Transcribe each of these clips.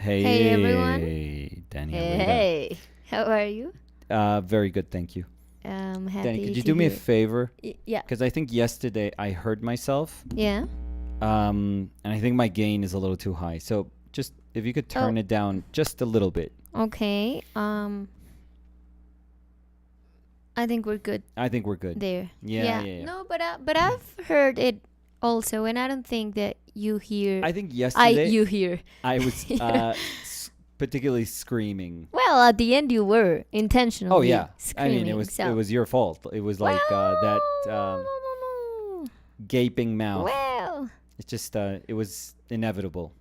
Hey everyone. Danny. Hey. How are you? Very good, thank you. Happy Danny, could you to do me a hear. favor? Yeah. Because I think yesterday I heard myself, Yeah. and I think my gain is a little too high. So just if you could turn it down just a little bit. Okay. I think we're good I think we're good. there. Yeah. No, but I've heard it also, and I don't think that you hear. I think yesterday you hear. I was particularly screaming. Well, at the end you were intentionally. Oh yeah, Screaming, I mean it so. was your fault. It was like that gaping mouth. Well. It's just it was inevitable.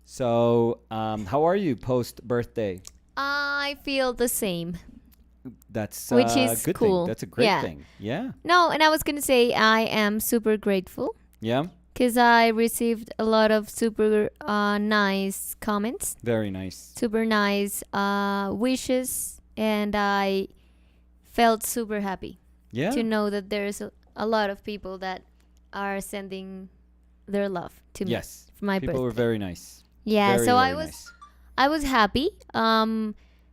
So how are you post birthday? I feel the same. That's Which is good cool. thing. That's a great Yeah. thing. Yeah. No, and I was gonna say I am super grateful. Yeah. Because I received a lot of super nice comments, Very nice. super nice wishes, and I felt super happy Yeah. to know that there's a lot of people that are sending their love to me Yes. for my People birthday. were very nice. Yeah, Very, so very I was nice. I was happy.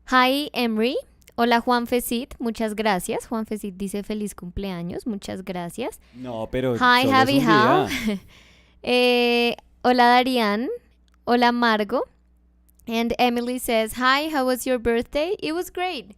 Hi Emery. Hola Juan Fesit, muchas gracias. Juan Fesit dice feliz cumpleaños, muchas gracias. No, pero Hi, solo es Javi un How. día. Hola, Darian. Hola, Margo. And Emily says, hi, how was your birthday? It was great.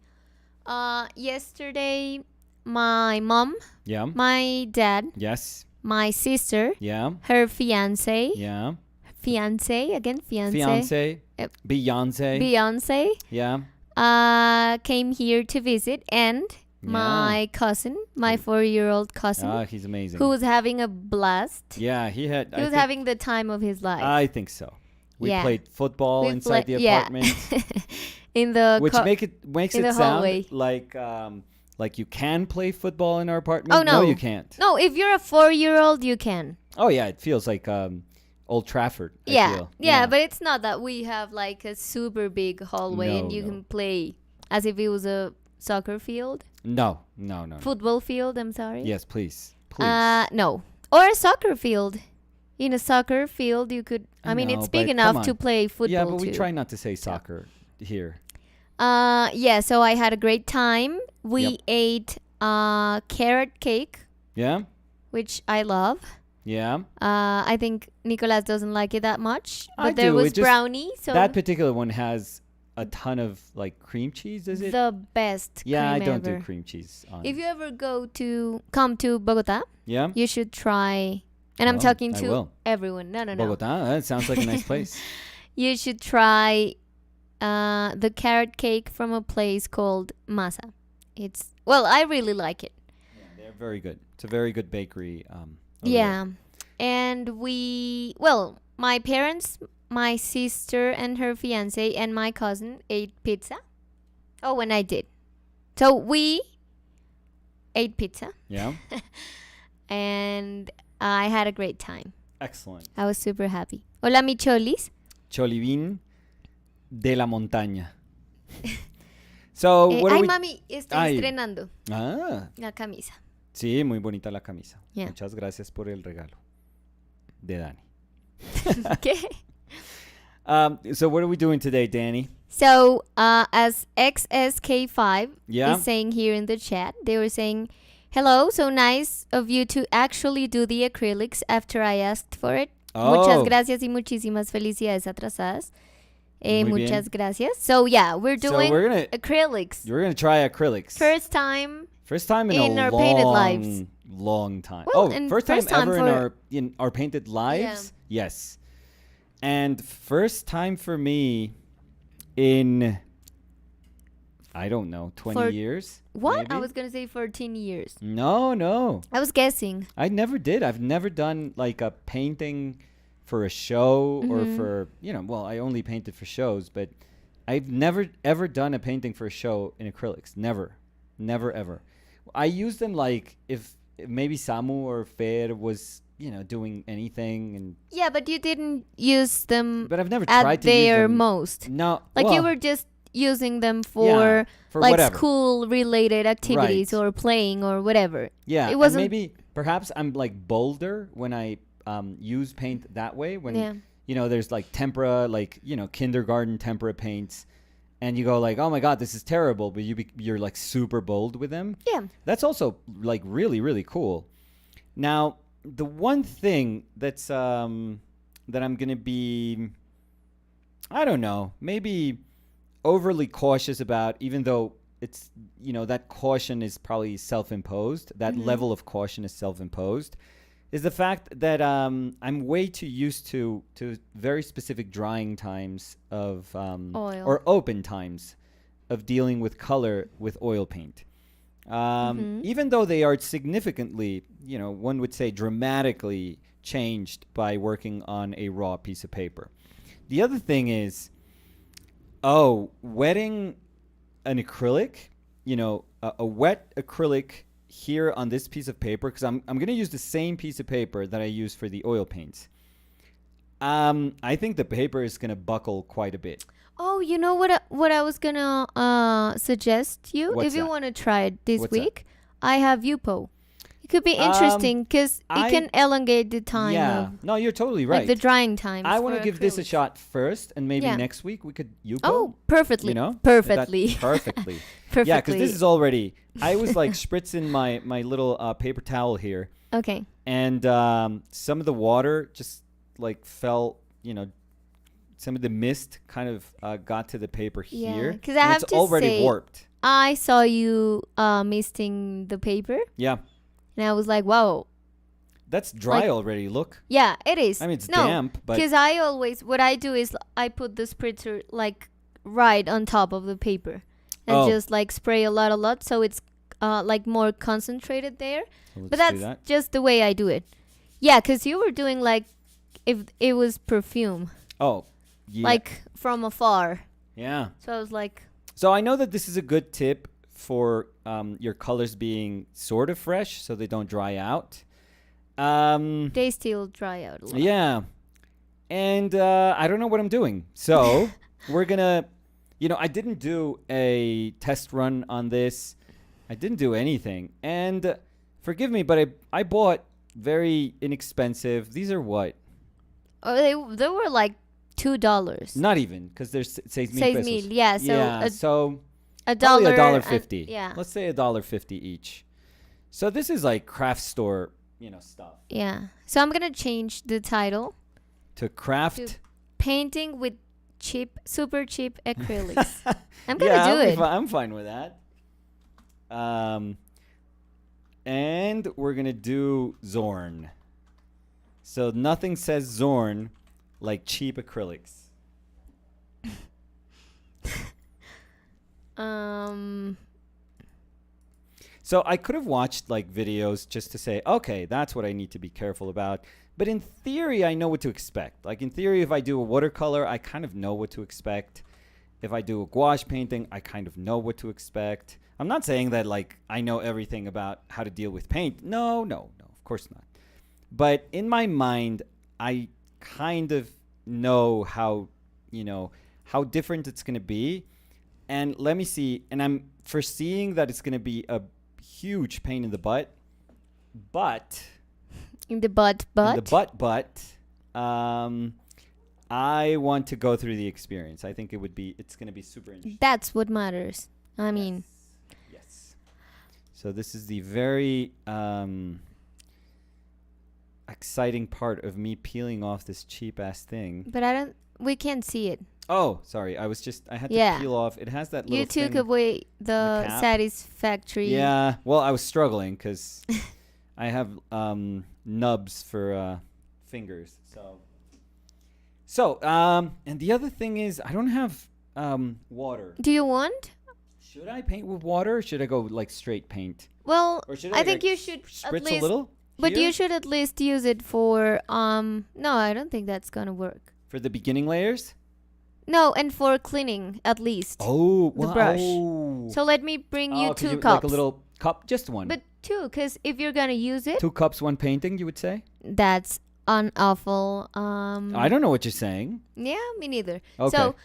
Yesterday, my mom, Yeah. my dad, Yes. my sister, Yeah. her fiance, Yeah. fiance, Fiance. Yep. Beyonce. Beyonce, Yeah. came here to visit, and my cousin, my 4-year-old cousin, Ah, he's amazing. who was having a blast. Yeah, he He was having the time of his life. I think so. We Yeah. played football We inside the yeah. apartment, In the which makes in it the sound hallway. like you can play football in our apartment. Oh, no. you can't. No, if you're a 4-year-old, you can. Oh yeah, it feels like Old Trafford. I feel. Yeah, but it's not that we have like a super big hallway and you can play as if it was a soccer field, no. football field. I'm sorry. Yes, please. No, or a soccer field. In a soccer field, you could. I mean, know, it's big but enough come to on. play football. Yeah, but we too. try not to say soccer here. Yeah. So I had a great time. We Yep. ate carrot cake, Yeah, which I love. yeah. I think Nicolas doesn't like it that much, but I there do. was It just- brownie. So That particular one has a ton of like cream cheese. Is it? the best. Yeah, I cream don't ever. do cream cheese on. If you ever come to Bogota, Yeah. you should try. And I'm Oh, talking I to will. everyone. No. Bogota. That sounds like a nice place. You should try the carrot cake from a place called Masa. I really like it. Yeah, they're very good. It's a very good bakery. Over Yeah. And my parents, my sister and her fiance and my cousin ate pizza. Oh, and I did. So we ate pizza there. Yeah. and I had a great time. Excellent. I was super happy. Hola, mi cholis. Cholivín de la montaña. So, what are Ay, we... mami, estoy Ay. estrenando Ah, la camisa. sí, muy bonita la camisa. Yeah. Muchas gracias por el regalo de Dani. ¿Qué? So, what are we doing today, Danny? So, as XSK5 Yeah. is saying here in the chat, they were saying, hello, so nice of you to actually do the acrylics after I asked for it. Muchas gracias y muchísimas felicidades atrasadas. Muy Muchas gracias. So, yeah, we're doing we're gonna acrylics. We're gonna try acrylics. First time. First time in a our long, painted lives. long time. Well, and first time first time ever for- in our painted lives. Yes, and first time for me in I don't know 20 For- years. What? maybe? I was going to say 14 years. No. I was guessing. I never did. I've never done like a painting for a show or Mm-hmm. for I only painted for shows, but I've never ever done a painting for a show in acrylics. Never ever. I use them like if maybe Samu or Fer was doing anything, and Yeah, but you didn't use them but I've never at tried to use their them. most. No, Like you well, were just using them for for like whatever. school related activities Right. or playing or whatever. Yeah, It and wasn't maybe perhaps I'm like bolder when I use paint that way. When Yeah. there's like tempera, like, kindergarten tempera paints. And you go like, oh my God, this is terrible. But you're like super bold with them. Yeah. That's also like really, really cool. Now, the one thing that I'm going to be, I don't know, maybe overly cautious about, even though it's, that caution is probably self-imposed. That level of caution is self-imposed. Is the fact that I'm way too used to very specific drying times of Oil. or open times of dealing with color with oil paint. Even though they are significantly, one would say dramatically changed by working on a raw piece of paper. The other thing is, wetting an acrylic, a wet acrylic here on this piece of paper, because I'm going to use the same piece of paper that I use for the oil paints. I think the paper is going to buckle quite a bit. Oh, you know what I was gonna suggest you? What's if you that? want to try it this What's week, I have Yupo. It could be interesting because it can elongate the time of No, you're totally right. like the drying time. I want to give this a shot first, and maybe next week we could Yupo. Oh, perfectly. Perfectly. Perfectly. Yeah, because this is already. I was like spritzing my little paper towel here. Okay. And some of the water just like fell, some of the mist kind of got to the paper here. Because I have it's to already say, warped. I saw you misting the paper. Yeah. And I was like, wow. That's dry already, look. Yeah, it is. I mean, it's damp, but... Because what I do is I put the spritzer like right on top of the paper. And just like spray a lot. So it's like more concentrated there. So but that's just the way I do it. Yeah, because you were doing like if it was perfume. Oh, yeah. Like from afar. Yeah. So I was like... So I know that this is a good tip for your colors being sort of fresh so they don't dry out. They still dry out a lot. Yeah. And I don't know what I'm doing. So we're going to... I didn't do a test run on this. I didn't do anything. And forgive me, but I bought very inexpensive. These are what? Oh, they were like $2. Not even, because there's 6,000 pesos. pesos. Yeah, so $1. $1.50. Yeah. Let's say $1.50 each. So this is like craft store, stuff. Yeah. So I'm gonna change the title to craft to painting with super cheap acrylics. I'm gonna do it. I'm fine with that. And we're gonna do Zorn. So nothing says Zorn like cheap acrylics. So I could have watched like videos just to say, okay, that's what I need to be careful about. But in theory, I know what to expect. Like in theory, if I do a watercolor, I kind of know what to expect. If I do a gouache painting, I kind of know what to expect. I'm not saying that like I know everything about how to deal with paint. No, of course not. But in my mind, I kind of know how different it's going to be. And let me see. And I'm foreseeing that it's going to be a huge pain in the butt. But... In the butt. I want to go through the experience. I think it's going to be super interesting. That's what matters. I mean... Yes. So this is the very... exciting part of me peeling off this cheap ass thing. But we can't see it. Oh, sorry. I had to peel off. It has that little You took away the satisfactory. Yeah. Well, I was struggling because I have nubs for fingers. So, and the other thing is I don't have water. Do you want? Should I paint with water or should I go like straight paint? Well, I think you should spritz at least a little. But here? you should at least use it for no, I don't think that's gonna work. For the beginning layers? No, and for cleaning at least. Oh, the brush. So let me bring you 2 cups. Like a little cup, just one. But 2, because if you're gonna use it, 2 cups, 1 painting, you would say? That's an awful. I don't know what you're saying. Yeah, me neither. Okay. So,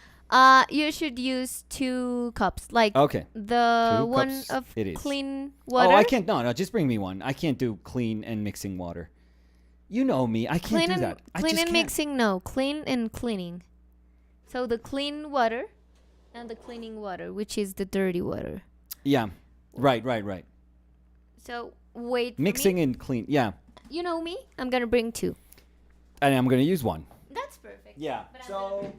you should use 2 cups, like the 2 one cups of it is. clean water. Oh, I can't. No, just bring me one. I can't do clean and mixing water. You know me. I can't do that. I Clean just and can't. mixing, no. Clean and cleaning. So the clean water and the cleaning water, which is the dirty water. Yeah. Right. So wait for Mixing me. and clean. Yeah. You know me. I'm gonna bring 2. And I'm gonna use one. That's perfect. Yeah. But I'm gonna So bring 2.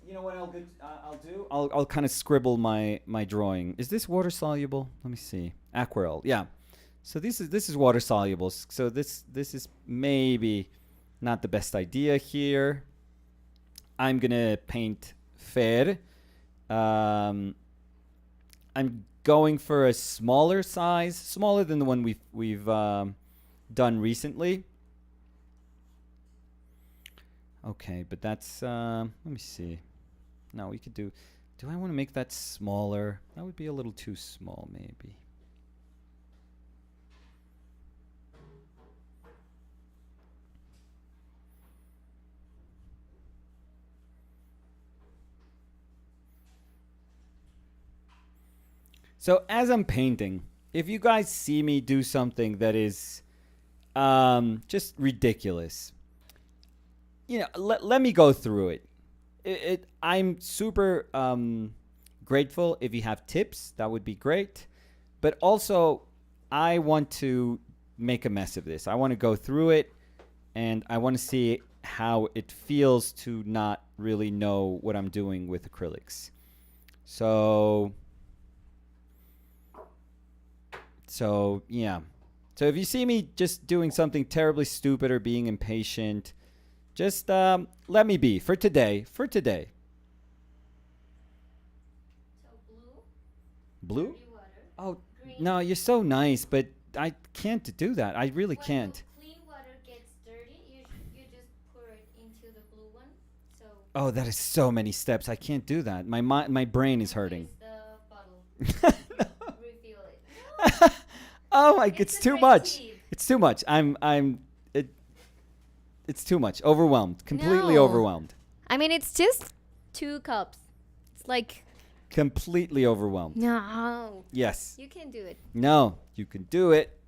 you know what I'll do? I'll kind of scribble my drawing. Is this water soluble? Let me see. Aquarel. Yeah. So this is water soluble. So this is maybe not the best idea here. I'm gonna paint fair. I'm going for a smaller size, smaller than the one we've done recently. Okay, but that's let me see. No, we could do. Do I want to make that smaller? That would be a little too small, maybe. So as I'm painting, if you guys see me do something that is just ridiculous, you know, let me go through it. I'm super grateful if you have tips. That would be great. But also, I want to make a mess of this. I want to go through it, and I want to see how it feels to not really know what I'm doing with acrylics. So yeah. So if you see me just doing something terribly stupid or being impatient, just let me be for today. For today. So Blue? dirty water, Oh, green. no, you're so nice, but I can't do that. I really When can't. the clean water gets dirty, you just pour it into the blue one. So Oh, that is so many steps. I can't do that. My brain is hurting. use the bottle. No. Refill it. No, Oh my, it's it's a too great much. tip. It's too much. It's too much. Overwhelmed. Completely No. overwhelmed. I mean, it's just 2 cups. It's like, Completely overwhelmed. no, Yes. you can do it. No, you can do it.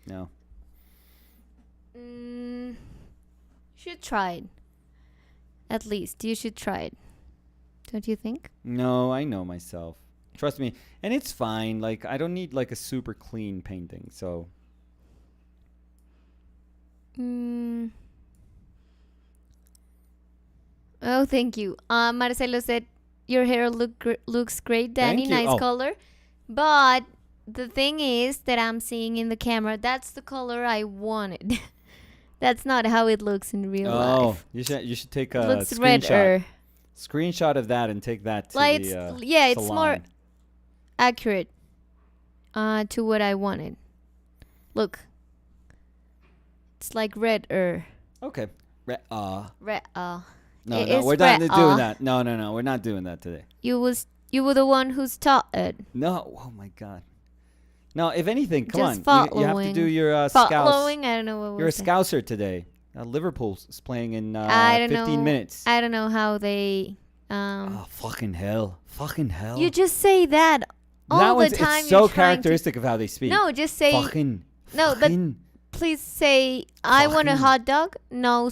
No. Should try it. At least you should try it. Don't you think? No, I know myself. Trust me. And it's fine. Like, I don't need like a super clean painting. So, Oh, thank you. Marcelo said your hair looks great, Danny. Thank you. Nice Oh. color. But the thing is that I'm seeing in the camera, that's the color I wanted. That's not how it looks in real life. you should take It a looks screenshot. redder. Screenshot of that and take that to Like, the yeah, it's more salon. accurate to what I wanted. Look. It's like redder. Okay. Red. No, It no, is we're not red, doing that. No, we're not doing that today. You were the one who's taught it. No, oh my God. No, if anything, come Just on. You have to following. do your Scouse. Following, I don't know what You're a was Scouser today. Liverpool's playing in I don't 15 know. minutes. I don't know how they. Oh, fucking hell. Fucking hell. You just say that all that the one's, time. it's so you're trying to- characteristic of how they speak. No, just say. Fucking. No, but fucking, please say I want a Fucking- hot dog. No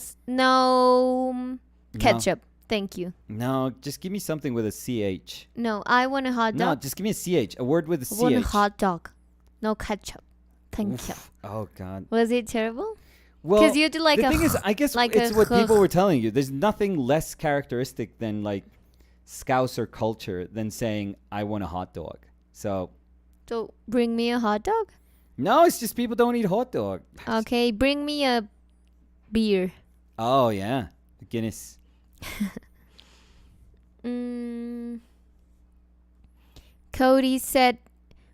ketchup. Thank you. No, just give me something with a CH. No, I want a hot No, dog. just give me a CH. A word with a I want a CH. hot dog. No ketchup. Thank you. Oof. Oh, God. Was it terrible? Well, Because you do like the a. thing is, I guess like it's a what people were telling you. There's nothing less characteristic than like Scouser culture than saying, I want a hot dog. So, So bring me a hot dog. no, it's just people don't eat hot dog. Okay, bring me a beer. Oh, yeah. Guinness. Cody said,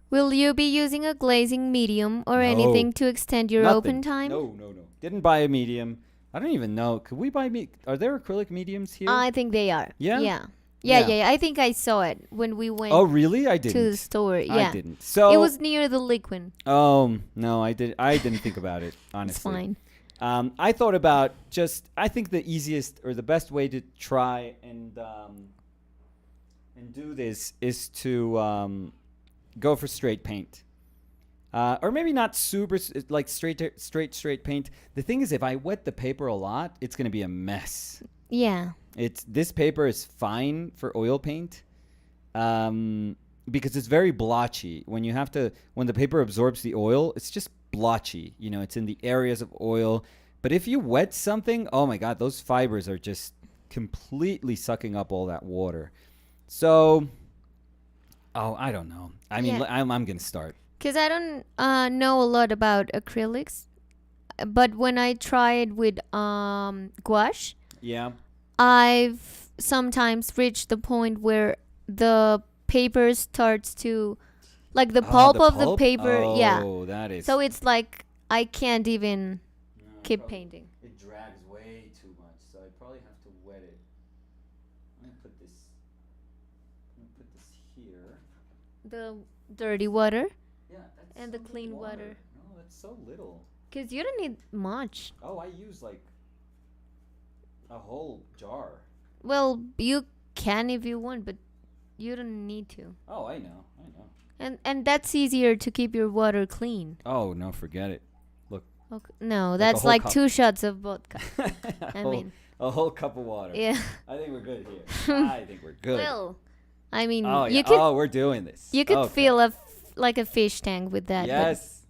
will you be using a glazing medium or No. anything to extend your Nothing. open time? No. Didn't buy a medium. I don't even know. Could we buy Are there acrylic mediums here? I think they are. Yeah? Yeah. Yeah. I think I saw it when we went Oh, really? I to the didn't. store. Yeah. I didn't. So It was near the liquid. Oh, no, I didn't think about it, honestly. It's fine. I thought about I think the easiest or the best way to try and do this is to go for straight paint. Or maybe not super like straight paint. The thing is, if I wet the paper a lot, it's gonna be a mess. Yeah. This paper is fine for oil paint, because it's very blotchy. When the paper absorbs the oil, it's just blotchy. It's in the areas of oil. But if you wet something, oh my God, those fibers are just completely sucking up all that water. So, I don't know. I mean, Yeah. I'm gonna start. Because I don't know a lot about acrylics, but when I tried with gouache, Yeah. I've sometimes reached the point where the paper starts to, like the pulp the of the pulp? paper, yeah. Oh, that is. So it's like I can't even No, keep probably- painting. It drags way too much, so I probably have to wet it. I'm gonna put this here. The dirty water, Yeah, that's and so the little clean water. No, that's so little. because you don't need much. Oh, I use like a whole jar. Well, you can if you want, but you don't need to. Oh, I know. And that's easier to keep your water clean. Oh no, forget it. Okay. No, a that's whole like cup. 2 shots of vodka. I I mean, a whole cup of water. yeah. I think we're good here. I think we're good. Well, I mean, oh yeah. you could Oh, we're doing this. you could Okay. feel like a fish tank with that. but- Yes.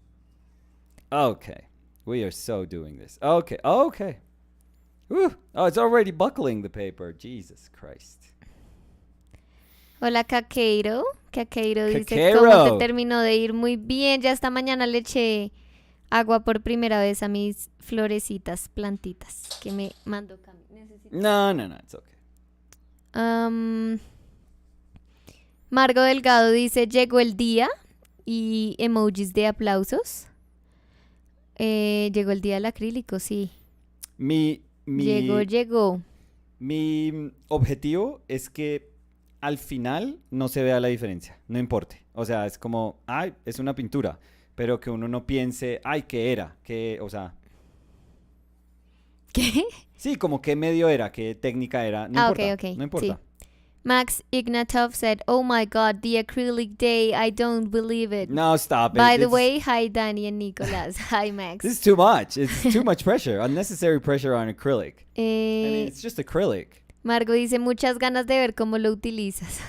Okay. We are so doing this. Okay. Okay. Whew. Oh, it's already buckling the paper. Jesus Christ. Hola, Caqueiro. Caqueiro dice, Caqueiro. ¿cómo te terminó de ir? Muy bien, ya esta mañana le eché agua por primera vez a mis florecitas, plantitas, que me mandó Cami. Necesito... No, it's okay. Margo Delgado dice, llegó el día y emojis de aplausos. Llegó el día del acrílico, sí. Llegó. Mi objetivo es que al final no se vea la diferencia, no importe. O sea, es como, ay, es una pintura, pero que uno no piense, ay, ¿qué era? O sea, ¿Qué? sí, como qué medio era, qué técnica era, no importa, ok. no importa. Sí. Max Ignatov said, oh my god, the acrylic day, I don't believe it. No, stop it. By the way, hi Danny and Nicolas. Hi Max. This is too much. It's too much pressure, unnecessary pressure on acrylic. I mean, it's just acrylic. Margo dice, muchas ganas de ver cómo lo utilizas.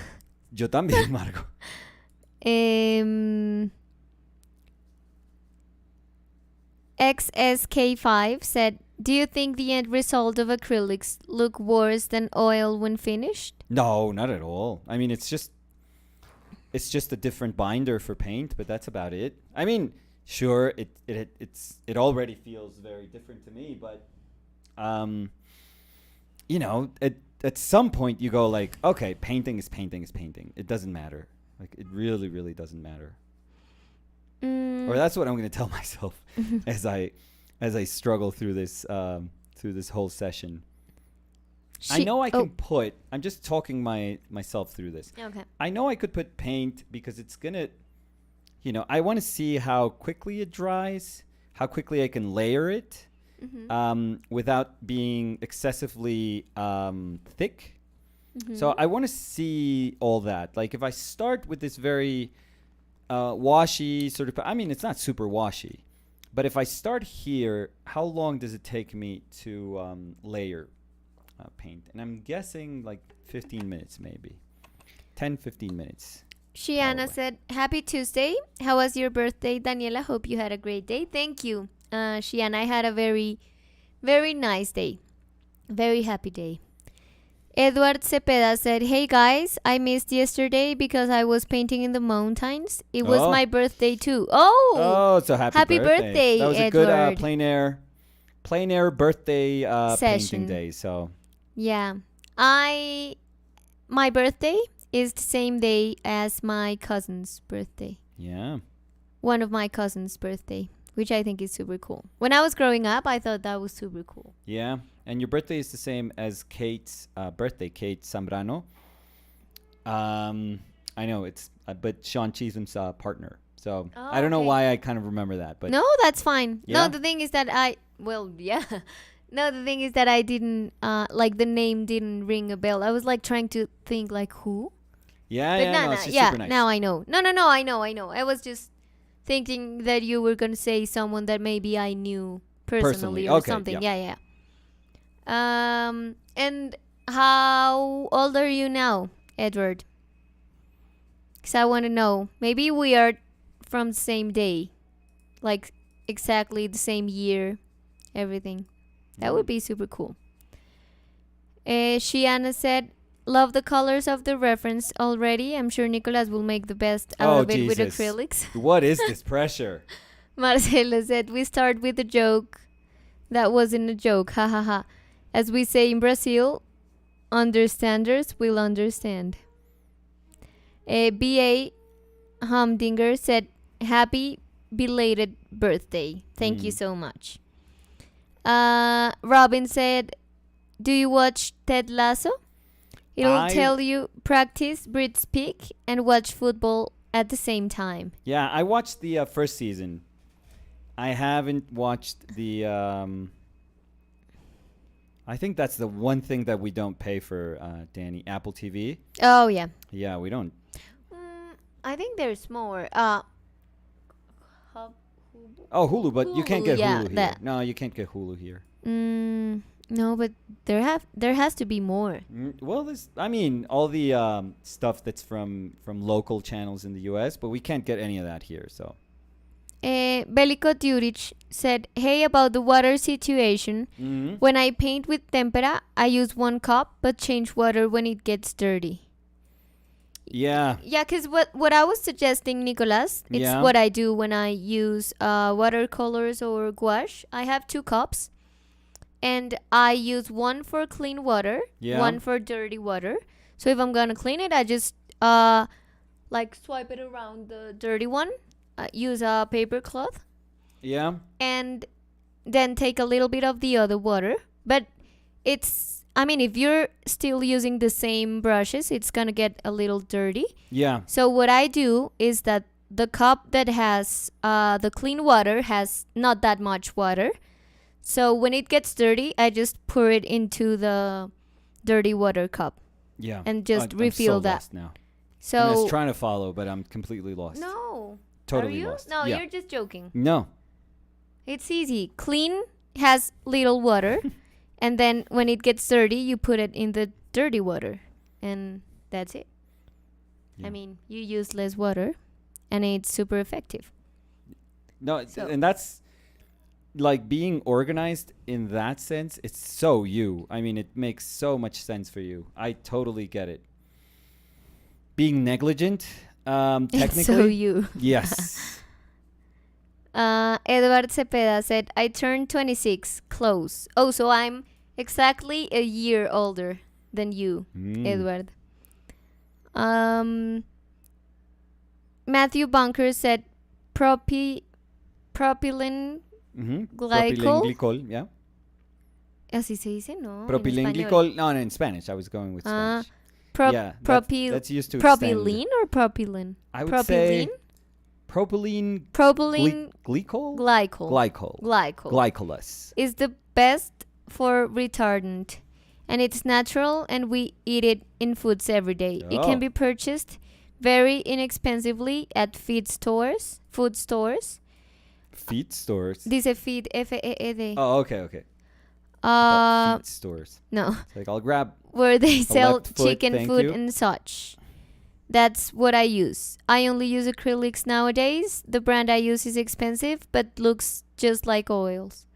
Yo también, Margo. XSK5 said, do you think the end result of acrylics look worse than oil when finished? No, not at all. I mean, it's just a different binder for paint, but that's about it. I mean, sure, it already feels very different to me, but you know, at some point you go like, okay, painting is painting is painting. It doesn't matter. Like, it really, really doesn't matter. Or that's what I'm going to tell myself as I struggle through this whole session. I know I can put. I'm just talking myself through this. Okay. I know I could put paint because it's gonna, I want to see how quickly it dries, how quickly I can layer it, without being excessively thick. So I want to see all that. Like, if I start with this very washy sort of, I mean, it's not super washy, but if I start here, how long does it take me to layer paint? And I'm guessing like 15 minutes, maybe 10-15 minutes. Shiana Probably. said, happy Tuesday. How was your birthday, Daniela? Hope you had a great day. Thank you. Shiana, I had a very, very nice day. Very happy day. Edward Cepeda said, hey guys, I missed yesterday because I was painting in the mountains. It was my birthday too. Oh, so happy birthday, That was a Edward. good plein air birthday Session. painting day. So Yeah. My birthday is the same day as my cousin's birthday. yeah. One of my cousin's birthday, which I think is super cool. When I was growing up, I thought that was super cool. Yeah. And your birthday is the same as Kate's birthday, Kate Zambrano. I know it's, but Sean Cheesham's partner. So I don't know okay. why I kind of remember that, but No, that's fine. Yeah? No, the thing is that No, the thing is that I didn't, like the name didn't ring a bell. I was like trying to think like who? yeah, But yeah, no, no, it's just yeah, super nice. now I know. No, I know. I was just thinking that you were gonna say someone that maybe I knew personally or Okay, something. yeah. Yeah. And how old are you now, Edward? Because I want to know. Maybe we are from the same day, like exactly the same year, everything. That would be super cool. Shiana said, love the colors of the reference already. I'm sure Nicolas will make the best out Oh, of it with Jesus. acrylics. What is this pressure? Marcela said, we start with a joke. That wasn't a joke. Ha ha ha. As we say in Brazil, understanders will understand. B.A. Humdinger said, happy belated birthday. Thank you so much. Robin said, do you watch Ted Lasso? It'll tell you practice, breathe, speak, and watch football at the same time. Yeah, I watched the first season. I haven't watched the... I think that's the one thing that we don't pay for, Danny. Apple TV. Oh, yeah. Yeah, we don't. I think there's more. Oh, Hulu, but you can't get yeah, Hulu here. that. No, you can't get Hulu here. No, but there has to be more. Well, all the stuff that's from local channels in the U.S., but we can't get any of that here. So, Beliko Djuric said, hey, about the water situation. When I paint with tempera, I use 1 cup, but change water when it gets dirty. Yeah. Yeah, because what I was suggesting, Nicolas, it's what I do when I use watercolors or gouache. I have 2 cups. And I use 1 for clean water, 1 for dirty water. So if I'm gonna clean it, I just swipe it around the dirty one. Use a paper cloth. Yeah. And then take a little bit of the other water. But if you're still using the same brushes, it's gonna get a little dirty. Yeah. So what I do is that the cup that has the clean water has not that much water. So when it gets dirty, I just pour it into the dirty water cup. Yeah. And just refill that. Lost now. So I was trying to follow, but I'm completely lost. No. Totally Are you? lost. No, yeah. you're just joking. No. It's easy. Clean has little water, and then when it gets dirty, you put it in the dirty water, and that's it. Yeah. You use less water, and it's super effective. No, and that's like being organized in that sense. It's so you. It makes so much sense for you. I totally get it. Being negligent, technically. It's so you. Yes. Edward Cepeda said, I turned 26, close. Oh, so I'm exactly a year older than you, Edward. Matthew Bunker said, propylene Propylenglycol, yeah. Así se dice, no? Propylenglycol, no, in Spanish. I was going with Spanish. That's used to propylene or propylene? I would say propylene glycol glycolus is the best for retardant, and it's natural, and we eat it in foods every day. It can be purchased very inexpensively at food stores. Feed stores. Dice feed, F-E-E-D. Oh, okay. Feed stores. No. It's like I'll grab where they sell foot, chicken food and such. That's what I use. I only use acrylics nowadays. The brand I use is expensive, but looks just like oils.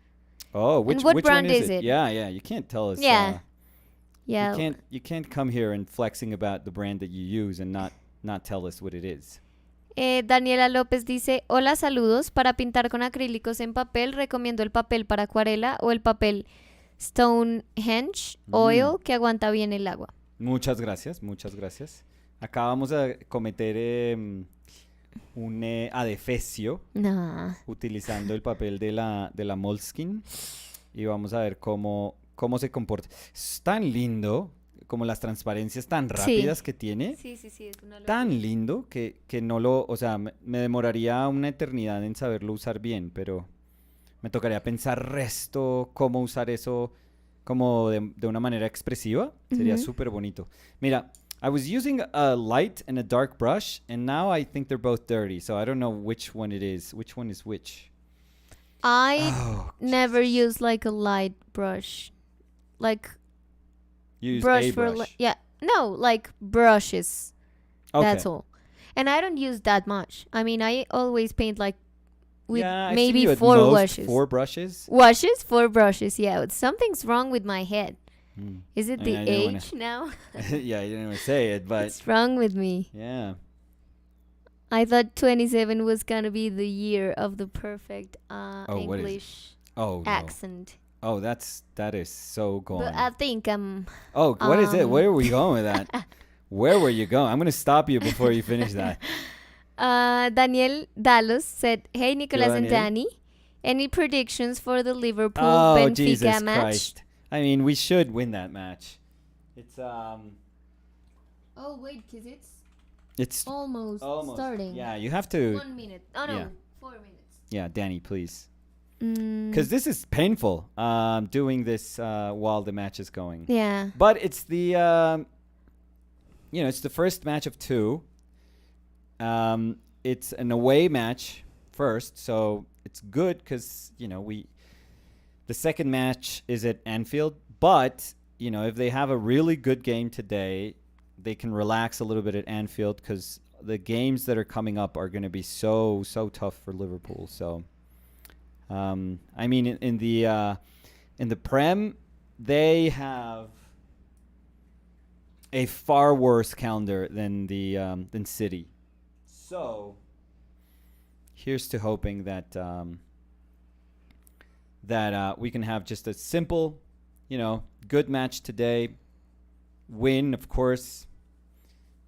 Oh, which brand one is it? Yeah. You can't tell us. Yeah. You can't come here and flexing about the brand that you use and not tell us what it is. Daniela López dice, hola, saludos. Para pintar con acrílicos en papel, recomiendo el papel para acuarela o el papel Stonehenge Oil, que aguanta bien el agua. Muchas gracias. Acá vamos a cometer un adefesio utilizando el papel de la Moleskine y vamos a ver cómo se comporta. Es tan lindo, como las transparencias tan rápidas que tiene. Sí, es una locura. Tan lindo que no me demoraría una eternidad en saberlo usar bien, pero me tocaría pensar resto cómo usar eso como de una manera expresiva. Sería súper bonito. Mira, I was using a light and a dark brush, and now I think they're both dirty. So I don't know which one it is. Which one is which? I Oh, never use like a light brush. Like use brush a for brush. yeah. No, like brushes. Okay. That's all. And I don't use that much. I mean, I always paint like with yeah, I've seen maybe you at 4 most washes. 4 brushes. Washes? 4 brushes, yeah. Something's wrong with my head. Hmm. Is it I the mean, I didn't age now? Yeah, you didn't want to say it, but What's wrong with me? yeah. I thought 27 was gonna be the year of the perfect what is it? English Oh no. accent. Oh, that is so gone. But I think Oh, what is it? Where were you going with that? that? Where were you going? I'm gonna stop you before you finish that. Daniel Dalos said, "Hey Nicolas and Daniel. Danny, any predictions for the Liverpool Oh, Benfica Jesus match?" Christ! I mean, we should win that match. It's Oh wait, cause it's it's almost, almost starting. Yeah, you have to. 1 minute. Oh no, Yeah. 4 minutes. Yeah, Danny, please. Mm, Because this is painful. Doing this while the match is going. yeah. But it's the it's the first match of 2. It's an away match first, so it's good because the second match is at Anfield. But if they have a really good game today, they can relax a little bit at Anfield because the games that are coming up are going to be so tough for Liverpool. So, I mean, in the Prem, they have a far worse calendar than than City. So here's to hoping that we can have just a simple, good match today. Win, of course,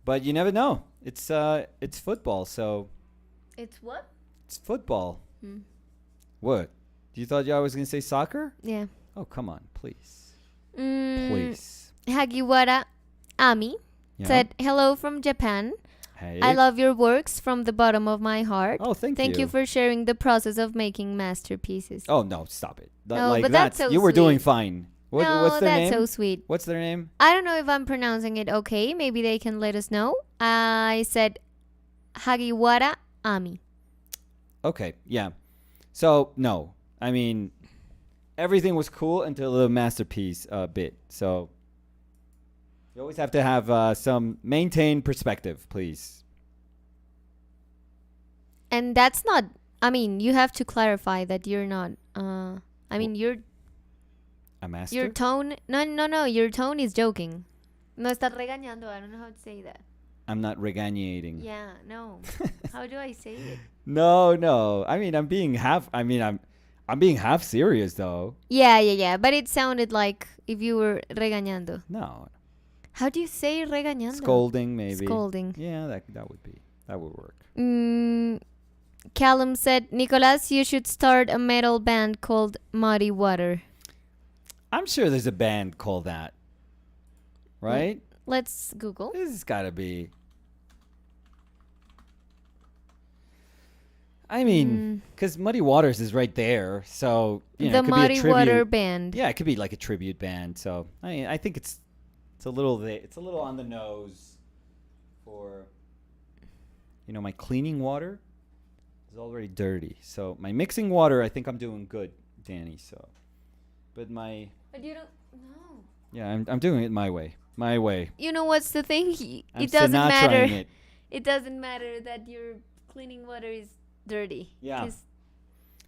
but you never know. It's football, so It's what? it's football. Hmm. What? You thought I was gonna say soccer? Yeah. Oh, come on, please, Mm, please. Hagiwara Ami Yeah. said, "Hello from Japan. Hey. I love your works from the bottom of my heart. Oh, thank Thank you for sharing the process of making masterpieces." Oh no, stop it. No, like but that's so you were doing sweet. fine. What's No, their that's name? so sweet. What's their name? I don't know if I'm pronouncing it okay. Maybe they can let us know. I said Hagiwara Ami. Okay, yeah. So no, I mean, everything was cool until the masterpiece bit. So you always have to have some maintained perspective, please. And that's not, I mean, you have to clarify that you're not, I mean, A master? your tone, no, your tone is joking. No estás regañando, I don't know how to say that. I'm not regañating. Yeah, no. How do I say it? No. I mean, I'm being half. I'm being half serious though. Yeah. But it sounded like if you were regañando. No, How do you say regañando? scolding maybe. Scolding. Yeah, that would work. Callum said, Nicolas, you should start a metal band called Muddy Water. I'm sure there's a band called that, right? Let's Google. This has got to be. I mean, because Muddy Waters is right there, so The it could Muddy be a tribute. Water Band. Yeah, it could be like a tribute band. So I think it's a little on the nose for my cleaning water is already dirty. So my mixing water, I think I'm doing good, Danny. So, but my But you don't. No. yeah, I'm doing it my way. My way. You know what's the thing? I'm It doesn't matter. Sinatraing it. It doesn't matter that your cleaning water is dirty. Yeah. 'Cause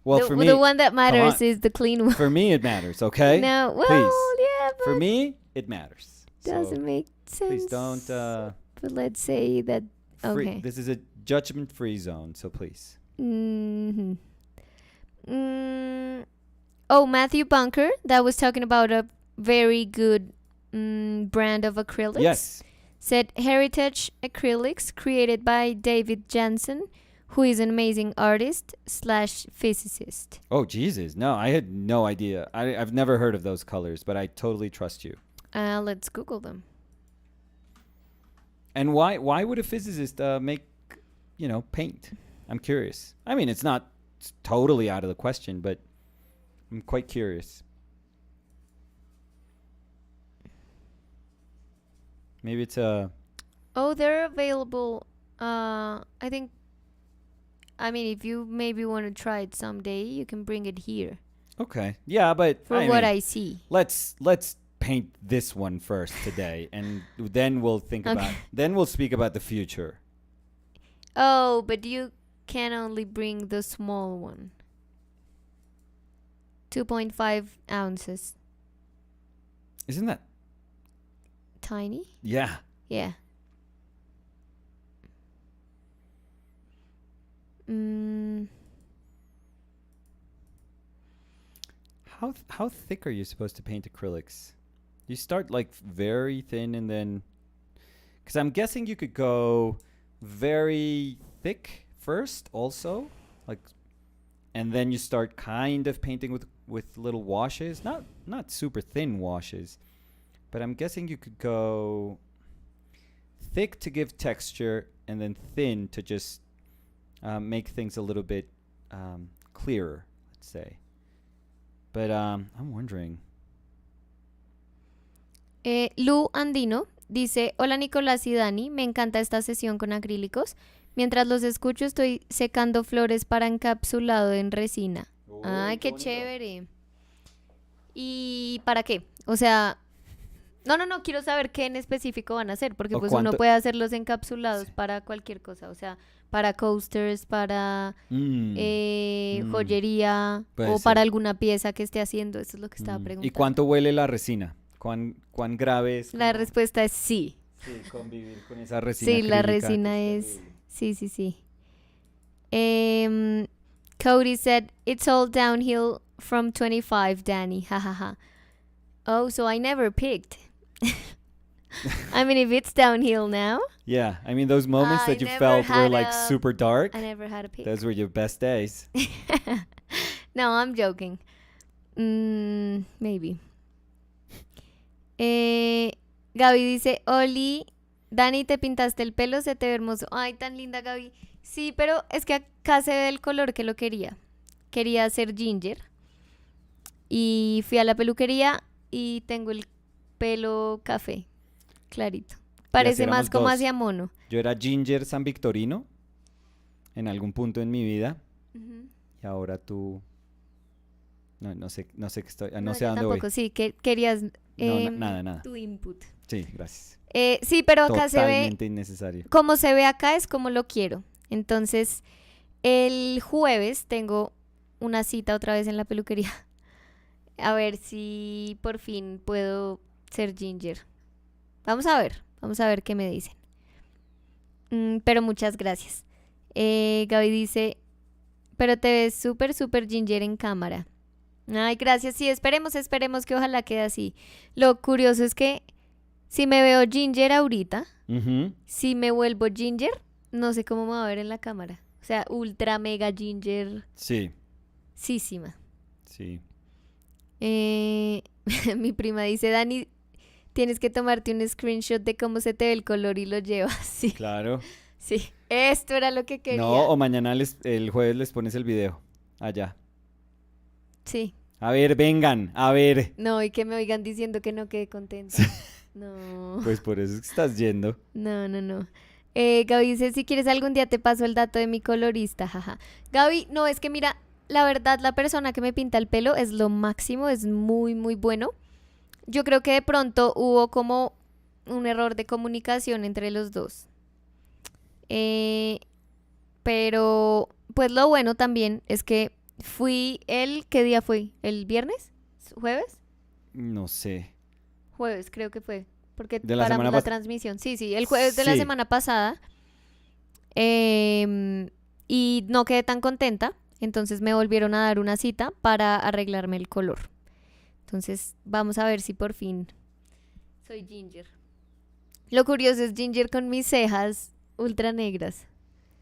Well, for me, the one that matters on. is the clean one. for me, it matters. Okay. No, well, Please. yeah, but For me, it matters. doesn't So make sense. please don't. But let's say that. Okay. This is a judgment-free zone, so please. Mm-hmm. Oh, Matthew Bunker, that was talking about a very good brand of acrylics. Yes. Said Heritage Acrylics, created by David Jansen, who is an amazing artist / physicist. Oh, Jesus. No, I had no idea. I've never heard of those colors, but I totally trust you. Let's Google them. And why would a physicist make, paint? I'm curious. I mean, it's not totally out of the question, but I'm quite curious. Maybe it's a Oh, they're available. I think. I mean, if you maybe want to try it someday, you can bring it here. Okay. Yeah, but For I what mean, I see. let's paint this one first today, and then we'll think Okay. about. Then we'll speak about the future. Oh, but you can only bring the small one. 2.5 ounces. Isn't that? Tiny? Yeah. Yeah. Mm, How thick are you supposed to paint acrylics? You start like very thin and then, because I'm guessing you could go very thick first, also, like, and then you start kind of painting with little washes, not super thin washes, but I'm guessing you could go thick to give texture and then thin to just make things a little bit clearer, let's say. But I'm wondering. Lu Andino dice, hola Nicolás y Dani, me encanta esta sesión con acrílicos. Mientras los escucho estoy secando flores para encapsulado en resina. Ay, qué chévere. ¿Y para qué? O sea, no, quiero saber qué en específico van a hacer, porque O pues uno cuánto- puede hacer los encapsulados Sí. para cualquier cosa, o sea, para coasters, para Mm. joyería Puede o ser. para alguna pieza que esté haciendo. Eso es lo que estaba ¿Y preguntando. cuánto huele la resina? ¿Cuán grave es? La como- respuesta es sí. Sí, convivir con esa resina Sí, la acrílica que resina es es... terrible. Sí. Cody said, it's all downhill from 25, Danny. Jajaja. Oh, so I never picked. I mean, if it's downhill now, Yeah, I mean those moments I that you never felt were had like a- super dark. I never had a pick. Those were your best days. No, I'm joking. Maybe. Gaby dice, Oli, Dani, te pintaste el pelo, se te ve hermoso. Ay, tan linda, Gaby. Sí, pero es que acá se ve el color que lo quería. Quería hacer ginger. Y fui a la peluquería y tengo el pelo café, clarito. Parece éramos más como dos. hacia mono. Yo era Ginger San Victorino en algún punto en mi vida y ahora tú no sé qué estoy, no sé yo a dónde voy. tampoco, sí, que querías nada. tu input. Sí, gracias. Sí, pero acá se ve, Totalmente innecesario. como se ve acá es como lo quiero. Entonces, el jueves tengo una cita otra vez en la peluquería. A ver si por fin puedo ser ginger. Vamos a ver qué me dicen. Pero muchas gracias. Gaby dice, pero te ves súper, súper ginger en cámara. Ay, gracias. Sí, esperemos que ojalá quede así. Lo curioso es que si me veo ginger ahorita, Ujú. si me vuelvo ginger, no sé cómo me va a ver en la cámara. O sea, ultra mega ginger. Sí. Mi prima dice, Dani, tienes que tomarte un screenshot de cómo se te ve el color y lo llevas. Sí, Claro. sí. Esto era lo que quería. No, o mañana el jueves les pones el video allá. Sí. A ver, vengan, a ver. No, y que me oigan diciendo que no quedé contenta. No. Pues por eso es que estás yendo. No. Gaby dice, si quieres algún día te paso el dato de mi colorista, jaja. Gaby, no, es que mira, la verdad la persona que me pinta el pelo es lo máximo, es muy, muy bueno. Yo creo que de pronto hubo como un error de comunicación entre los dos. Pero, pues lo bueno también es que ¿qué día fue? ¿El viernes? ¿Jueves? No sé. Jueves creo que fue, porque De la paramos semana la pas- transmisión. Sí, el jueves de la Sí. semana pasada. Y no quedé tan contenta, entonces me volvieron a dar una cita para arreglarme el color. Entonces vamos a ver si por fin soy ginger. Lo curioso es ginger con mis cejas ultra negras.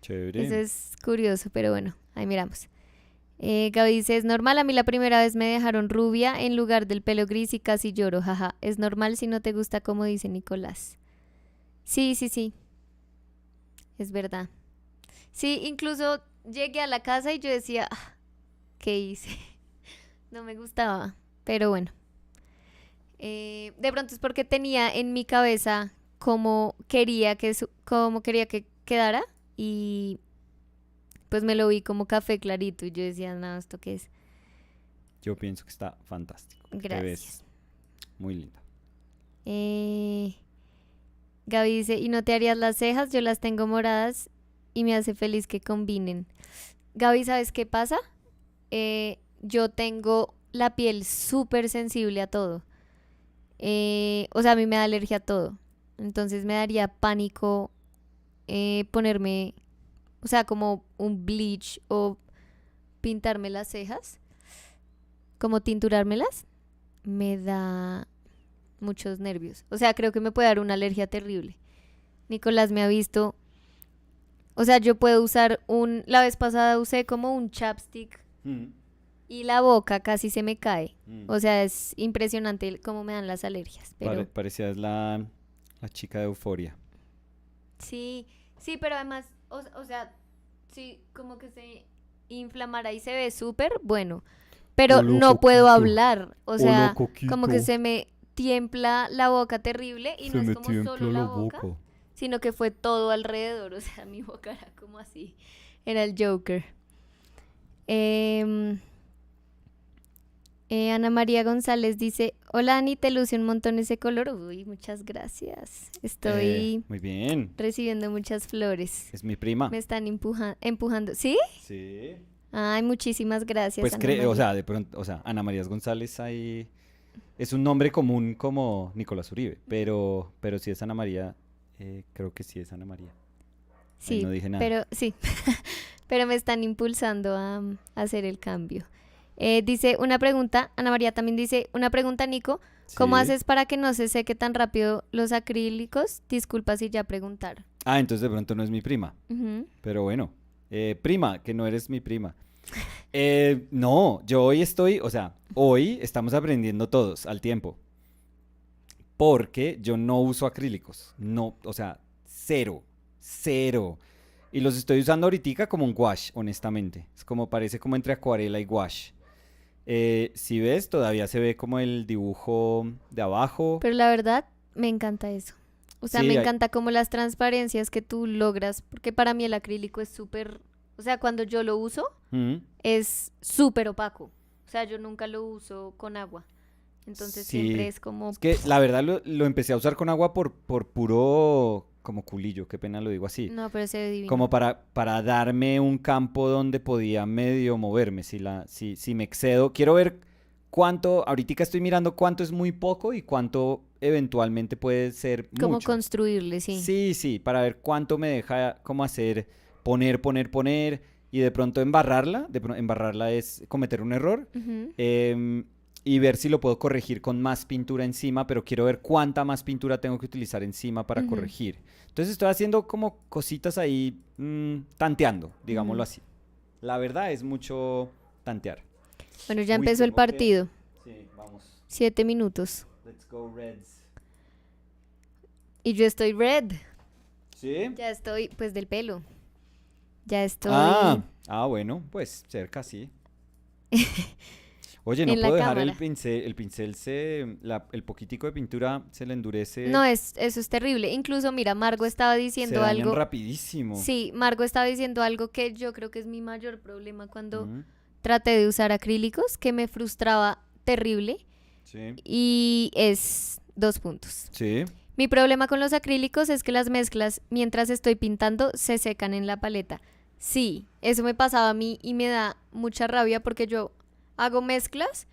Chévere. Eso es curioso, pero bueno, ahí miramos. Gaby dice, es normal, a mí la primera vez me dejaron rubia en lugar del pelo gris y casi lloro, jaja. Es normal si no te gusta como dice Nicolás. Sí. Es verdad. Sí, incluso llegué a la casa y yo decía, ¿qué hice? No me gustaba, pero bueno. De pronto es porque tenía en mi cabeza cómo quería cómo quería que quedara y pues me lo vi como café clarito y yo decía, no, ¿esto qué es? Yo pienso que está fantástico. Te Gracias. ves muy linda. Gaby dice, ¿y no te harías las cejas? Yo las tengo moradas y me hace feliz que combinen. Gaby, ¿sabes qué pasa? Yo tengo la piel súper sensible a todo. O sea, a mí me da alergia a todo. Entonces me daría pánico ponerme, o sea, como un bleach o pintarme las cejas, como tinturármelas. Me da muchos nervios. O sea, creo que me puede dar una alergia terrible. Nicolás me ha visto. O sea, yo puedo usar la vez pasada usé como un chapstick Mm, y la boca casi se me cae. mm. O sea, es impresionante cómo me dan las alergias. Pero Parecías la chica de Euforia. sí, sí, pero además, o sea, sí, como que se inflamara y se ve súper bueno. Pero Hola, no puedo Coquito. hablar. O Hola, sea, Coquito. como que se me tiembla la boca terrible y no es como solo la boca, sino que fue todo alrededor. O sea, mi boca era como así. Era el Joker. Em, Ana María González dice, hola Ani, te luce un montón ese color. Uy, muchas gracias. Estoy Muy bien. recibiendo muchas flores. Es mi prima. Me están empujando. ¿Sí? Sí. Ay, muchísimas gracias, Pues Ana creo, o María. sea, de pronto, o sea, Ana María González ahí es un nombre común como Nicolás Uribe, pero si es Ana María, creo que sí es Ana María. Ahí Sí, no dije nada. pero sí, pero me están impulsando a hacer el cambio. Dice una pregunta, Ana María también dice, una pregunta, Nico, ¿cómo Sí. haces para que no se seque tan rápido los acrílicos? Disculpa si ya preguntaron. Ah, entonces de pronto no es mi prima, Ujú. pero bueno, prima, que no eres mi prima. No, yo hoy estoy, o sea, hoy estamos aprendiendo todos al tiempo, porque yo no uso acrílicos, no, o sea, cero, cero. Y los estoy usando ahorita como un wash, honestamente. Es como parece como entre acuarela y wash. Si ves, todavía se ve como el dibujo de abajo. Pero la verdad, me encanta eso. O sea, me Sí, encanta como las transparencias que tú logras, porque para mí el acrílico es súper, o sea, cuando yo lo uso, mm, es súper opaco. O sea, yo nunca lo uso con agua. Entonces siempre sí. es como, Es que la verdad lo empecé a usar con agua por puro, como culillo, qué pena lo digo así. no, pero se ve divino. Como para darme un campo donde podía medio moverme. Si me excedo, quiero ver cuánto, ahorita estoy mirando cuánto es muy poco y cuánto eventualmente puede ser Como mucho. construirle, sí. Sí, para ver cuánto me deja como hacer, poner y de pronto embarrarla. Embarrarla es cometer un error. Ujú. Y ver si lo puedo corregir con más pintura encima, pero quiero ver cuánta más pintura tengo que utilizar encima para Ujú. corregir. Entonces estoy haciendo como cositas ahí, tanteando, digámoslo Ujú. así. La verdad es mucho tantear. Bueno, ya Uy, empezó el tengo que... partido. Sí, vamos. 7 minutos. Let's go Reds. Y yo estoy red. ¿Sí? Ya estoy, pues, del pelo. Ya estoy Bueno, pues cerca, sí. Oye, no en la puedo dejar cámara. el pincel el poquitico de pintura se le endurece, No, eso es terrible. Incluso, mira, Margo estaba se diciendo dañan algo. rapidísimo. Sí, Margo estaba diciendo algo que yo creo que es mi mayor problema cuando Mm, traté de usar acrílicos, que me frustraba terrible. sí, Y es 2 puntos. sí. Mi problema con los acrílicos es que las mezclas, mientras estoy pintando, se secan en la paleta. Sí, eso me pasaba a mí y me da mucha rabia porque yo hago mezclas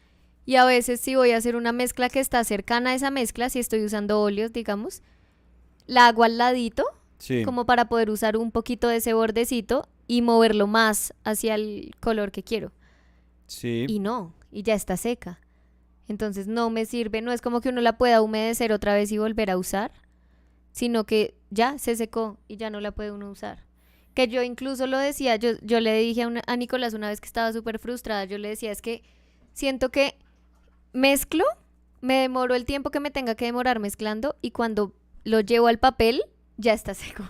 y a veces si voy a hacer una mezcla que está cercana a esa mezcla, si estoy usando óleos, digamos, la hago al ladito Sí, como para poder usar un poquito de ese bordecito y moverlo más hacia el color que quiero. sí, Y no, y ya está seca. Entonces no me sirve, no es como que uno la pueda humedecer otra vez y volver a usar, sino que ya se secó y ya no la puede uno usar. Que yo incluso lo decía, yo le dije a Nicolás una vez que estaba súper frustrada, yo le decía, es que siento que mezclo, me demoro el tiempo que me tenga que demorar mezclando y cuando lo llevo al papel, ya está seco.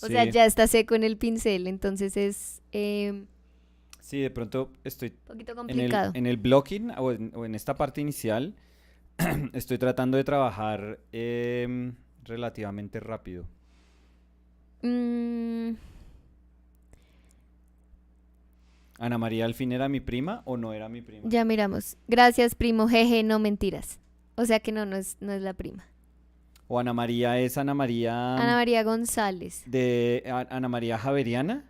O sea, sí. ya está seco en el pincel, entonces es Sí, de pronto estoy un poquito en el, complicado. en el blocking o en esta parte inicial, estoy tratando de trabajar relativamente rápido. ¿Ana María al fin era mi prima o no era mi prima? Ya miramos. Gracias, primo. Jeje, no mentiras. O sea que no es la prima. ¿O Ana María es Ana María Ana María González. de Ana María Javeriana?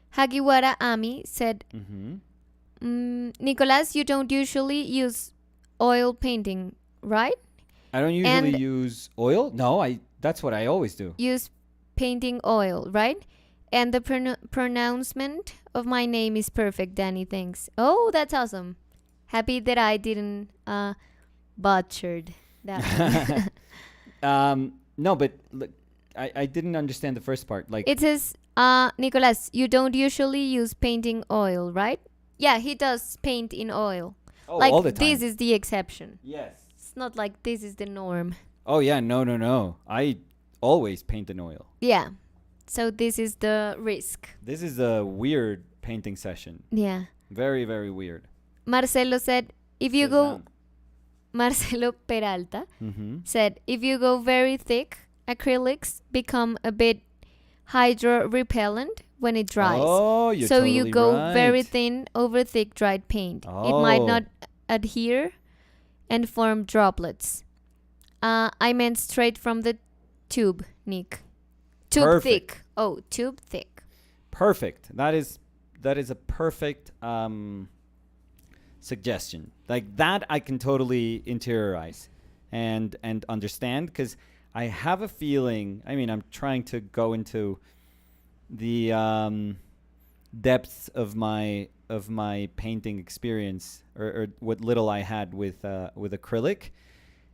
Hagiwara Ami said, Mhm. Nicolas, you don't usually use oil painting, right? I don't usually use oil. No, that's what I always do. Use painting oil, right? And the pronouncement of my name is perfect, Danny. Thanks. Oh, that's awesome. Happy that I didn't butchered that one. No, but look, I didn't understand the first part. Like It says, Nicolas, you don't usually use painting oil, right? Yeah, he does paint in oil. Like all the time. this is the exception. Yes. It's not like this is the norm. Oh yeah, no. I always paint in oil. Yeah. So this is the risk. This is a weird painting session. Yeah. Very, very weird. Marcelo said, if you go... Marcelo Peralta said, if you go very thick, acrylics become a bit hydro repellent when it dries. Oh, you're so totally you go right. very thin over thick dried paint. It might not adhere and form droplets. I meant straight from the tube, Nick. Tube Perfect. thick. Oh, tube thick. Perfect. That is a perfect suggestion. Like that I can totally interiorize and understand, because I have a feeling, I mean, I'm trying to go into the depths of my painting experience or what little I had with acrylic.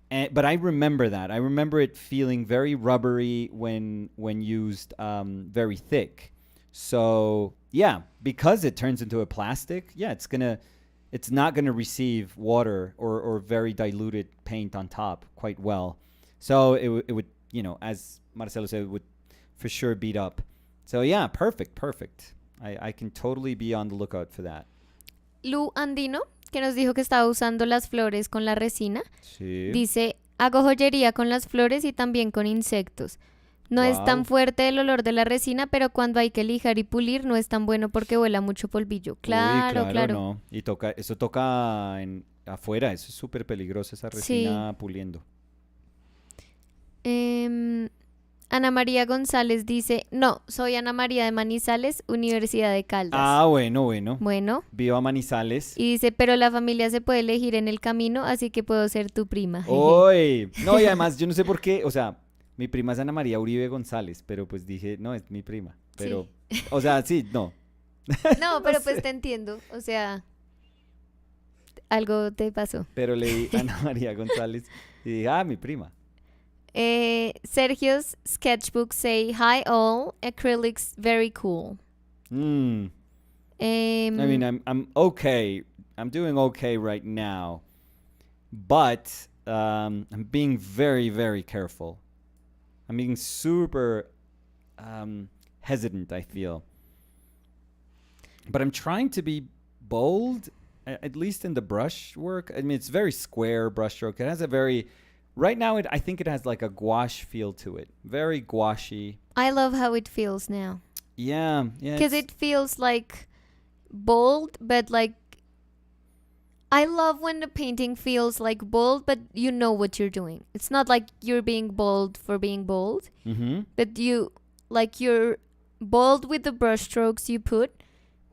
But I remember that. I remember it feeling very rubbery when used very thick. So yeah, because it turns into a plastic, yeah, it's not gonna receive water or very diluted paint on top quite well. So it would, you know, as Marcelo said, it would for sure beat up. So yeah, perfect. I can totally be on the lookout for that. Lu Andino, que nos dijo que estaba usando las flores con la resina, Sí. dice, hago joyería con las flores y también con insectos. No es tan fuerte el olor de la resina, pero cuando hay que lijar y pulir no es tan bueno porque vuela mucho polvillo. Claro, Uy, claro. No. Y eso toca afuera, eso es súper peligroso, esa resina puliendo. Ana María González dice, no, soy Ana María de Manizales, Universidad de Caldas. Ah, bueno. Bueno. Viva Manizales. Y dice, pero la familia se puede elegir en el camino, así que puedo ser tu prima. Uy, no, y además yo no sé por qué, o sea, mi prima es Ana María Uribe González, pero pues dije, no, es mi prima. Pero, sí. O sea, sí, no. No, pero pues te entiendo, o sea, algo te pasó. Pero leí Ana María González y dije, mi prima. Sergio's sketchbook say, hi all, acrylics very cool. I mean, I'm okay. I'm doing okay right now, but I'm being very, very careful. I'm being super hesitant, I feel. But I'm trying to be bold, at least in the brush work. I mean, it's very square brushstroke. It has a very... Right now, I think it has like a gouache feel to it. Very gouachy. I love how it feels now. Yeah. Because it feels like bold, but like... I love when the painting feels like bold, but you know what you're doing. It's not like you're being bold for being bold. Mm-hmm. But you're bold with the brush strokes you put,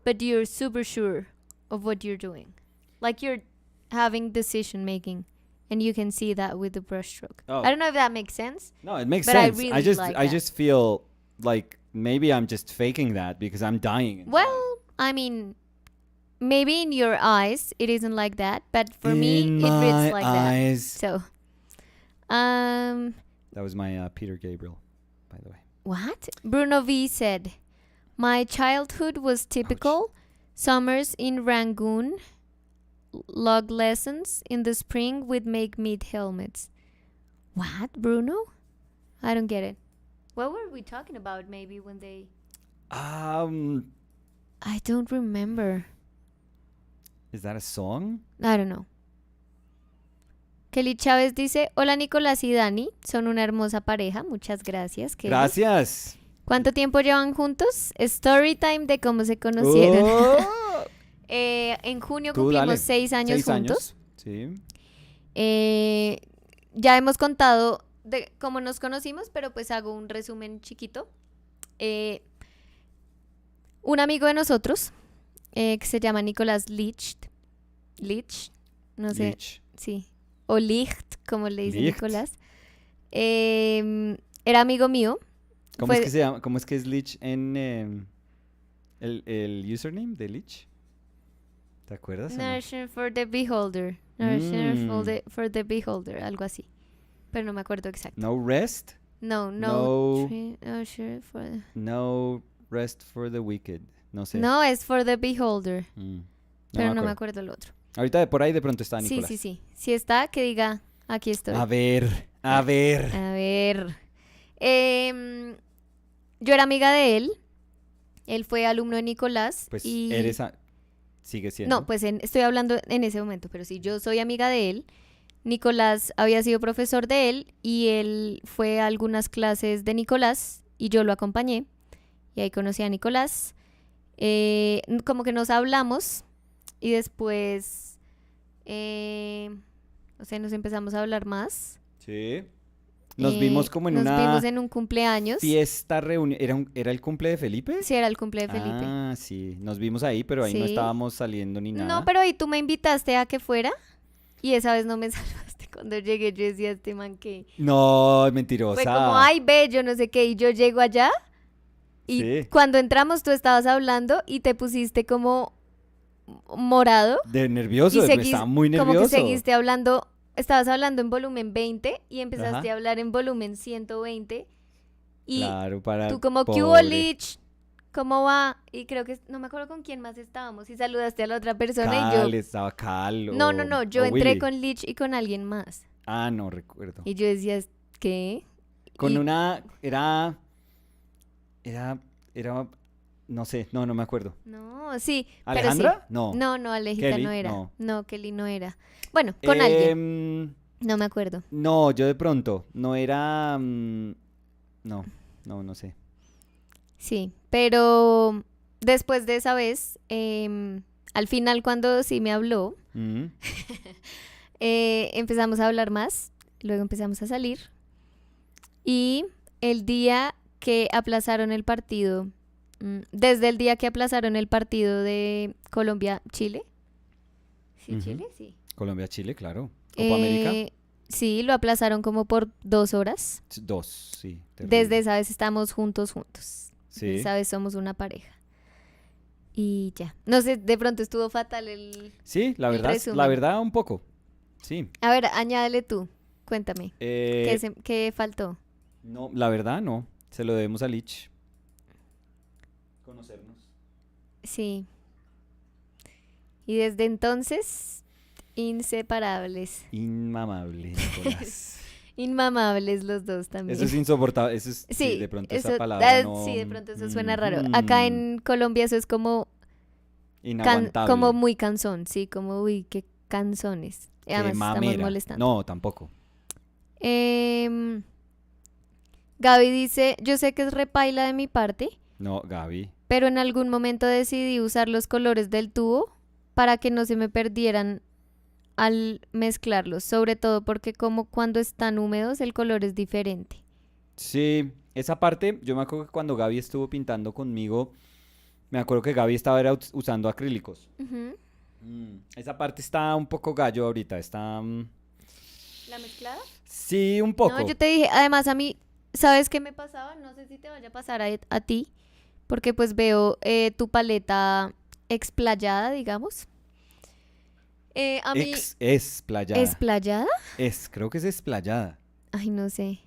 but you're super sure of what you're doing. Like you're having decision making. And you can see that with the brushstroke. Oh. I don't know if that makes sense. No, it makes but sense. I really like I just feel like maybe I'm just faking that because I'm dying inside. Well, I mean, maybe in your eyes it isn't like that, but for me it reads like eyes. that. So, that was my Peter Gabriel, by the way. What? Bruno V said, my childhood was typical. Ouch. Summers in Rangoon. Log lessons in the spring with make meat helmets. What, Bruno? I don't get it. What were we talking about maybe when they... I don't remember. Is that a song? I don't know. Kelly Chávez dice, hola Nicolás y Dani, son una hermosa pareja, muchas gracias. Kelly. Gracias. ¿Cuánto tiempo llevan juntos? Story time de cómo se conocieron. Oh. En junio Tú, cumplimos dale. 6 años 6 juntos. Sí. Ya hemos contado de cómo nos conocimos, pero pues hago un resumen chiquito. Un amigo de nosotros, que se llama Nicolás Licht, no sé, Lich. sí, o Licht, como le dice Licht. Nicolás, era amigo mío. ¿Cómo Fue- es que se llama? ¿Cómo es que es Lich en el username de Lich? ¿Te acuerdas? o no? Nurture for the Beholder. Nurture Mm. for the Beholder, algo así. Pero no me acuerdo exacto. No rest. No. No. Nurture for the- No rest for the wicked. No sé. No, es for the Beholder. Mm. Pero no me acuerdo. acuerdo el otro. Ahorita por ahí de pronto está Nicolás. Sí. Si está, que diga, aquí estoy. A ver. A ver. Yo era amiga de él. Él fue alumno de Nicolás. Pues y... sigue siendo. No, pues estoy hablando en ese momento, pero sí, yo soy amiga de él. Nicolás había sido profesor de él y él fue a algunas clases de Nicolás y yo lo acompañé. Y ahí conocí a Nicolás. Como que nos hablamos y después, o sea, nos empezamos a hablar más. Sí. Nos vimos como en nos una vimos en un cumpleaños. fiesta reunión. ¿Era el cumple de Felipe? Sí, era el cumple de Felipe. Ah, sí. Nos vimos ahí, pero ahí no Sí. estábamos saliendo ni nada. No, pero ahí tú me invitaste a que fuera y esa vez no me saludaste. Cuando llegué yo decía, este man que... No, mentirosa. Fue como, ay, ve, yo no sé qué, y yo llego allá y Sí. cuando entramos tú estabas hablando y te pusiste como morado De nervioso, y estaba muy nervioso. como que seguiste hablando, estabas hablando en volumen 20 y empezaste Ajá. a hablar en volumen 120 y Claro, para tú como, ¿qué hubo, pobre. Lich? ¿Cómo va? Y creo que, no me acuerdo con quién más estábamos y saludaste a la otra persona y yo... Cal, estaba Cal No, yo o entré Willy. con Lich y con alguien más. Ah, no recuerdo. Y yo decía, ¿qué? Con y- una... Era... No sé, no me acuerdo. No, sí, pero sí. ¿Alejandra? No. No, Alejita Kelly, no era. no. No, Kelly no era. Bueno, con alguien. No me acuerdo. No, yo de pronto. No era... no sé. Sí, pero después de esa vez, al final cuando sí me habló, Mm. empezamos a hablar más, luego empezamos a salir. Y el día que aplazaron el partido, desde el día que aplazaron el partido de Colombia-Chile. ¿Sí, Ujú. Chile? Sí. Colombia-Chile, claro. Copa América. Sí, lo aplazaron como por 2 horas. 2, sí. terrible. Desde esa vez estamos juntos. Sí. Esa vez somos una pareja. Y ya. No sé, de pronto estuvo fatal el... Sí, la el verdad, resumen. un poco. Sí. A ver, añádele tú. Cuéntame. ¿Qué faltó? No, la verdad no. Se lo debemos a Lich. Conocernos. Sí. Y desde entonces, inseparables. Inmamable, Nicolás. Inmamables los dos también. Eso es insoportable. Eso es, sí, Sí, de pronto eso, esa palabra no... sí, de pronto eso suena raro. Acá Mm, en Colombia eso es como, inaguantable. como muy cansón, sí, como uy, qué canzones. Y Qué además estamos mamera. molestando. No, tampoco. Gaby dice, yo sé que es repaila de mi parte, No, Gaby. pero en algún momento decidí usar los colores del tubo para que no se me perdieran al mezclarlos, sobre todo porque como cuando están húmedos el color es diferente. Sí, esa parte, yo me acuerdo que cuando Gaby estuvo pintando conmigo, me acuerdo que Gaby estaba usando acrílicos. Ujú. Esa parte está un poco gallo ahorita, está... ¿La mezclada? sí, un poco. No, yo te dije, además a mí, ¿sabes qué me pasaba? No sé si te vaya a pasar a ti, porque pues veo tu paleta explayada, digamos. A mí... Esplayada. ¿Explayada? Creo que es esplayada. Ay, no sé.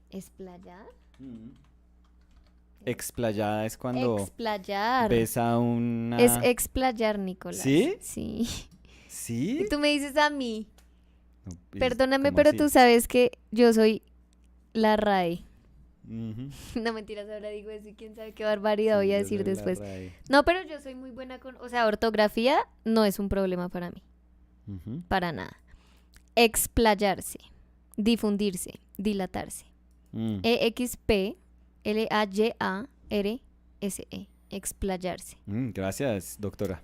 ¿Explayada? Explayada es cuando Explayar. ves a una... Es explayar, Nicolás. ¿Sí? Sí. ¿Sí? Y tú me dices a mí, No, perdóname, ¿cómo pero así? tú sabes que yo soy la RAE. Ujú. No mentiras, ahora digo eso y quién sabe qué barbaridad voy Sí, a yo decir soy la después. RAE. No, pero yo soy muy buena con, o sea, ortografía no es un problema para mí, Ujú. para nada. Explayarse, difundirse, dilatarse. Mm. Explayarse. Explayarse. Gracias, doctora.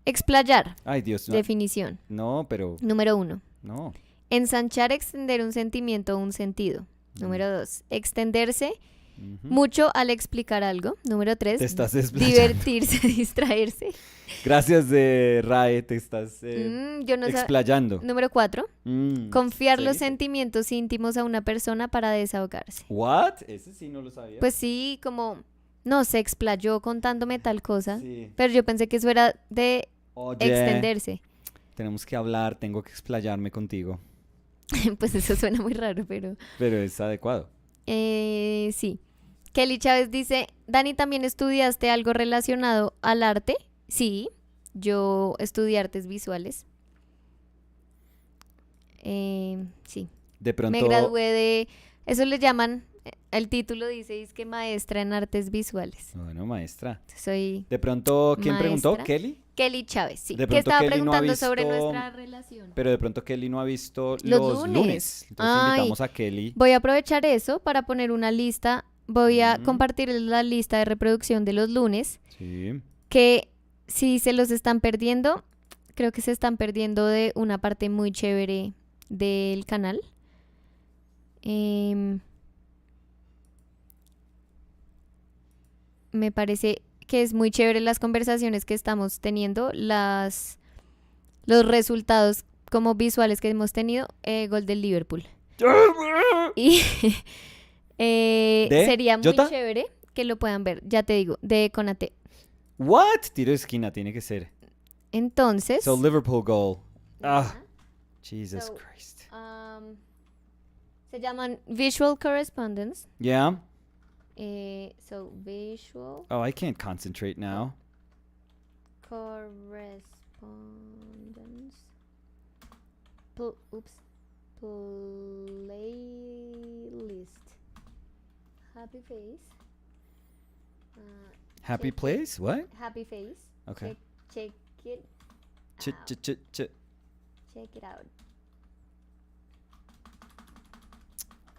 Explayar. Ay, Dios. Definición. No, pero Número 1. no. Ensanchar, extender un sentimiento o un sentido. Número 2. Extenderse Ujú. mucho al explicar algo. Número 3. Te estás explayando. Divertirse, distraerse. Gracias de RAE, te estás Yo no sé. explayando. Número 4. Confiar Se los dice. sentimientos íntimos a una persona para desahogarse. What? Ese sí no lo sabía. Pues sí, como no se explayó contándome tal cosa, Sí. pero yo pensé que eso era de Oye, extenderse. tenemos que hablar, tengo que explayarme contigo. Pues eso suena muy raro, pero Pero es adecuado. sí. Kelly Chávez dice, Dani, ¿también estudiaste algo relacionado al arte? Sí, yo estudié artes visuales. Sí, De me pronto. gradué de, eso le llaman, el título dice, es que maestra en artes visuales. Bueno, maestra. Soy De pronto, ¿quién preguntó? maestra. ¿Kelly? Kelly Chávez, sí, De que pronto estaba Kelly no ha preguntando sobre visto- nuestra relación. Pero de pronto Kelly no ha visto Los los lunes. lunes. Entonces Ay. invitamos a Kelly. Voy a aprovechar eso para poner una lista, voy a Ujú. compartir la lista de reproducción de los lunes, Sí. que si se los están perdiendo, creo que se están perdiendo de una parte muy chévere del canal. Me parece que es muy chévere las conversaciones que estamos teniendo, los resultados como visuales que hemos tenido, gol del Liverpool. Y ¿De sería muy Jota? chévere que lo puedan ver, ya te digo, de Konate. What? Tiro de esquina, tiene que ser. Entonces, So Liverpool goal. Ah, ajá, Jesus So- Christ. se llaman Visual Correspondence. Yeah. So Visual Oh, I can't concentrate now. Correspondence. Oops. Playlist. Happy Face. Happy Check place? What? Happy Face. Okay. Check it Ch out. ch ch ch. Check it out.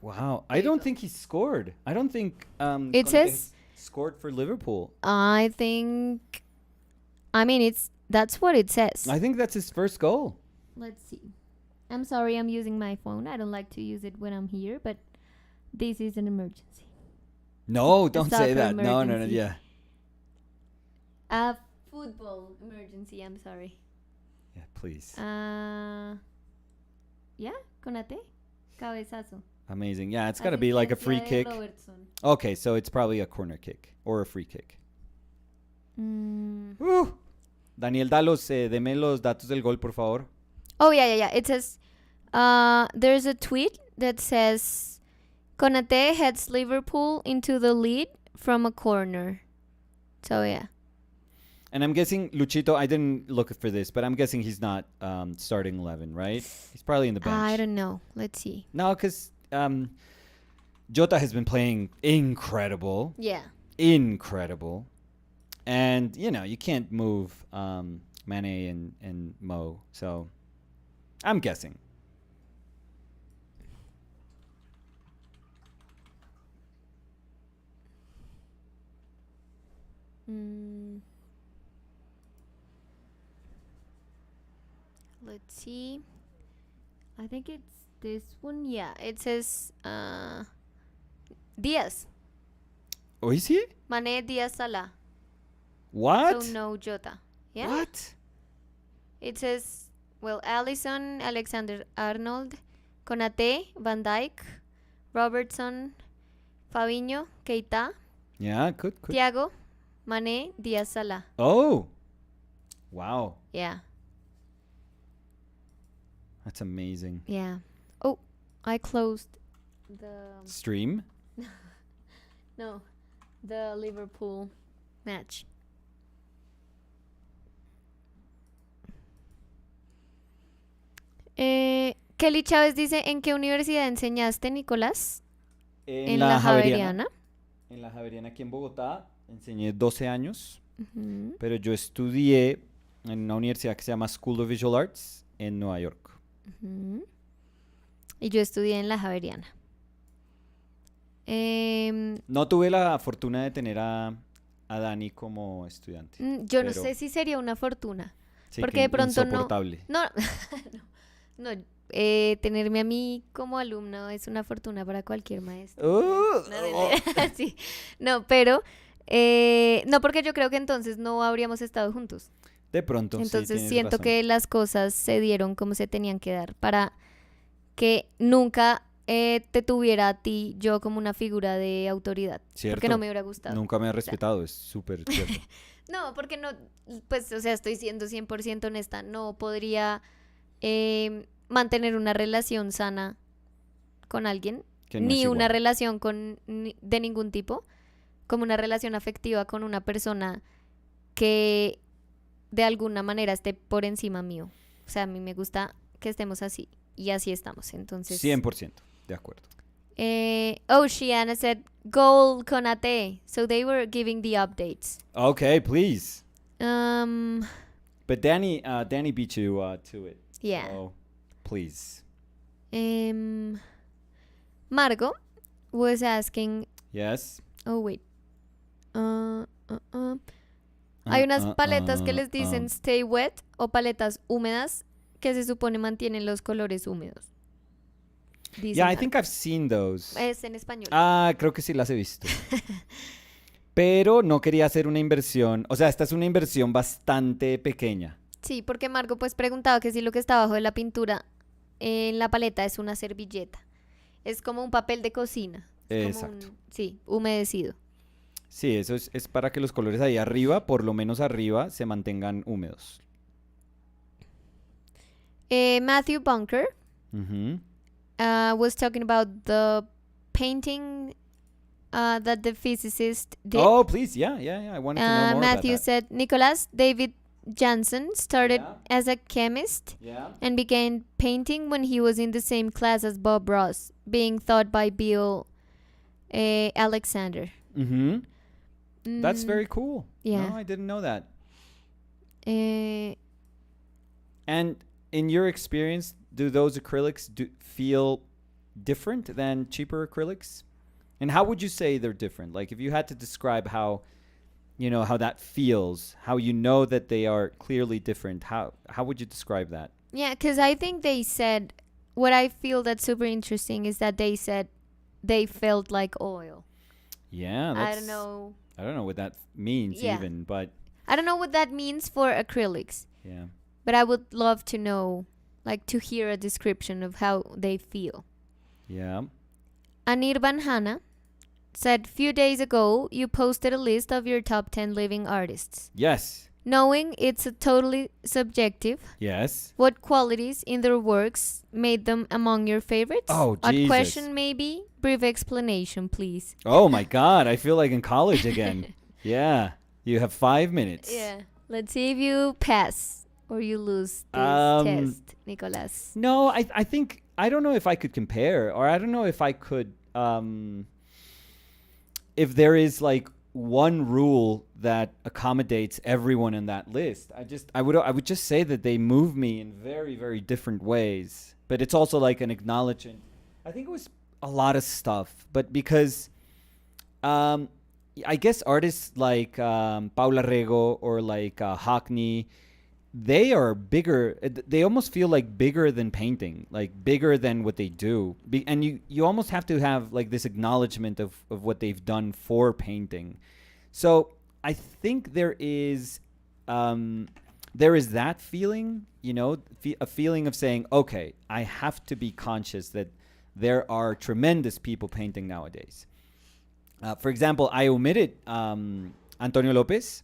Wow. There I you don't go. think he scored. I don't think It Conte says- scored for Liverpool. I mean that's what it says. I think that's his first goal. Let's see. I'm sorry I'm using my phone. I don't like to use it when I'm here, but this is an emergency. No, don't say soccer that. No, emergency. yeah. A football emergency, I'm sorry. Yeah, please. Yeah, Konate. Cabezazo. Amazing. Yeah, it's got to be like a free Asistencia de kick. Robertson. Okay, so it's probably a corner kick or a free kick. Mm. Daniel, deme los datos del gol, por favor. Oh, yeah. It says, there's a tweet that says, Konate heads Liverpool into the lead from a corner. So, yeah. And I'm guessing Luchito, I didn't look for this, but I'm guessing he's not starting 11, right? He's probably in the bench. I don't know. Let's see. No, because Jota has been playing incredible. Yeah. Incredible. And, you can't move Mane and Mo. So, I'm guessing. Let's see. I think it's this one. Yeah, it says Diaz. Oh, is he? Mane Diaz Salah. What? So no Jota. Yeah. What? It says, well, Allison, Alexander Arnold, Konate, Van Dijk, Robertson, Fabinho, Keita, Yeah, good. Thiago, Mane, Diaz Salah. Oh. Wow. Yeah. That's amazing. Yeah. Oh, I closed the Stream? the Liverpool match. Kelly Chávez dice, ¿en qué universidad enseñaste, Nicolás? En la la Javeriana. Javeriana. En la Javeriana aquí en Bogotá enseñé 12 años, Ujú. pero yo estudié en una universidad que se llama School of Visual Arts en Nueva York. Ujú. Y yo estudié en la Javeriana. Em, No tuve la fortuna de tener a Dani como estudiante, yo no pero sé si sería una fortuna. sí Porque que de pronto no. insoportable. No, no, tenerme a mí como alumno es una fortuna para cualquier maestro. No, mentira, sí. No, pero no, porque yo creo que entonces no habríamos estado juntos. De pronto, sí, Entonces tienes siento razón. que las cosas se dieron como se tenían que dar para que nunca te tuviera a ti yo como una figura de autoridad. Porque no Cierto. me hubiera gustado. Nunca me ha O sea, respetado, es súper cierto. no, porque no, pues, o sea, estoy siendo 100% honesta. No podría mantener una relación sana con alguien, Que no es ni una igual. relación de ningún tipo, como una relación afectiva con una persona que de alguna manera esté por encima mío. O sea, a mí me gusta que estemos así y así estamos. Entonces, 100% de acuerdo. Shiana said goal Konate. So they were giving the updates. Okay, please. Um, But Danny beat you to it. yeah. So, please. Margo was asking. Yes. Oh wait. Hay unas paletas que les dicen stay wet o paletas húmedas que se supone mantienen los colores húmedos. Dicen Yeah, I algo. think I've seen those. Es en español. Ah, creo que sí las he visto. Pero no quería hacer una inversión. O sea, esta es una inversión bastante pequeña. Sí, porque Margo pues preguntaba que si lo que está abajo de la pintura en la paleta es una servilleta. Es como un papel de cocina. Es como Exacto. sí, humedecido. Sí, eso es para que los colores ahí arriba, por lo menos arriba, se mantengan húmedos. Matthew Bunker Ujú. was talking about the painting that the physicist did. Oh, please, yeah. I wanted to know more Matthew about that. said Nicholas David Janssen started Yeah. as a chemist Yeah. and began painting when he was in the same class as Bob Ross, being taught by Bill Alexander. Mm-hmm. That's Mm, very cool. yeah. No, I didn't know that. eh, And in your experience, do those acrylics feel different than cheaper acrylics? And how would you say they're different? Like if you had to describe how, how that feels, how you know that they are clearly different, how would you describe that? yeah, because I think they said what I feel that's super interesting is that they said they felt like oil. Yeah, I don't know. I don't know what that means Yeah. even, but I don't know what that means for acrylics, yeah. but I would love to know, like, to hear a description of how they feel. Yeah. Anirban Hanna said, few days ago, you posted a list of your top 10 living artists. Yes. Knowing it's a totally subjective, Yes. what qualities in their works made them among your favorites? Oh, Odd Jesus. question, maybe? Brief explanation, please. Oh my God, I feel like in college again. Yeah. You have 5 minutes. Yeah. Let's see if you pass or you lose this test, Nicolas. No, I think I don't know if I could compare, or I don't know if I could if there is like one rule that accommodates everyone in that list. I would just say that they move me in very, very different ways. But it's also like an acknowledgement. I think it was a lot of stuff, but because I guess artists like Paula Rego or like Hackney, they are bigger. They almost feel like bigger than painting, like bigger than what they do. And you almost have to have like this acknowledgement of what they've done for painting. So I think there is that feeling, a feeling of saying, okay, I have to be conscious that there are tremendous people painting nowadays. For example, I omitted Antonio Lopez.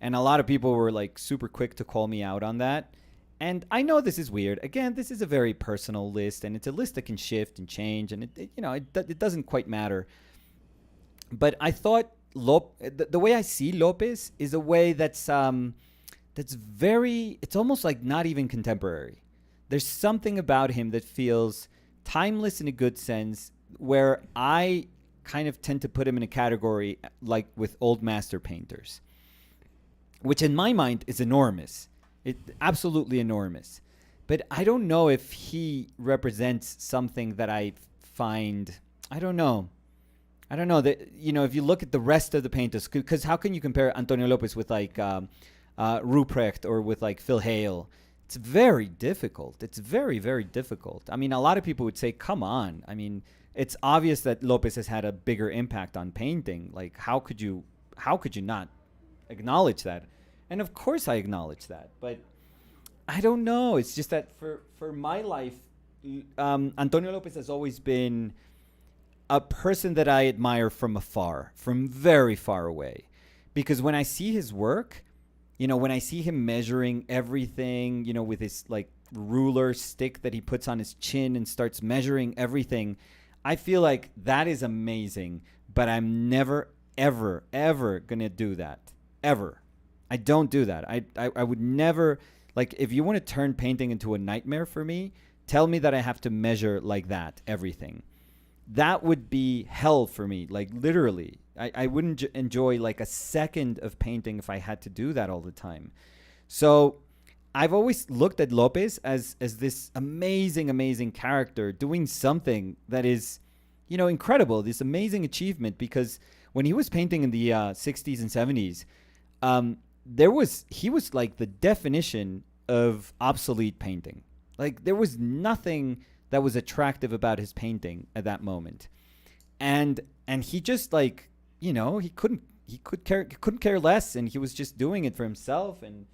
And a lot of people were like super quick to call me out on that. And I know this is weird. Again, this is a very personal list, and it's a list that can shift and change, and it doesn't quite matter. But I thought the way I see Lopez is a way that's very. It's almost like not even contemporary. There's something about him that feels timeless in a good sense, where I kind of tend to put him in a category like with old master painters, which in my mind is enormous. It absolutely enormous. But I don't know if he represents something that I find, I don't know. I don't know that, if you look at the rest of the painters, because how can you compare Antonio Lopez with like Ruprecht or with like Phil Hale? It's very difficult. It's very, very difficult. I mean, a lot of people would say, come on. I mean, it's obvious that Lopez has had a bigger impact on painting. Like, how could you not acknowledge that? And of course I acknowledge that. But I don't know. It's just that for my life, Antonio Lopez has always been a person that I admire from afar, from very far away. Because when I see his work, when I see him measuring everything, with his like ruler stick that he puts on his chin and starts measuring everything, I feel like that is amazing. But I'm never, ever, ever going to do that. Ever. I don't do that. I would never, like, if you want to turn painting into a nightmare for me, tell me that I have to measure like that, everything. That would be hell for me, like literally. I wouldn't enjoy like a second of painting if I had to do that all the time. So I've always looked at Lopez as this amazing, amazing character doing something that is, incredible, this amazing achievement, because when he was painting in the 60s and 70s, he was like the definition of obsolete painting. Like there was nothing that was attractive about his painting at that moment. And he just like, he couldn't care less, and he was just doing it for himself. And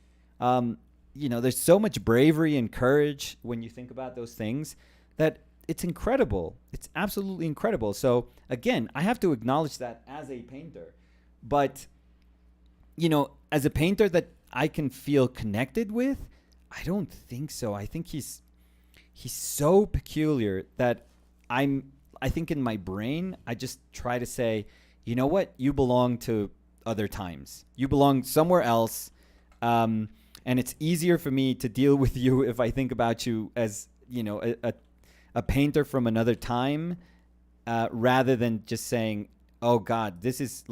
there's so much bravery and courage when you think about those things that it's incredible. It's absolutely incredible. So again, I have to acknowledge that as a painter. But as a painter that I can feel connected with, I don't think so. I think he's so peculiar that I think in my brain, I just try to say, you know what? You belong to other times. You belong somewhere else. And it's easier for me to deal with you if I think about you as, a painter from another time, rather than just saying, oh God, this is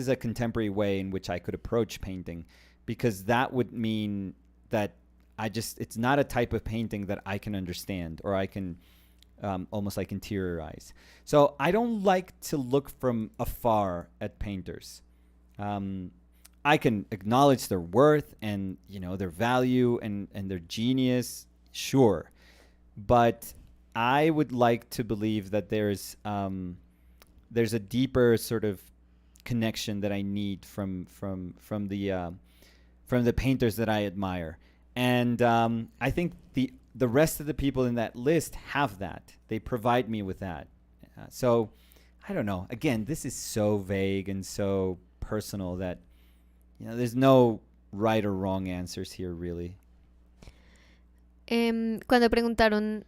a contemporary way in which I could approach painting, because that would mean that it's not a type of painting that I can understand, or I can almost like interiorize. So I don't like to look from afar at painters. I can acknowledge their worth and, their value and their genius, sure. But I would like to believe that there's a deeper sort of connection that I need from the painters that I admire. And I think the rest of the people in that list have that. They provide me with that. So I don't know. Again, this is so vague and so personal that there's no right or wrong answers here, really. Cuando preguntaron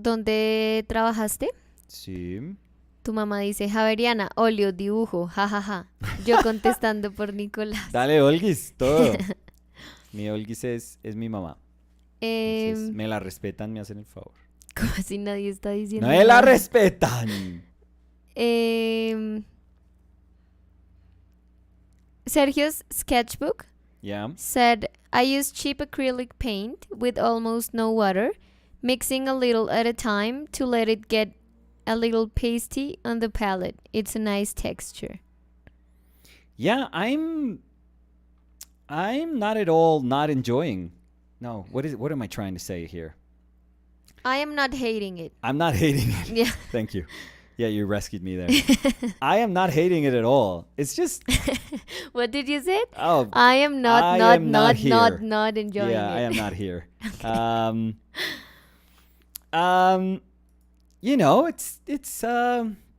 dónde trabajaste, Sí. tu mamá dice Javeriana, óleo, dibujo, jajaja. Yo contestando por Nicolás. Dale, Olguis, todo. Mi Olguis es mi mamá. Entonces, me la respetan, me hacen el favor. Como si nadie está diciendo ¡No me la respetan! Sergio's sketchbook Yeah. said, I use cheap acrylic paint with almost no water, mixing a little at a time to let it get a little pasty on the palette. It's a nice texture. Yeah, I'm not at all not enjoying. No, what am I trying to say here? I am not hating it. I'm not hating it. Yeah. Thank you. Yeah, you rescued me there. I am not hating it at all. It's just... What did you say? Oh, I am not enjoying yeah, it. I am not here. It's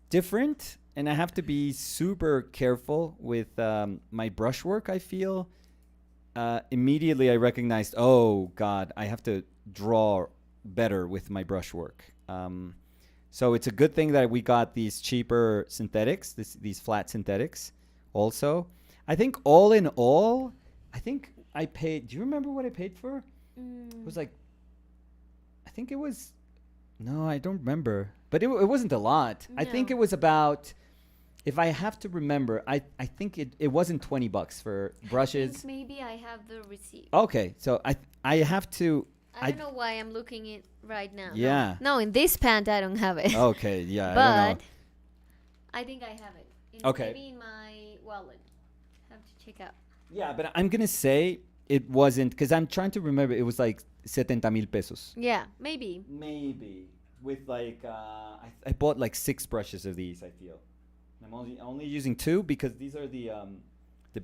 different, and I have to be super careful with my brushwork, I feel. Immediately I recognized, oh God, I have to draw better with my brushwork. So it's a good thing that we got these cheaper synthetics, these flat synthetics also. I think all in all, I paid, do you remember what I paid for? It was like, I think it was No, I don't remember. But it wasn't a lot. I think it No. was about, if I have to remember, I think it wasn't $20 for I think brushes. maybe I have the receipt. Okay, so I have to. I don't know why I'm looking it right now. Yeah. No, in this pant I don't have it. Okay, yeah, I don't know. But I think I have it. Okay. Maybe in my wallet. Have to check out. Yeah, but I'm gonna say it wasn't, because I'm trying to remember. It was like 70,000 pesos. Yeah, maybe. Maybe with like I bought like 6 brushes of these. I feel I'm only using 2 because these are the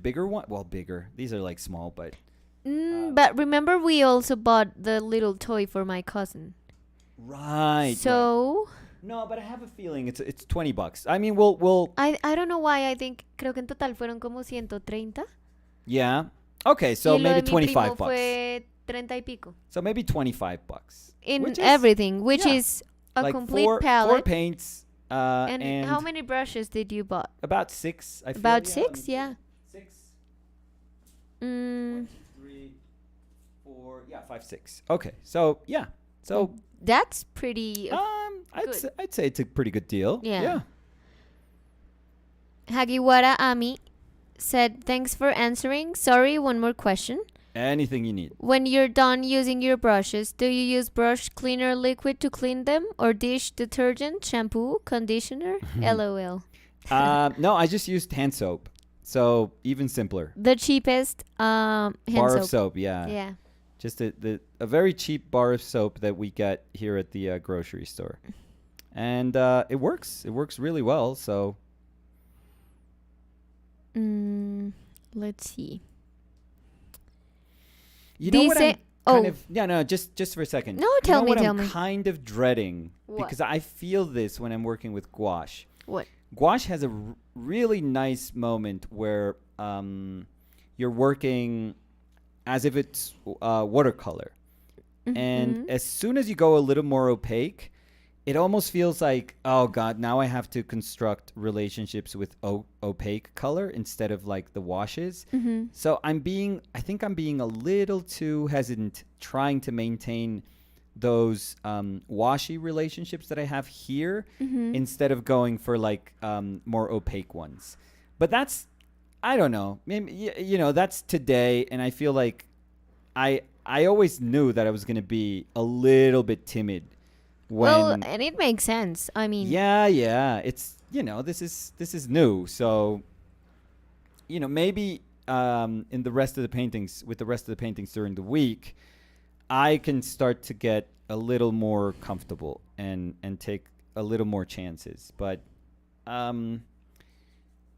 bigger one. Well, bigger. These are like small, but But remember, we also bought the little toy for my cousin. right. So No, but I have a feeling it's $20. I mean, we'll I don't know why. I think creo que en total fueron como 130. yeah. Okay, so Y lo maybe de mi primo $25. fue 30 y pico. So maybe $25. In Which is, everything, which yeah, is a like complete 4 palette. paints. And how many brushes did you bought? About 6. I feel. About Yeah, 6, yeah. 6. Mm, 3, 4, yeah, 5, 6. Okay, so yeah, so that's pretty. I'd say it's a pretty good deal. Yeah. Hagiwara Ami said, "Thanks for answering. Sorry, one more question. Anything you need. When you're done using your brushes, do you use brush cleaner liquid to clean them, or dish detergent, shampoo, conditioner? LOL. No, I just used hand soap, so even simpler. The cheapest hand Bar soap. of soap, yeah. Yeah. Just a very cheap bar of soap that we get here at the grocery store, and it works. It works really well. So Let's see. you know what I'm kind oh. of no, just for a second. No, You tell know me, what tell I'm me. kind of dreading What? because I feel this when I'm working with gouache. What? Gouache has a really nice moment where you're working as if it's watercolor. And as soon as you go a little more opaque, it almost feels like, oh God, now I have to construct relationships with opaque color instead of like the washes. So I think I'm being a little too hesitant trying to maintain those washy relationships that I have here instead of going for like more opaque ones. But that's, I don't know, maybe, that's today, and I feel like I always knew that I was going to be a little bit timid when and it makes sense. I mean, yeah, it's this is new, so maybe in the rest of the paintings during the week I can start to get a little more comfortable and take a little more chances, but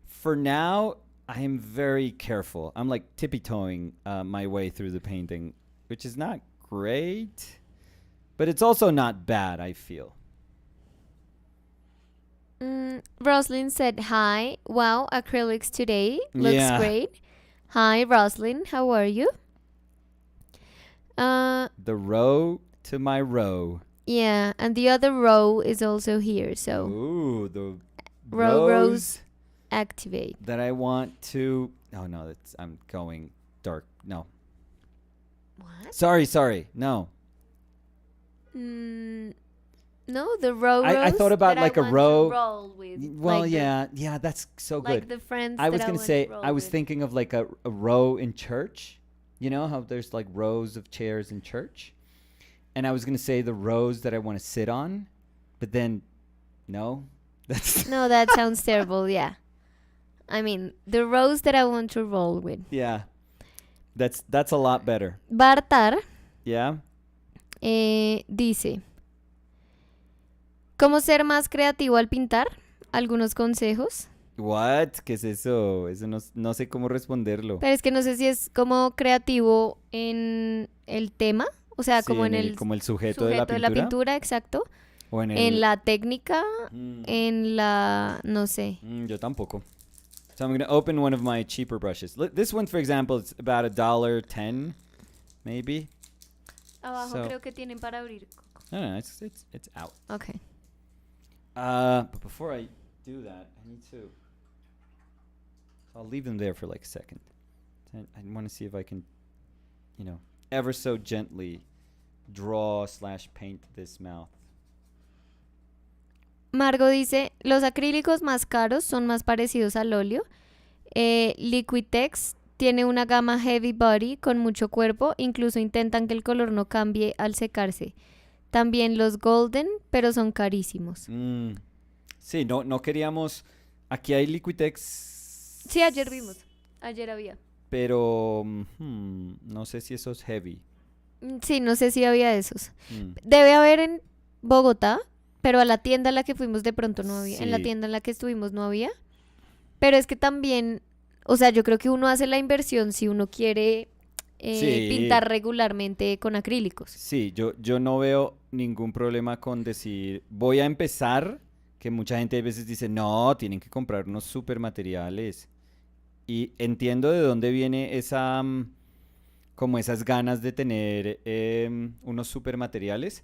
for now I am very careful. I'm like tippy-toeing my way through the painting, which is not great, but it's also not bad, I feel. Roslyn said, "Hi, wow, acrylics today looks Yeah. great." Hi, Roslyn, how are you? The row to my row. Yeah, and the other row is also here, so Ooh, the rows rows activate. that I want to. Oh no, I'm going dark. No, What? sorry. No, No, the rows. I thought about that like I a want to row. roll with. Well, like yeah, that's so like good. the friends. I was that gonna want say to roll I was with. thinking of like a row in church. You know how there's like rows of chairs in church, and I was gonna say the rows that I want to sit on, but then no, that's No, that sounds terrible. Yeah, I mean the rows that I want to roll with. yeah, that's a lot better. Bartar Yeah. dice, ¿cómo ser más creativo al pintar? ¿Algunos consejos? What? ¿Qué es eso? Eso no sé cómo responderlo. Pero es que no sé si es como creativo en el tema, o sea, Sí, como en el como el sujeto sujeto de la pintura. exacto, O en en la técnica, Mm, en la, no sé. yo tampoco. So I'm going to open one of my cheaper brushes. This one, for example, is about $1.10, maybe. Abajo So- creo que tienen para abrir. No, it's out. Okay. But before I do that, I need to. So I'll leave them there for like a second. I want to see if I can, ever so gently draw/paint this mouth. Margo dice, los acrílicos más caros son más parecidos al óleo. Liquitex tiene una gama heavy body con mucho cuerpo, incluso intentan que el color no cambie al secarse. También los golden, pero son carísimos. Sí, no queríamos... Aquí hay Liquitex, Sí, ayer vimos. Ayer había. pero no sé si eso es heavy. Sí, no sé si había esos. Mm, Debe haber en Bogotá, pero a la tienda a la que fuimos de pronto no había. En la Sí, tienda en la que estuvimos no había. Pero es que también, o sea, yo creo que uno hace la inversión si uno quiere sí, pintar regularmente con acrílicos. sí, yo no veo ningún problema con decir, voy a empezar, que mucha gente a veces dice, no, tienen que comprar unos super materiales. Y entiendo de dónde viene esa, como esas ganas de tener unos super materiales,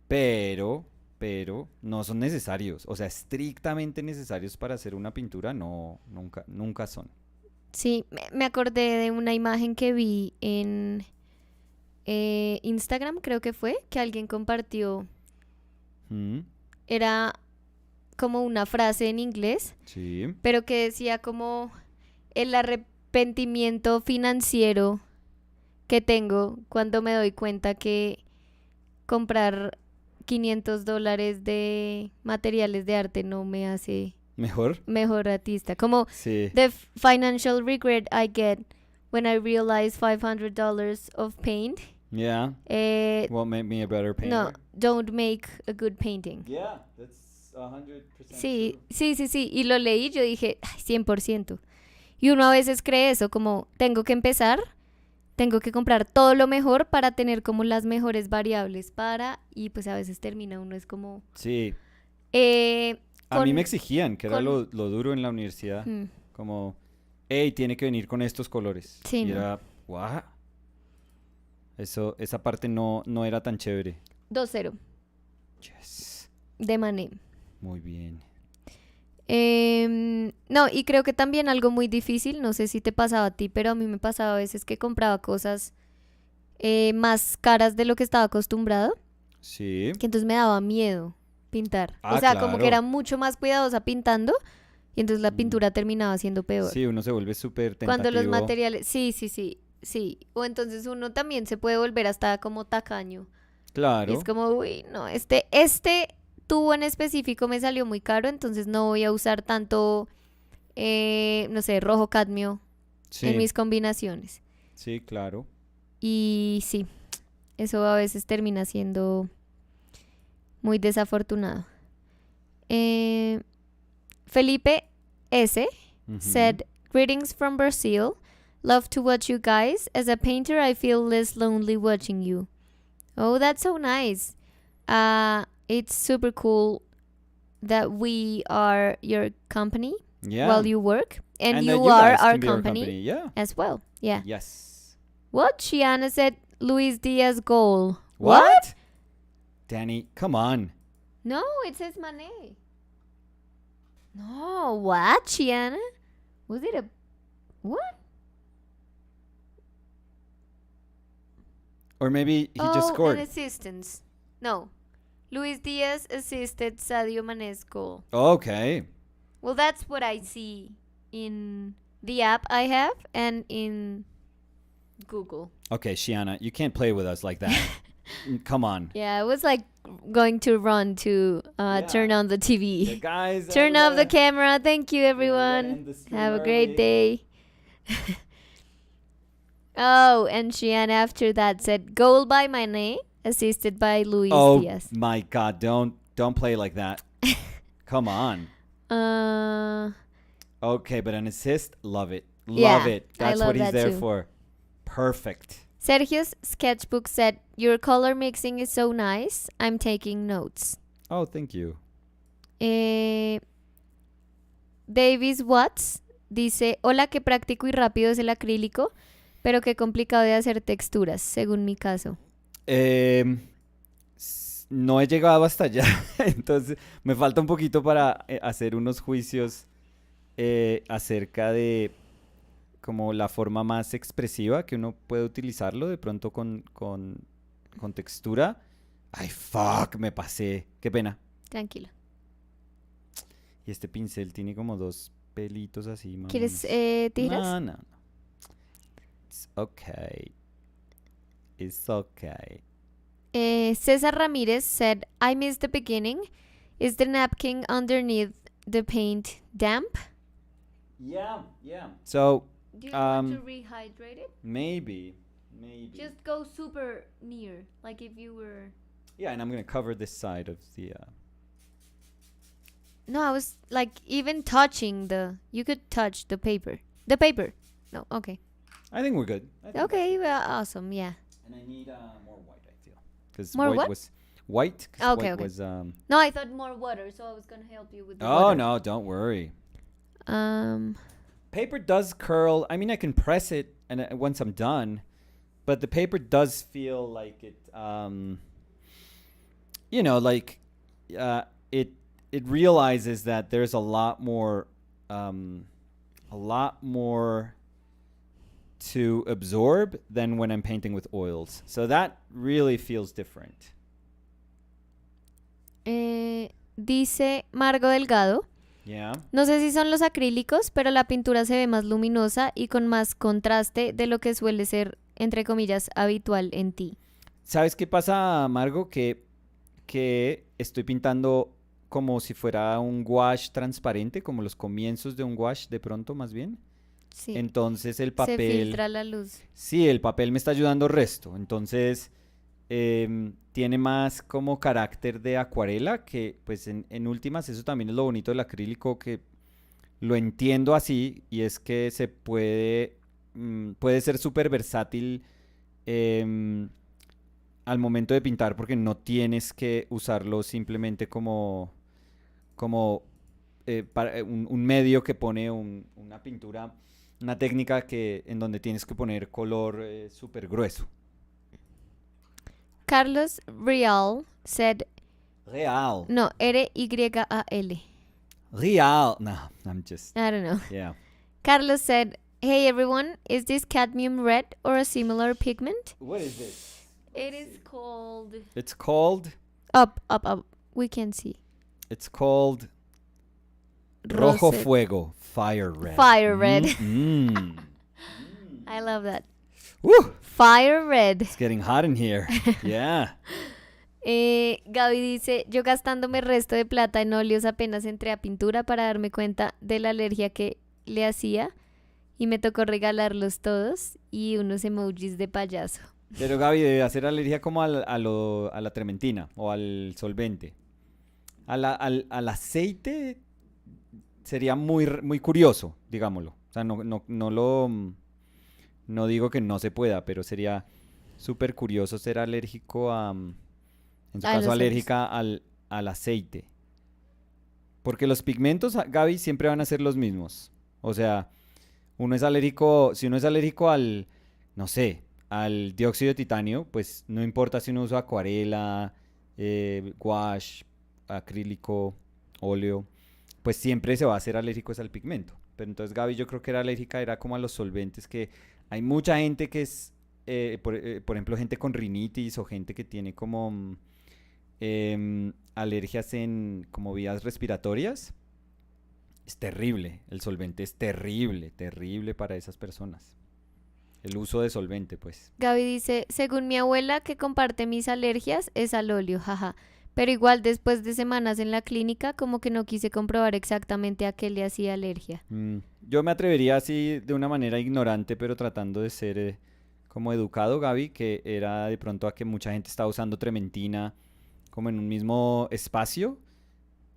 pero no son necesarios. O sea, estrictamente necesarios para hacer una pintura, no, nunca son. Sí, me acordé de una imagen que vi en Instagram, creo que fue, que alguien compartió. Mm, Era como una frase en inglés, Sí, pero que decía como el arrepentimiento financiero que tengo cuando me doy cuenta que comprar $500 de materiales de arte no me hace mejor. mejor artista. Como Sí, the financial regret I get when I realize $500 of paint yeah. eh, Won't make me a better no, painter. don't make a good painting. Yeah, that's 100% Sí, true. sí, sí, sí. Y lo leí, yo dije, "Ay, 100%". Y uno a veces cree eso, como tengo que empezar, tengo que comprar todo lo mejor para tener como las mejores variables para, y pues a veces termina uno es como, Sí, eh, a mí me con, exigían, que era con, lo duro en la universidad, hmm, como, hey, tiene que venir con estos colores. sí, Y no, era, ¿what? Esa parte no era tan chévere. 2-0 Yes. de Mané. Muy bien. No, y creo que también algo muy difícil, no sé si te pasaba a ti, pero a mí me pasaba a veces que compraba cosas más caras de lo que estaba acostumbrado, Sí. que entonces me daba miedo pintar. O Ah, sea, como que era claro. mucho más cuidadosa pintando y entonces la Mm. pintura terminaba siendo peor. Sí, uno se vuelve súper Cuando los tentativo. materiales, sí, sí, sí, sí. O entonces uno también se puede volver hasta como tacaño. Y es Claro. como, uy, no, este tubo en específico me salió muy caro, entonces no voy a usar tanto, no sé, rojo cadmio en Sí, mis combinaciones. sí, claro. Y sí, eso a veces termina siendo muy desafortunado. Eh, Felipe S. Ujú. said, "Greetings from Brazil. Love to watch you guys. As a painter, I feel less lonely watching you." Oh, that's so nice. It's super cool that we are your company Yeah. while you work, and And that you you are guys our can be our company company. Yeah. as well. Yeah. Yes. What? Shiana said Luis Diaz goal. What? Danny, come on. No, it says Mané. No, what, Shiana? Was it a what? Or maybe he just Oh, and scored. assistance. No. Luis Diaz assisted Sadio Mané's goal. Okay. Well, that's what I see in the app I have and in Google. Okay, Shiana, you can't play with us like that. Come on. Yeah, I was like going to run to turn Yeah. on the The TV. guys, Turn we off the gotta, camera. Thank you, we gotta everyone. end the stream Have a great early. day. Oh, and Shian after that said, "Goal by Mane, assisted by Luis Oh Diaz." my God! Don't play like that. Come on. Uh, Okay, but an assist, love it, love yeah, it. I That's what love he's that there too. for. Perfect. Sergio's sketchbook said, "Your color mixing is so nice. I'm taking notes." Oh, thank you. Eh, Davis Watts dice, "Hola, qué práctico y rápido es el acrílico, pero qué complicado de hacer texturas, según mi caso." Em, no he llegado hasta allá, entonces me falta un poquito para hacer unos juicios acerca de como la forma más expresiva que uno puede utilizarlo de pronto con textura. Ay, fuck, me pasé. Qué pena. Tranquilo. Y este pincel tiene como dos pelitos así, más o ¿Quieres menos. tijeras? No. It's okay. It's okay. Cesar Ramirez said, I missed the beginning. Is the napkin underneath the paint damp? Yeah. So, Do you want to Um, rehydrate it? maybe. Just go super near, like if you were... Yeah, and I'm gonna cover this side of the. No, I was like even touching the... You could touch the paper. The paper. No, okay. I think we're good. Okay, well, awesome, yeah. And I need more white, I feel, because More white what? was white. 'Cause Okay, white okay. was No, I thought more water, so I was gonna help you with the Oh water. no, don't worry. Um, Paper does curl. I mean, I can press it, and once I'm done, but the paper does feel like it. Like it realizes that there's a lot more to absorb than when I'm painting with oils. So that really feels different. dice Margo Delgado. Yeah. No sé si son los acrílicos, pero la pintura se ve más luminosa y con más contraste de lo que suele ser, entre comillas, habitual en ti. ¿Sabes qué pasa, Margo? Que estoy pintando como si fuera un gouache transparente, como los comienzos de un gouache de pronto, más bien. Sí. Entonces el Se papel... filtra la luz. Sí, el papel me está ayudando resto. Entonces tiene más como carácter de acuarela, que pues en últimas eso también es lo bonito del acrílico, que lo entiendo así, y es que se puede ser súper versátil al momento de pintar, porque no tienes que usarlo simplemente como para un medio que pone una pintura, una técnica en donde tienes que poner color súper grueso. Carlos Real said... Real. No, R-Y-A-L. Real. No, I'm just... I don't know. Yeah. Carlos said, hey everyone, is this cadmium red or a similar pigment? What is this? It is called... It's called... Up. We can see. It's called... Rojo Rosette. Fuego. Fire red. Fire red. I love that. Woo! Fire red. It's getting hot in here. Yeah. Gaby dice, yo gastándome el resto de plata en óleos apenas entré a pintura para darme cuenta de la alergia que le hacía y me tocó regalarlos todos y unos emojis de payaso. Pero Gaby, debe hacer alergia como a la trementina o al solvente. Al aceite sería muy, muy curioso, digámoslo. O sea, no digo que no se pueda, pero sería súper curioso ser alérgico en su caso alérgica al aceite. Porque los pigmentos, Gaby, siempre van a ser los mismos. O sea, si uno es alérgico al, no sé, al dióxido de titanio, pues no importa si uno usa acuarela, gouache, acrílico, óleo, pues siempre se va a hacer alérgico al pigmento. Pero entonces Gaby yo creo que era como a los solventes, que hay mucha gente que es, por ejemplo, gente con rinitis o gente que tiene como alergias en como vías respiratorias. Es terrible, el solvente es terrible para esas personas. El uso de solvente, pues. Gaby dice, según mi abuela que comparte mis alergias, es al óleo, jaja. Pero igual después de semanas en la clínica, como que no quise comprobar exactamente a qué le hacía alergia. Yo me atrevería así de una manera ignorante, pero tratando de ser como educado, Gaby, que era de pronto a que mucha gente estaba usando trementina como en un mismo espacio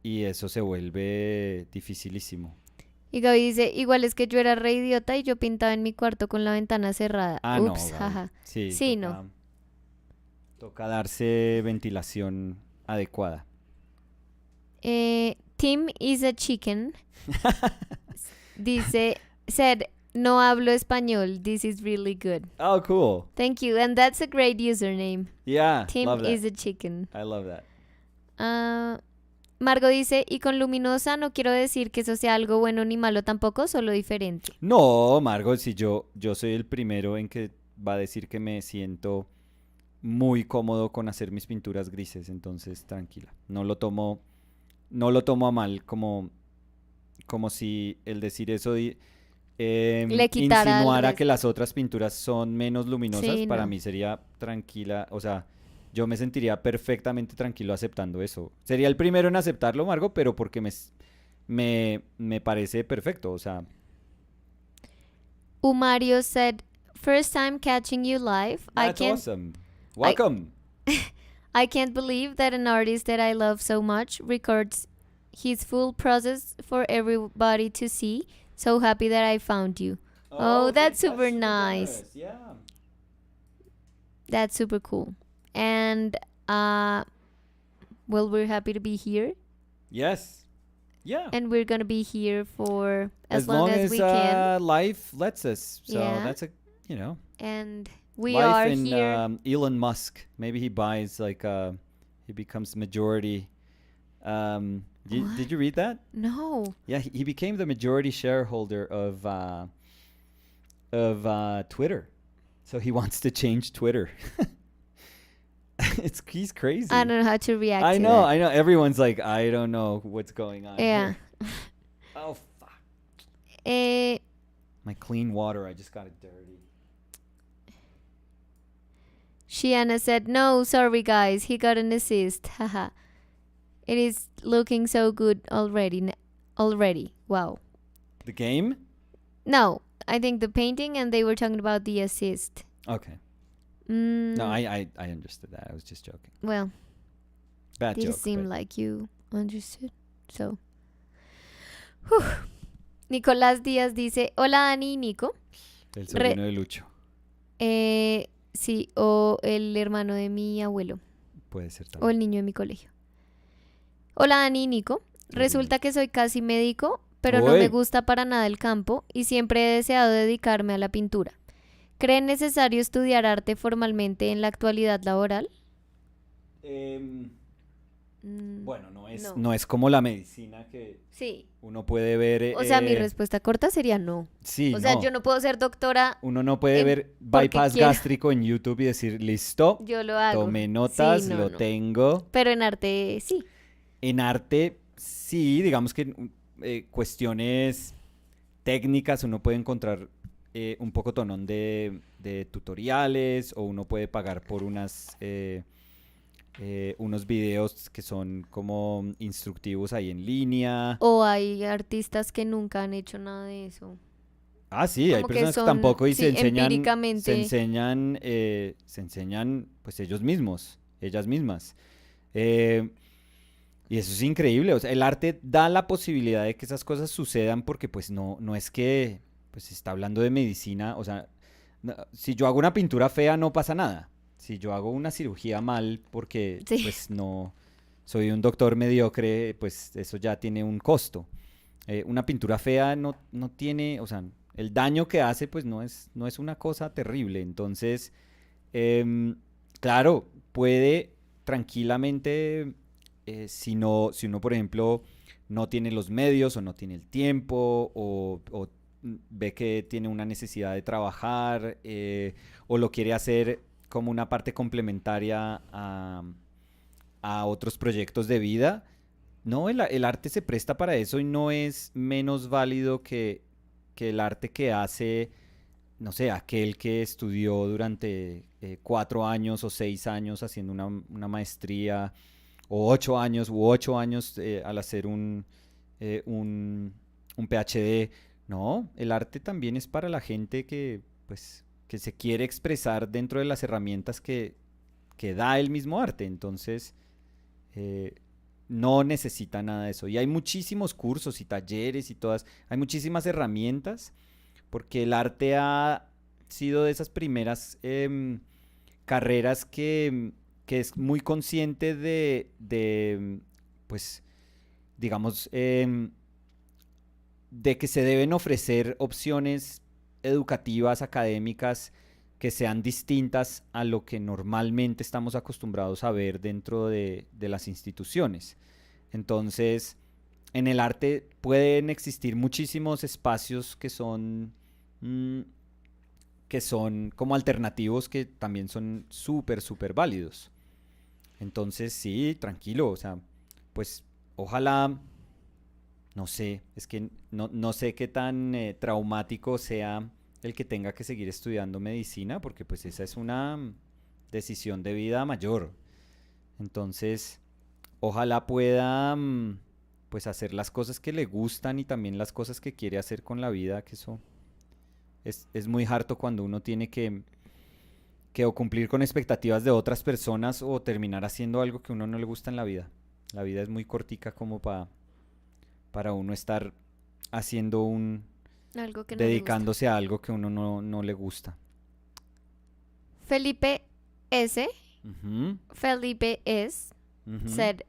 y eso se vuelve dificilísimo. Y Gaby dice, igual es que yo era re idiota y yo pintaba en mi cuarto con la ventana cerrada. Ah, Ups, no, jaja. Sí, no. Toca darse ventilación adecuada. Tim is a chicken. Dice, said, no hablo español. This is really good. Oh, cool. Thank you. And that's a great username. Yeah, Tim love that. is a chicken. I love that. Margo dice, y con luminosa no quiero decir que eso sea algo bueno ni malo tampoco, solo diferente. No, Margot, si yo soy el primero en que va a decir que me siento muy cómodo con hacer mis pinturas grises, entonces tranquila. No lo tomo a mal, como como si el decir eso Le quitara al insinuara que resto. las otras pinturas son menos luminosas. Sí, Para no. mí sería tranquila, o sea, yo me sentiría perfectamente tranquilo aceptando eso. Sería el primero en aceptarlo, Margo, pero porque me parece perfecto, o sea, Umario said, "First time catching you live. that's awesome. I Welcome. I can't believe that an artist that I love so much records his full process for everybody to see. So happy that I found you." Oh, Oh, that's thanks. That's super super nice. generous. Yeah. That's super cool. And uh well, we're happy to be here, Yes. Yeah. and we're going to be here for as As long long as as we can. life lets us. So Yeah. that's a, you know, And we life are and here. Elon Musk. Maybe he buys like he becomes majority. What? Did you read that? No. Yeah, he became the majority shareholder of Twitter. So he wants to change Twitter. He's I crazy. don't know how to react to that. I know. Everyone's like, I don't know what's going on Yeah. here. Oh fuck. Eh, My clean water, I just got it dirty. Shiana said, "No, sorry guys, he got an assist. Haha. It is looking so good already. Already. Wow. The game? No, I think the painting, and they were talking about the assist. Okay. Mm, No, I understood that. I was just joking. well, Bad didn't joke. seem But like you understood. So, whew. Nicolás Díaz dice, "Hola Dani y Nico." el Re- sobrino de Lucho. Sí, o el hermano de mi abuelo, Puede ser o el también. niño de mi colegio. Hola Dani y Nico. Resulta Obviamente. que soy casi médico, pero no me Uy. gusta para nada el campo y siempre he deseado dedicarme a la pintura. ¿Creen necesario estudiar arte formalmente en la actualidad laboral? Bueno, No. no es como la medicina que Sí. uno puede ver. O sea, mi respuesta corta sería no. Sí, O sea, no. yo no puedo ser doctora, Uno no puede ver porque bypass quiero. gástrico en YouTube y decir, listo, Yo lo hago. tomé Sí, notas, no, lo no. tengo. Pero en arte sí. En arte, sí, digamos que cuestiones técnicas uno puede encontrar un poco tonón de tutoriales o uno puede pagar por unos videos que son como instructivos ahí en línea. O hay artistas que nunca han hecho nada de eso. Ah, sí, hay Como que personas que son, tampoco y sí, empíricamente. se enseñan pues ellos mismos, ellas mismas. Eh, y eso es increíble, o sea, el arte da la posibilidad de que esas cosas sucedan porque pues no es que pues se está hablando de medicina, o sea, si yo hago una pintura fea no pasa nada. Si yo hago una cirugía mal porque Sí. pues no soy un doctor mediocre, pues eso ya tiene un costo. Una pintura fea no tiene, o sea, el daño que hace pues no es una cosa terrible. Entonces, claro, puede tranquilamente, si uno, por ejemplo, no tiene los medios o no tiene el tiempo o ve que tiene una necesidad de trabajar o lo quiere hacer como una parte complementaria a otros proyectos de vida. No, el arte se presta para eso y no es menos válido que el arte que hace, no sé, aquel que estudió durante 4 años o 6 años haciendo una maestría, o 8 años u 8 años al hacer un PhD. No, el arte también es para la gente que, pues, que se quiere expresar dentro de las herramientas que da el mismo arte. Entonces, eh, no necesita nada de eso. Y hay muchísimos cursos y talleres y todas, hay muchísimas herramientas, porque el arte ha sido de esas primeras carreras que es muy consciente pues, digamos, de que se deben ofrecer opciones educativas, académicas, que sean distintas a lo que normalmente estamos acostumbrados a ver dentro de las instituciones. Entonces, en el arte pueden existir muchísimos espacios que son como alternativos que también son súper, súper válidos. Entonces, sí, tranquilo, o sea, pues ojalá no sé, es que no sé qué tan traumático sea el que tenga que seguir estudiando medicina, porque pues esa es una decisión de vida mayor. Entonces, ojalá pueda pues hacer las cosas que le gustan y también las cosas que quiere hacer con la vida, que eso es muy harto cuando uno tiene que o cumplir con expectativas de otras personas o terminar haciendo algo que a uno no le gusta en la vida. La vida es muy cortica como para uno estar haciendo Algo que no le gusta. dedicándose a algo que uno no le gusta. Felipe S. Ujú, Felipe S. ujú. said,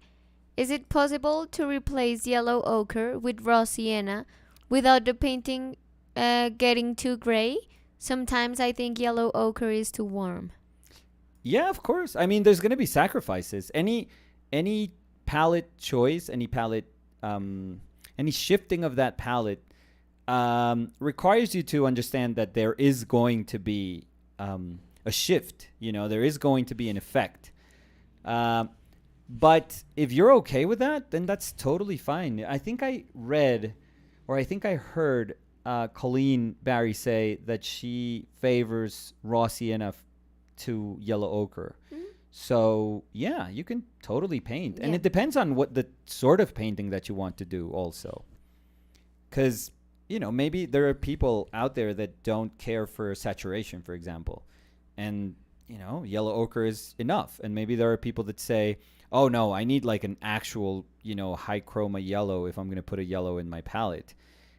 "Is it possible to replace yellow ochre with raw sienna without the painting getting too gray? Sometimes I think yellow ochre is too warm." Yeah, of course. I mean, there's going to be sacrifices. Any palette choice, any shifting of that palette requires you to understand that there is going to be a shift. You know, there is going to be an effect. But if you're okay with that, then that's totally fine. I think I read, or I think I heard Colleen Barry say that she favors raw sienna to yellow ochre. So yeah, you can totally paint, and Yeah. it depends on what the sort of painting that you want to do, also. Because maybe there are people out there that don't care for saturation, for example, and yellow ochre is enough. And maybe there are people that say, "Oh no, I need like an actual high chroma yellow if I'm going to put a yellow in my palette,"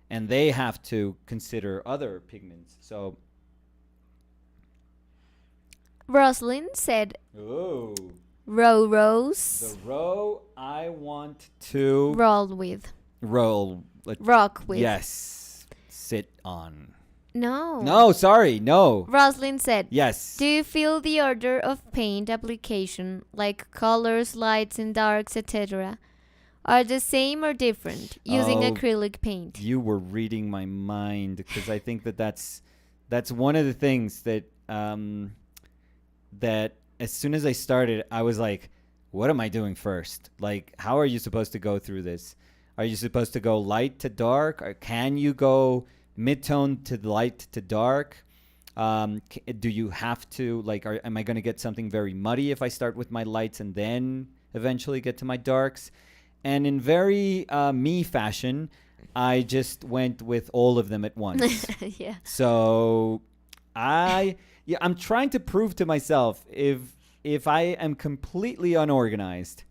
and they have to consider other pigments. So. Rosalind said, Oh. "Row The rows, row I want to roll with, roll. rock with." Yes. Sit on. No. No, sorry. No. Rosalind said, Yes. "Do you feel the order of paint application, like colors, lights, and darks, etc., are the same or different using Oh, acrylic paint?" You were reading my mind, because I think that's one of the things that as soon as I started, I was like, what am I doing first? Like, how are you supposed to go through this? Are you supposed to go light to dark? Or can you go mid-tone to light to dark? Do you have to, like, am I going to get something very muddy if I start with my lights and then eventually get to my darks? And in very me fashion, I just went with all of them at once. Yeah. So I'm trying to prove to myself, if I am completely unorganized,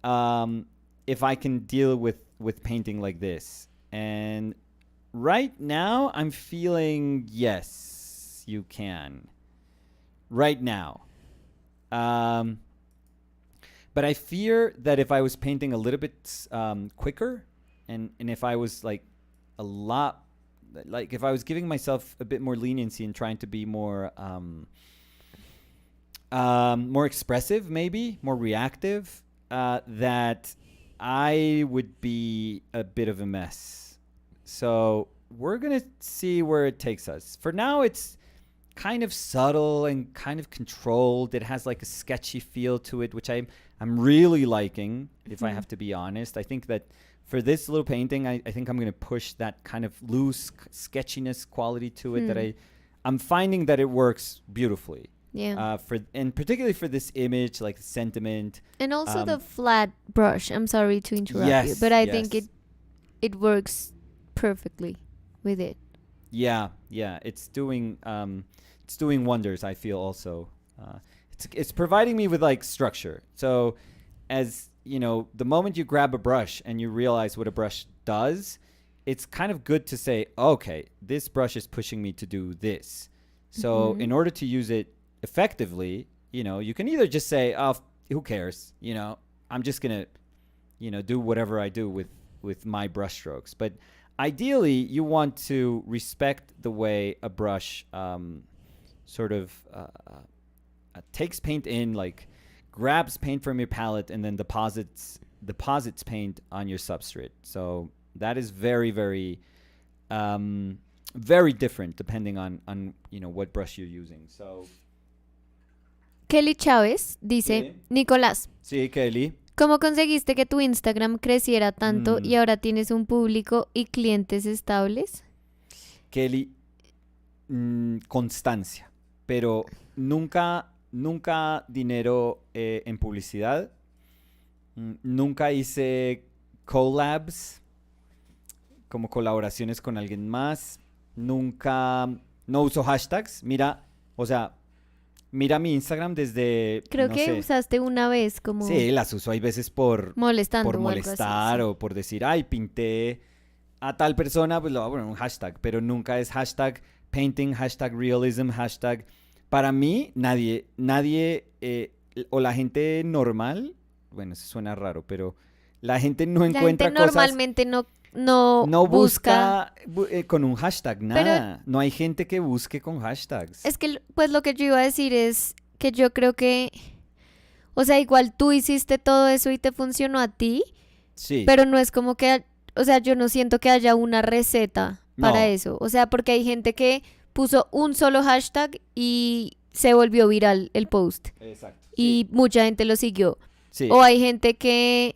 if I can deal with painting like this. And right now I'm feeling yes, you can. Right now. But I fear that if I was painting a little bit quicker, and if I was like a lot, like if I was giving myself a bit more leniency and trying to be more more expressive, maybe more reactive, that I would be a bit of a mess. So we're gonna see where it takes us. For now, it's kind of subtle and kind of controlled. It has like a sketchy feel to it, which I'm really liking, if I have to be honest. I think that for this little painting, I think I'm going to push that kind of loose sketchiness quality to it that I'm finding that it works beautifully. Yeah. And particularly for this image, like sentiment. And also the flat brush. I'm sorry to interrupt you, but I think it works perfectly with it. Yeah, it's doing wonders. I feel also, it's providing me with like structure. So, as you know, the moment you grab a brush and you realize what a brush does, it's kind of good to say, okay, this brush is pushing me to do this. So, in order to use it effectively, you can either just say, oh, who cares? I'm just gonna, do whatever I do with my brush strokes. But ideally, you want to respect the way a brush sort of takes paint in, like grabs paint from your palette and then deposits paint on your substrate. So that is very, very, very different depending on what brush you're using. So Kelly Chávez dice, Sí. Nicolás, Sí, Kelly. ¿Cómo conseguiste que tu Instagram creciera tanto y Mm, ahora tienes un público y clientes estables? Kelly, constancia, pero nunca dinero en publicidad. Nunca hice collabs, como colaboraciones con alguien más. Nunca, no uso hashtags. Mira, o sea, mira mi Instagram desde, Creo no que sé. usaste una vez como Sí, las uso hay veces por molestando o algo así, molestar sí. o por decir, ay, pinté a tal persona, pues le voy a poner un hashtag, pero nunca es hashtag painting, hashtag realism, hashtag. Para mí, nadie, o la gente normal, bueno, eso suena raro, pero la gente no La gente encuentra cosas, normalmente no no busca, busca con un hashtag, pero nada. No hay gente que busque con hashtags. es que pues lo que yo iba a decir es que yo creo que, o sea, igual tú hiciste todo eso y te funcionó a ti, Sí, pero no es como que, o sea, yo no siento que haya una receta para no, eso. O sea, porque hay gente que puso un solo hashtag y se volvió viral el post exacto, sí, y mucha gente lo siguió. sí, O hay gente que,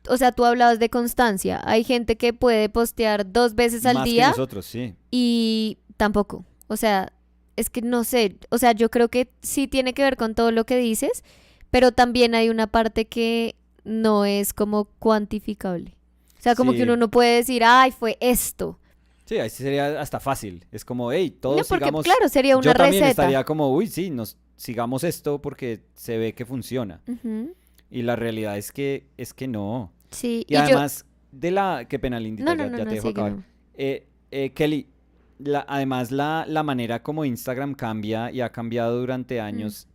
o sea, tú hablabas de constancia. Hay gente que puede postear 2 veces al más que día nosotros, sí. y tampoco. O sea, es que no sé. O sea, yo creo que sí tiene que ver con todo lo que dices, pero también hay una parte que no es como cuantificable. O sea, como que uno Sí, no puede decir, ay, fue esto. sí, ahí sí sería hasta fácil. Es como, hey, No, todos porque sigamos. claro, sería una Yo también receta. estaría como, uy, sí, nos sigamos esto porque se ve que funciona. Ujú. Y la realidad es que no. Sí, Y y yo, además qué pena, Lindita, no, no, ya, no, ya te no, dejo sigue, acabar. no. Kelly, además la manera como Instagram cambia y ha cambiado durante Mm. años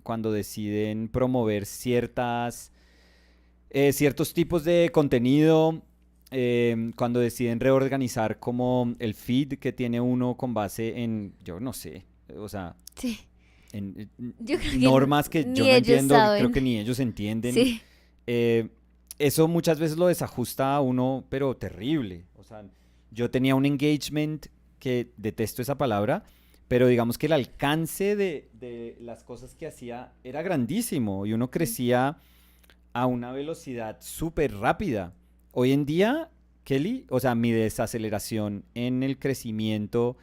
cuando deciden promover ciertos tipos de contenido, cuando deciden reorganizar como el feed que tiene uno con base en, yo no sé, o sea, Sí, en yo creo que normas que yo ni no ellos entiendo, que creo saben. que ni ellos entienden. Sí. eh, Eso muchas veces lo desajusta a uno, pero terrible. O sea, yo tenía un engagement que detesto esa palabra, pero digamos que el alcance de las cosas que hacía era grandísimo y uno Mm. crecía a una velocidad súper rápida. Hoy en día, Kelly, o sea, mi desaceleración en el crecimiento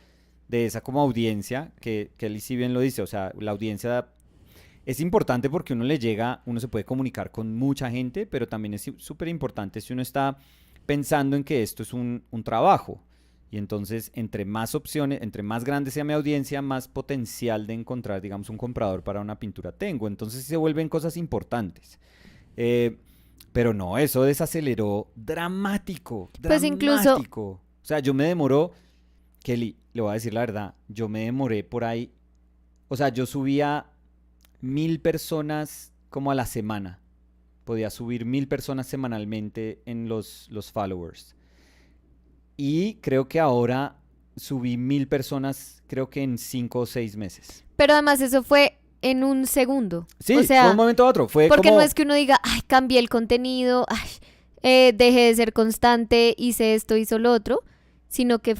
de esa como audiencia, que Kelly si bien lo dice, o sea, la audiencia es importante porque uno le llega, uno se puede comunicar con mucha gente, pero también es súper importante si uno está pensando en que esto es un trabajo. Y entonces, entre más opciones, entre más grande sea mi audiencia, más potencial de encontrar, digamos, un comprador para una pintura tengo. Entonces se vuelven cosas importantes. Eh, pero no, eso desaceleró dramático, Pues incluso, dramático. O sea, yo me demoró, Kelly, le voy a decir la verdad, yo me demoré por ahí. O sea, yo subía 1.000 personas como a la semana. Podía subir 1.000 personas semanalmente en los followers. Y creo que ahora subí 1.000 personas, creo que en 5 o 6 meses. pero además eso fue en un segundo. O Sí, fue un sea, momento a otro. Fue porque no como, es que uno diga, ay, cambié el contenido, ay, dejé de ser constante, hice esto, hizo lo otro, sino que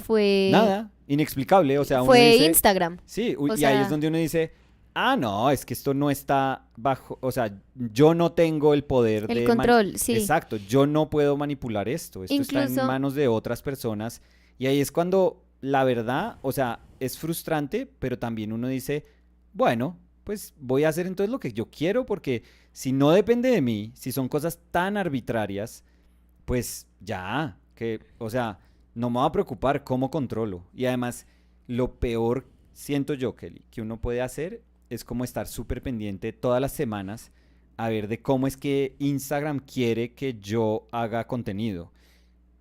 nada, inexplicable. O sea, uno fue dice, Instagram. sí, O y ahí es sea, donde uno dice, ah, no, es que esto no está bajo, o sea, yo no tengo el poder el de... control, sí. Exacto, yo no puedo manipular esto, esto está en Incluso, manos de otras personas. Y ahí es cuando la verdad, o sea, es frustrante, pero también uno dice, bueno, pues voy a hacer entonces lo que yo quiero, porque si no depende de mí, si son cosas tan arbitrarias, pues ya, que, o sea, no me va a preocupar cómo controlo. Y además, lo peor, siento yo, Kelly, que uno puede hacer es como estar súper pendiente todas las semanas a ver de cómo es que Instagram quiere que yo haga contenido.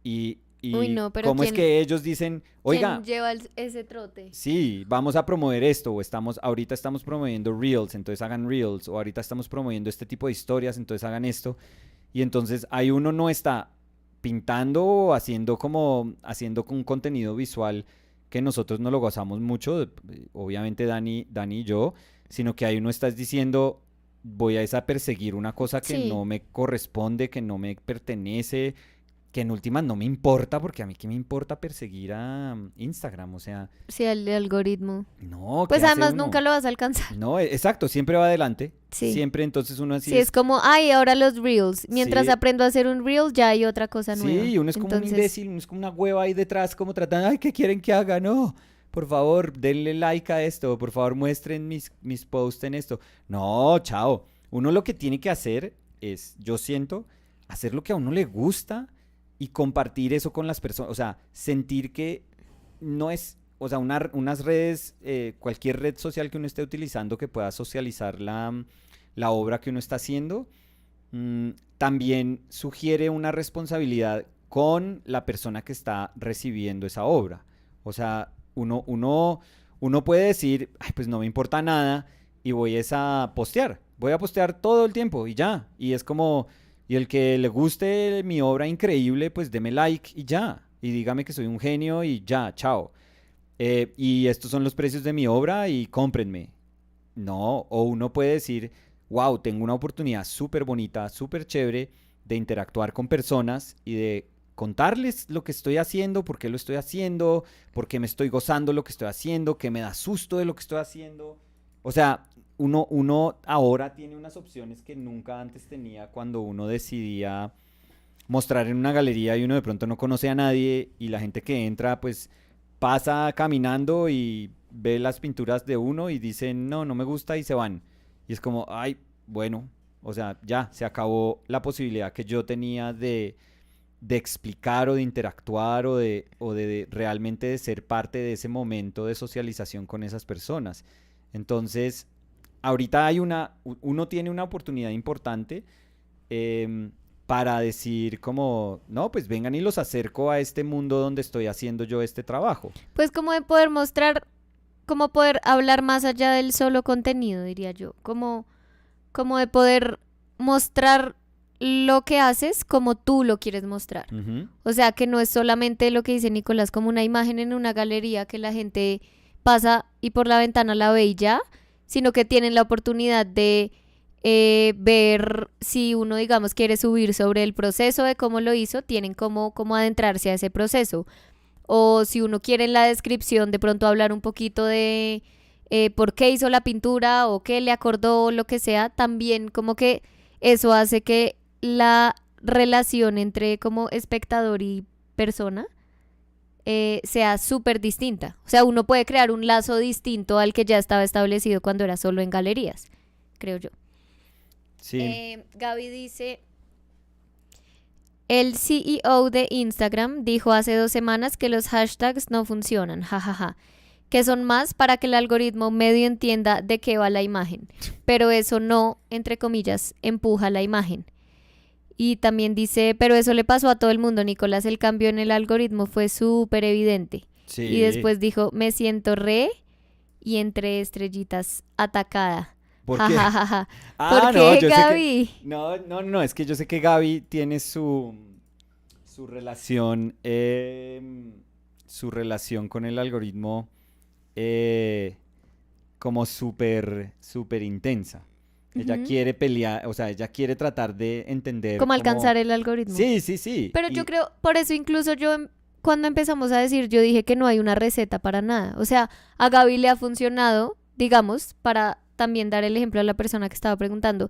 Y, uy, y no, pero cómo es que ellos dicen, ¿quién oiga, lleva ese trote? sí, vamos a promover esto, o ahorita estamos promoviendo Reels, entonces hagan Reels, o ahorita estamos promoviendo este tipo de historias, entonces hagan esto. Y entonces ahí uno no está pintando o haciendo un contenido visual que nosotros no lo gozamos mucho, obviamente Dani y yo, sino que ahí uno está diciendo, voy a perseguir una cosa que Sí. no me corresponde, que no me pertenece, que en últimas no me importa, porque a mí qué me importa perseguir a Instagram, o sea, Sí, el algoritmo. no, ¿qué Pues hace además nunca uno? lo vas a alcanzar. No, exacto, siempre va adelante, Sí. siempre, entonces uno así Sí, es es, como, ay, ahora los reels. Mientras sí, aprendo a hacer un reel, ya hay otra cosa sí, nueva. y uno es como un Entonces, imbécil, uno es como una hueva ahí detrás, como tratando, ay, ¿qué quieren que haga? No, por favor, denle like a esto, por favor, muestren mis posts en esto. No, chao, uno lo que tiene que hacer es, yo siento, hacer lo que a uno le gusta y compartir eso con las personas, o sea, sentir que no es, o sea, unas redes, cualquier red social que uno esté utilizando que pueda socializar la obra que uno está haciendo, también sugiere una responsabilidad con la persona que está recibiendo esa obra. O sea, uno puede decir, ay, pues no me importa nada y voy a postear todo el tiempo y ya. Y es como, y el que le guste mi obra increíble, pues deme like y ya. Y dígame que soy un genio y ya, chao. Y estos son los precios de mi obra y cómprenme. No, o uno puede decir, wow, tengo una oportunidad súper bonita, súper chévere de interactuar con personas y de contarles lo que estoy haciendo, por qué lo estoy haciendo, por qué me estoy gozando lo que estoy haciendo, qué me da susto de lo que estoy haciendo. O sea, uno ahora tiene unas opciones que nunca antes tenía cuando uno decidía mostrar en una galería y uno de pronto no conoce a nadie y la gente que entra pues pasa caminando y ve las pinturas de uno y dicen no, no me gusta y se van. Y es como, ay, bueno, o sea, ya se acabó la posibilidad que yo tenía de explicar o de interactuar o de realmente de ser parte de ese momento de socialización con esas personas. Entonces, ahorita uno tiene una oportunidad importante em, para decir como, no, pues vengan y los acerco a este mundo donde estoy haciendo yo este trabajo. pues como de poder mostrar, como poder hablar más allá del solo contenido, diría yo. Como de poder mostrar lo que haces como tú lo quieres mostrar. Ujú. O sea, que no es solamente lo que dice Nicolás, como una imagen en una galería que la gente pasa y por la ventana la ve y ya, sino que tienen la oportunidad de ver si uno, digamos, quiere subir sobre el proceso de cómo lo hizo, tienen como adentrarse a ese proceso. O si uno quiere en la descripción de pronto hablar un poquito de por qué hizo la pintura o qué le acordó o lo que sea, también como que eso hace que la relación entre como espectador y persona sea súper distinta. O sea, uno puede crear un lazo distinto al que ya estaba establecido cuando era solo en galerías, creo yo. Sí, Gaby dice, el CEO de Instagram dijo hace 2 semanas que los hashtags no funcionan, jajaja, que son más para que el algoritmo medio entienda de qué va la imagen, pero eso no, entre comillas, empuja la imagen. Y también dice, pero eso le pasó a todo el mundo, Nicolás, el cambio en el algoritmo fue súper evidente. Y sí. después dijo, me siento re y entre estrellitas atacada. ¿Por Ja, qué? ja, ja, ja. ¿Por Ah, no, qué, yo sé que... Gaby? No, no, no, es que yo sé que Gaby tiene su relación, su relación con el algoritmo eh, como súper, súper intensa. Ella Ujú. quiere pelear, o sea, ella quiere tratar de entender Cómo cómo... alcanzar el algoritmo. Sí, sí, sí. Pero yo Y creo, por eso incluso yo cuando empezamos a decir, yo dije que no hay una receta para nada. O sea, a Gaby le ha funcionado, digamos, para también dar el ejemplo a la persona que estaba preguntando,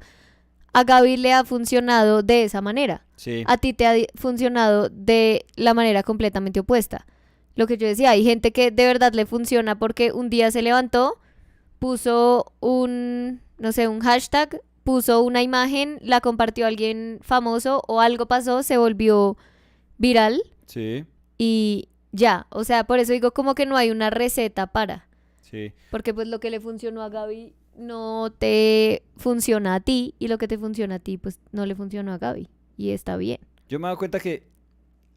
a Gaby le ha funcionado de esa manera. sí, A ti te ha funcionado de la manera completamente opuesta. Lo que yo decía, hay gente que de verdad le funciona porque un día se levantó, puso un, no sé, un hashtag, puso una imagen, la compartió alguien famoso o algo pasó, se volvió viral sí, y ya. O sea, por eso digo como que no hay una receta para. sí. Porque pues lo que le funcionó a Gaby no te funciona a ti y lo que te funciona a ti pues no le funcionó a Gaby y está bien. Yo me he dado cuenta que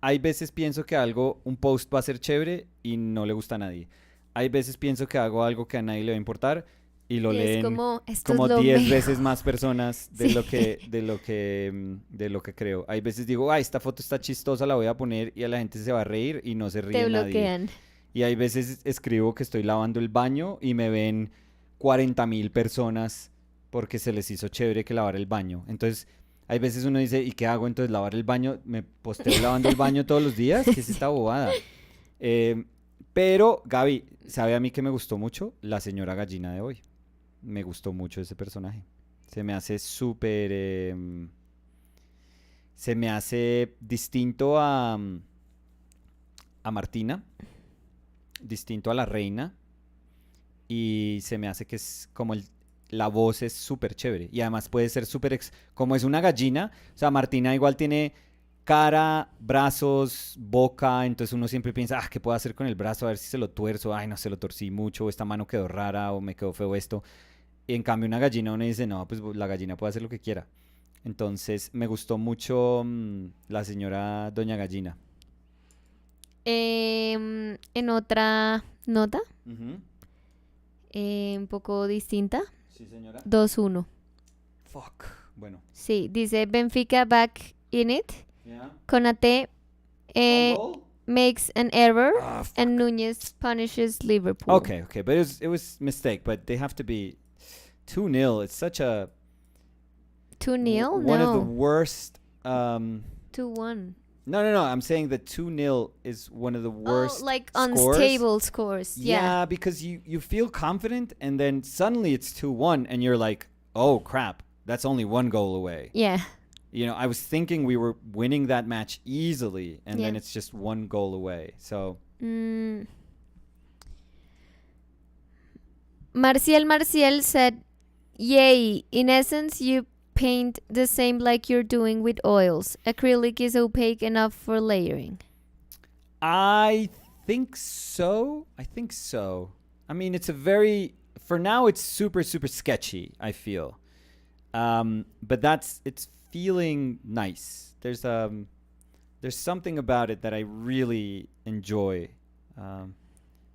hay veces pienso que un post va a ser chévere y no le gusta a nadie. Hay veces pienso que hago algo que a nadie le va a importar y lo Y es leen como, esto es como lo 10 veces mejor. más personas Sí, de lo que creo. Hay veces digo, ah, esta foto está chistosa, la voy a poner y a la gente se va a reír y no se te ríe nadie. bloquean. Y hay veces escribo que estoy lavando el baño y me ven 40.000 personas porque se les hizo chévere que lavar el baño. Entonces, hay veces uno dice, ¿y qué hago? Entonces, lavar el baño, me posteo lavando el baño todos los días, ¿qué es esta bobada? Pero, Gaby, ¿sabe a mí que me gustó mucho? La señora gallina de hoy. Me gustó mucho ese personaje. Se me hace súper... se me hace distinto a Martina, distinto a la reina, y se me hace que es como la voz es súper chévere. Y además puede ser súper... como es una gallina, o sea, Martina igual tiene cara, brazos, boca, entonces uno siempre piensa, ¿qué puedo hacer con el brazo? A ver si se lo tuerzo, ay, no, se lo torcí mucho, o esta mano quedó rara, o me quedó feo esto. Y en cambio una gallina uno dice, no, pues la gallina puede hacer lo que quiera. Entonces me gustó mucho la señora Doña Gallina. En otra nota, Ujú. un poco distinta, Sí, señora. 2-1. Fuck. Bueno. Sí, dice Benfica back in it. Yeah. Konate Goal? makes an error Fuck. and Núñez punishes Liverpool. Okay, but it was mistake, but they have to be 2-0. It's such a 2-0? one of the No. worst 2-1. No, I'm saying that 2-0 is one of the worst Oh, like scores. unstable scores. Yeah. Because you feel confident and then suddenly it's 2-1 and you're like, "Oh crap, that's only one goal away." Yeah. You know, I was thinking we were winning that match easily and then Yeah. it's just one goal away. So, Marcial said, "Yay, in essence you paint the same like you're doing with oils. Acrylic is opaque enough for layering." I think so. I mean, it's a very for now it's super sketchy, I feel. But it's feeling nice. There's something about it that I really enjoy.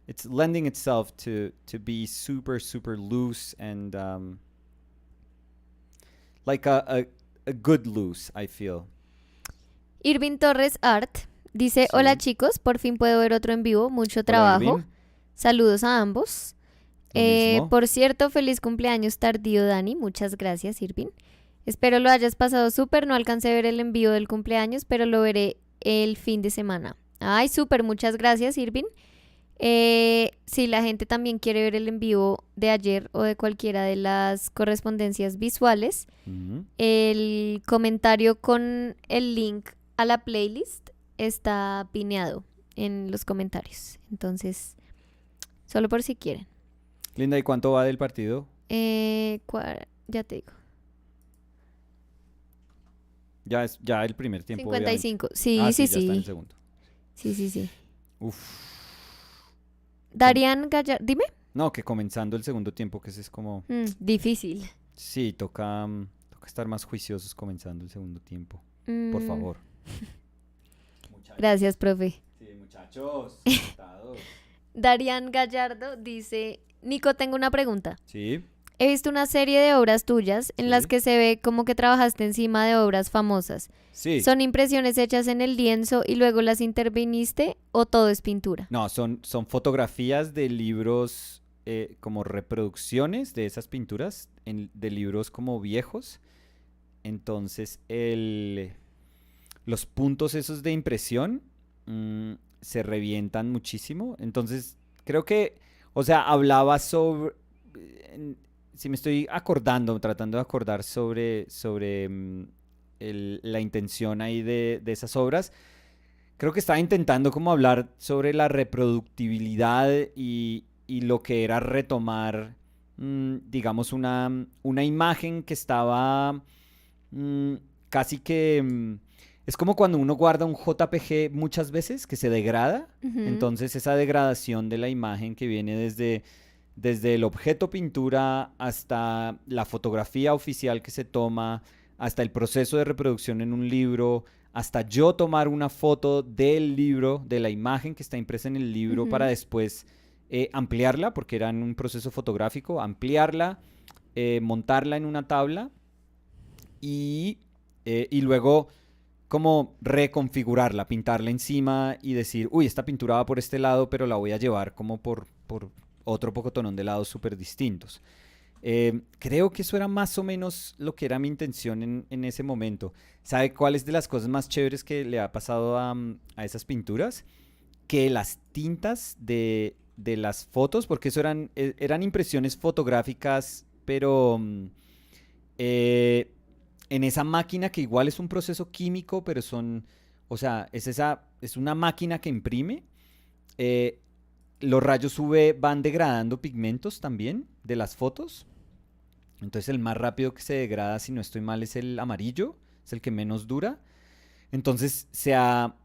It's lending itself to be super loose and like a good loose, I feel. Irving Torres Art dice, Sí. hola chicos, por fin puedo ver otro en vivo, mucho Hola, trabajo. Irving. Saludos a ambos. Lo mismo. Por cierto, feliz cumpleaños tardío, Dani. Muchas gracias, Irving. Espero lo hayas pasado súper. No alcancé a ver el envío del cumpleaños, pero lo veré el fin de semana. Ay, súper, muchas gracias, Irving. Si la gente también quiere ver el envío de ayer o de cualquiera de las correspondencias visuales, Ujú. el comentario con el link a la playlist está pineado en los comentarios. Entonces, solo por si quieren. Linda, ¿y cuánto va del partido? Ya te digo. Ya el primer tiempo. Obviamente. 55. Sí, Ah, sí, ya está en el sí. segundo. Sí. Uf. Darían Gallardo, dime. No, que comenzando el segundo tiempo, que ese es como... Difícil. Sí, toca estar más juiciosos comenzando el segundo tiempo. Por favor. Gracias, profe. Sí, muchachos. Darían Gallardo dice, Nico, tengo una pregunta. Sí. He visto una serie de obras tuyas en Sí. las que se ve como que trabajaste encima de obras famosas. Sí. ¿Son impresiones hechas en el lienzo y luego las interviniste o todo es pintura? No, son fotografías de libros, como reproducciones de esas pinturas, de libros como viejos. Entonces, los puntos esos de impresión se revientan muchísimo. Entonces, creo que, o sea, hablaba sobre... si me estoy tratando de acordar sobre la intención ahí de esas obras, creo que estaba intentando como hablar sobre la reproductibilidad y lo que era retomar, digamos, una imagen que estaba casi que... es como cuando uno guarda un JPG muchas veces, que se degrada. Ujú. Entonces esa degradación de la imagen que viene desde el objeto pintura hasta la fotografía oficial que se toma, hasta el proceso de reproducción en un libro, hasta yo tomar una foto del libro, de la imagen que está impresa en el libro, Ujú. para después ampliarla, porque era en un proceso fotográfico, ampliarla, montarla en una tabla y luego como reconfigurarla, pintarla encima y decir, uy, esta pintura va por este lado, pero la voy a llevar como por otro pocotonón de lados súper distintos. Creo que eso era más o menos lo que era mi intención en ese momento. ¿Sabe cuál es de las cosas más chéveres que le ha pasado a esas pinturas? Que las tintas de las fotos, porque eso eran impresiones fotográficas, pero eh, en esa máquina que igual es un proceso químico, pero o sea, es una máquina que imprime. eh, los rayos UV van degradando pigmentos también de las fotos. Entonces el más rápido que se degrada, si no estoy mal, es el amarillo, es el que menos dura. Entonces ha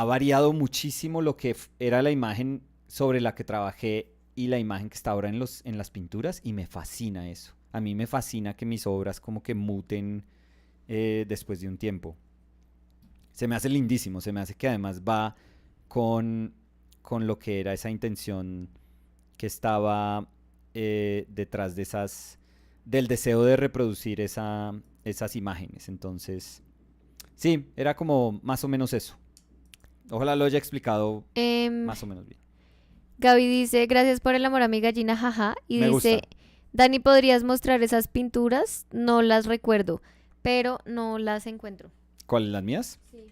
variado muchísimo lo que era la imagen sobre la que trabajé y la imagen que está ahora en las pinturas, y me fascina eso. A mí me fascina que mis obras como que muten después de un tiempo. Se me hace lindísimo, se me hace que además va con, con lo que era esa intención que estaba detrás del deseo de reproducir esas imágenes. Entonces, sí, era como más o menos eso. Ojalá lo haya explicado Em, más o menos bien. Gaby dice, gracias por el amor a mi gallina, jaja. Y Me dice, gusta. Dani, ¿podrías mostrar esas pinturas? No las recuerdo, pero no las encuentro. ¿Cuáles las mías? Sí.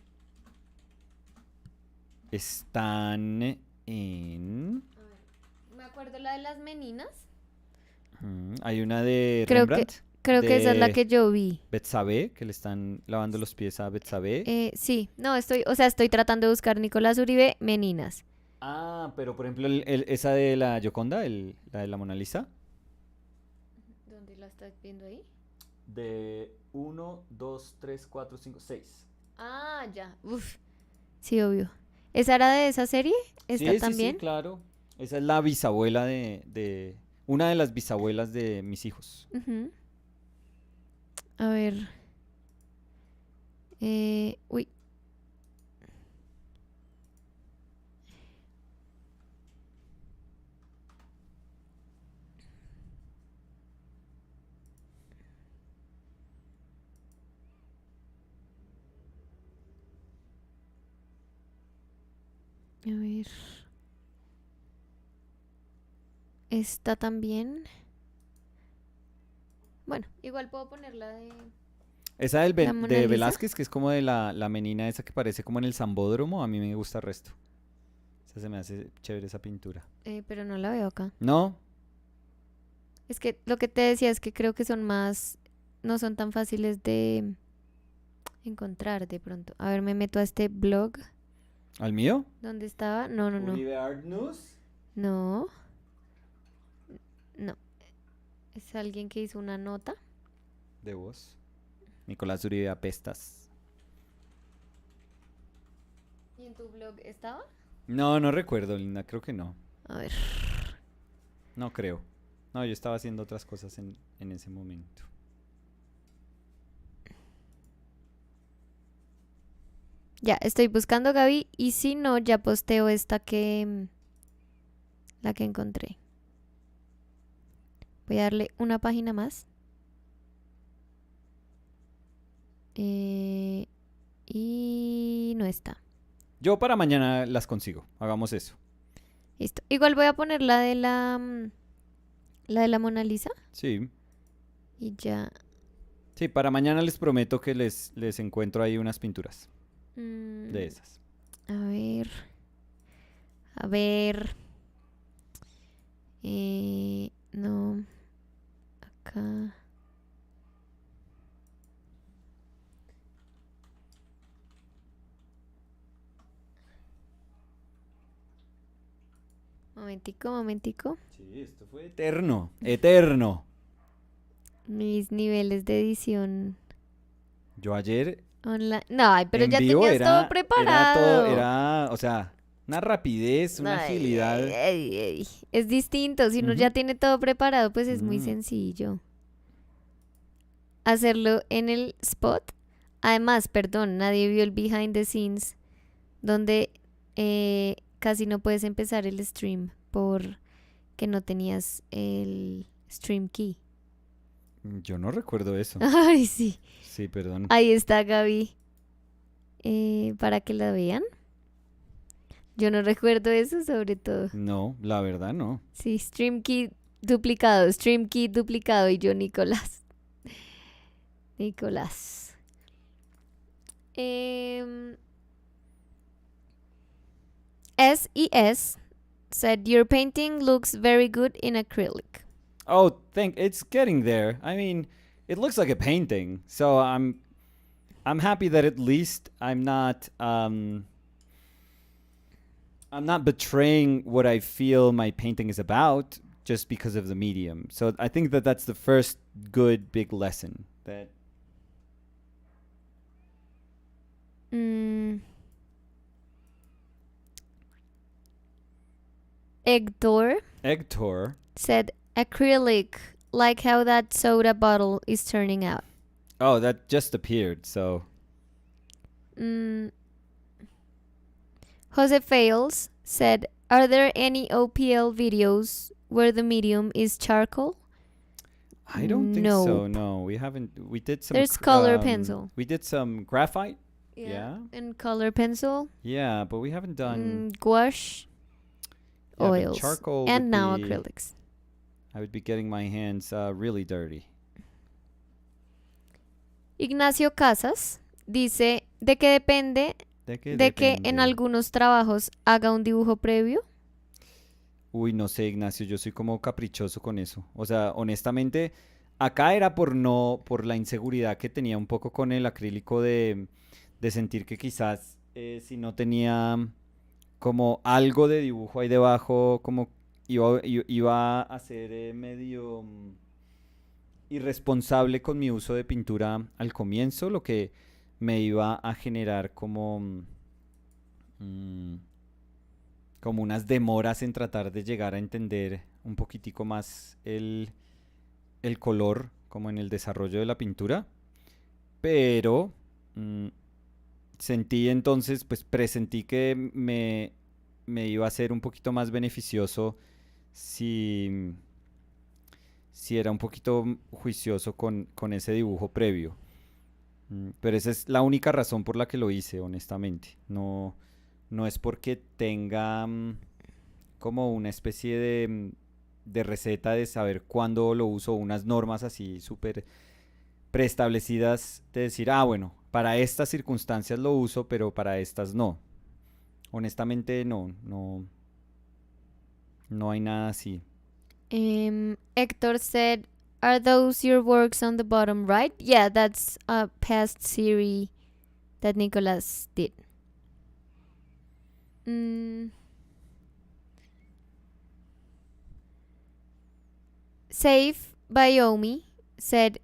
Están en... A ver, me acuerdo la de las meninas. Hay una de Creo que, Rembrandt, creo que esa es la de que yo vi. Betsabé, que le están lavando los pies a Betsabé. Sí, no, estoy tratando de buscar Nicolás Uribe, meninas. Ah, pero por ejemplo, esa de la Gioconda, la de la Mona Lisa, ¿Dónde la estás viendo ahí? de 1, 2, 3, 4, 5, 6. Ah, ya. Uf. Sí, obvio. ¿Esa era de esa serie? ¿Esta Sí, sí, sí, también? claro. Esa es la bisabuela una de las bisabuelas de mis hijos. Ujú. A ver. Uy. A ver. Esta también. Bueno, igual puedo poner la de Esa la Mona de Lisa. Velázquez, que es como de la menina esa que parece como en el Zambódromo, a mí me gusta el resto. Esa se me hace chévere esa pintura. Pero no la veo acá. ¿No? Es que lo que te decía es que creo que son más. No son tan fáciles de encontrar de pronto. A ver, me meto a este blog. ¿Al mío? ¿Dónde estaba? No, no, no. Uribe Art News. No, no. Es alguien que hizo una nota. De vos. Nicolás Uribe Apestas. ¿Y en tu blog estaba? No, no recuerdo, Linda, creo que no. A ver. No creo. No, yo estaba haciendo otras cosas en ese momento. Ya, estoy buscando Gaby. Y si no, ya posteo esta la que encontré. Voy a darle una página más. Y no está. Yo para mañana las consigo. Hagamos eso. Listo. Igual voy a poner la de la Mona Lisa. Sí. Y ya. Sí, para mañana les prometo que les encuentro ahí unas pinturas mm, de esas. a ver. A ver. No. Acá. Momentico, momentico. Sí, esto fue eterno. Eterno. Mis niveles de edición Yo ayer online. No, ay, pero en ya vivo tenías todo era todo, preparado. o sea, una rapidez, una Ay, ay, agilidad. ay, ay. Es distinto. Si uno ya Ujú. tiene todo preparado, pues es muy Mm, sencillo. Hacerlo en el spot. Además, perdón, nadie vio el behind the scenes donde casi no puedes empezar el stream por que no tenías el stream key. yo no recuerdo eso. Ay, sí. Sí, perdón. Ahí está Gaby. Para que la vean. Yo no recuerdo eso sobre todo. No, la verdad no. Sí, stream key duplicado, Stream Kit duplicado y yo Nicolás. Nicolás. SES said your painting looks very good in acrylic. Oh, it's getting there. I mean, it looks like a painting, so I'm happy that at least I'm not betraying what I feel my painting is about just because of the medium. So I think that that's the first good big lesson that Egtor Egtor. said acrylic, like how that soda bottle is turning out. Oh, that just appeared. So Jose Fails said, are there any OPL videos where the medium is charcoal? I don't think so. Nope. No, we haven't. We did some. There's color pencil. We did some graphite. Yeah. And color pencil. Yeah, but we haven't done Gouache. yeah, but Oils. charcoal. And now acrylics. I would be getting my hands really dirty. Ignacio Casas dice, ¿de qué depende de que en algunos trabajos haga un dibujo previo? Uy, no sé, Ignacio, yo soy como caprichoso con eso. O sea, honestamente, acá era por la inseguridad que tenía un poco con el acrílico de sentir que quizás si no tenía como algo de dibujo ahí debajo, como iba a ser medio irresponsable con mi uso de pintura al comienzo, lo que me iba a generar como unas demoras en tratar de llegar a entender un poquitico más el color, como en el desarrollo de la pintura. Pero sentí entonces, pues presentí que me iba a ser un poquito más beneficioso si era un poquito juicioso con ese dibujo previo. Pero esa es la única razón por la que lo hice, honestamente. No es porque tenga como una especie de receta de saber cuándo lo uso, unas normas así súper preestablecidas de decir, bueno, para estas circunstancias lo uso, pero para estas no. Honestamente no hay nada así. Hector said, are those your works on the bottom right? Yeah, that's a past series that Nicolas did. Safe Biomi said,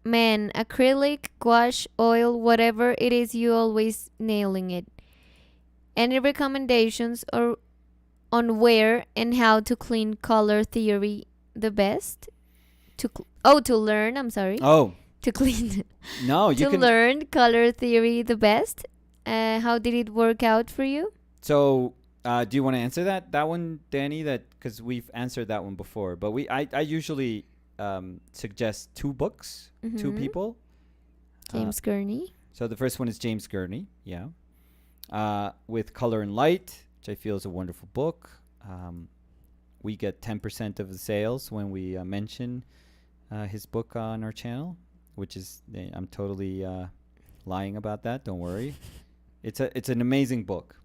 man, acrylic, gouache, oil, whatever it is, you always nailing it. Any recommendations on where and how to clean color theory the best? To learn, I'm sorry. Oh. To clean. No, you can learn color theory the best. How did it work out for you? So, do you want to answer that one, Danny? That because we've answered that one before, but I usually suggest 2 books, 2 people. James Gurney. So the first one is James Gurney, yeah, with Color and Light, which I feel is a wonderful book. We get 10% of the sales when we mention his book on our channel, which is I'm totally lying about that. Don't worry. It's an amazing book.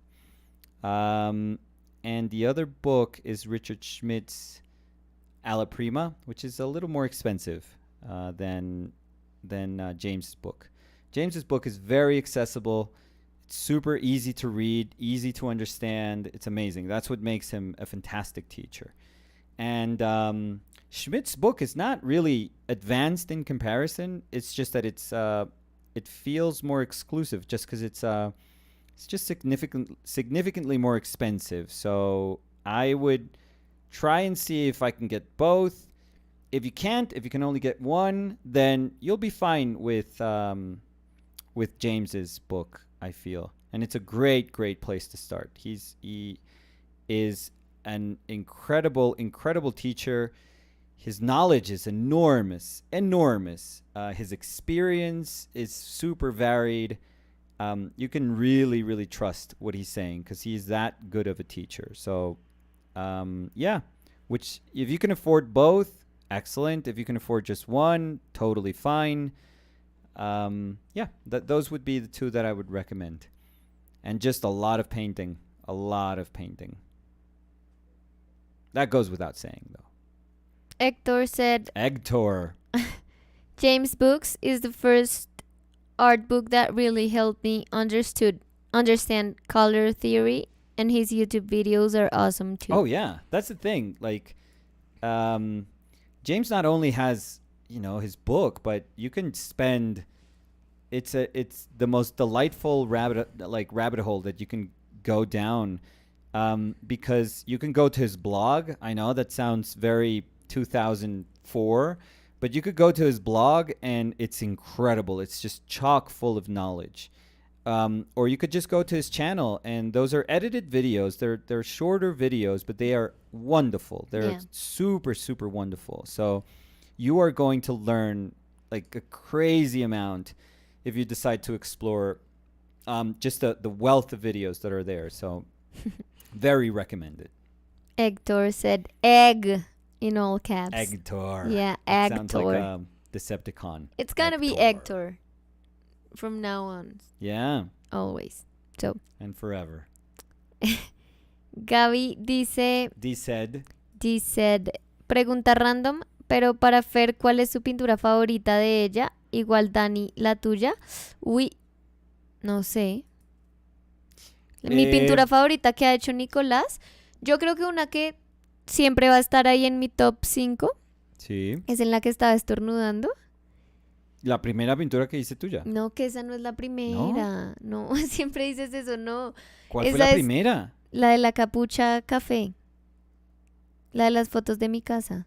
And the other book is Richard Schmidt's Alla Prima, which is a little more expensive than James's book. James's book is very accessible. It's super easy to read, easy to understand. It's amazing. That's what makes him a fantastic teacher. And Schmidt's book is not really advanced in comparison. It's just that it feels more exclusive just because it's just significantly more expensive. So I would try and see if I can get both. If you can't, if you can only get one, then you'll be fine with James's book, I feel. And it's a great place to start. He is an incredible teacher. His knowledge is enormous. His experience is super varied. You can really trust what he's saying because he's that good of a teacher. So, yeah, which if you can afford both, excellent. If you can afford just one, totally fine. Yeah, those would be the two that I would recommend. And just a lot of painting. A lot of painting. That goes without saying, though. Hector said, Hector. James Books is the first art book that really helped me understand color theory, and his YouTube videos are awesome too. Oh, yeah. That's the thing. Like, James not only has, his book, but you can spend... It's the most delightful rabbit hole that you can go down, because you can go to his blog. I know that sounds very 2004, but you could go to his blog and it's incredible. It's just chock full of knowledge. Or you could just go to his channel, and those are edited videos. They're shorter videos, but they are wonderful. They're super, super wonderful. So you are going to learn like a crazy amount if you decide to explore just the wealth of videos that are there. So very recommended. Hector said egg in all caps. Hector. Yeah, It sounds like Hector. a Decepticon. It's gonna be Hector from now on. Yeah. Always. So. And forever. Gaby dice, Said, pregunta random, pero para Fer, ¿cuál es su pintura favorita de ella? Igual Dani, ¿la tuya? Uy, no sé. Mi pintura favorita que ha hecho Nicolás, yo creo que una que siempre va a estar ahí en mi top 5 sí. es en la que estaba estornudando. ¿La primera pintura que hice tuya? No, que esa no es la primera. No, siempre dices eso, no. ¿Cuál Esa fue la es primera? La de la capucha café. La de las fotos de mi casa.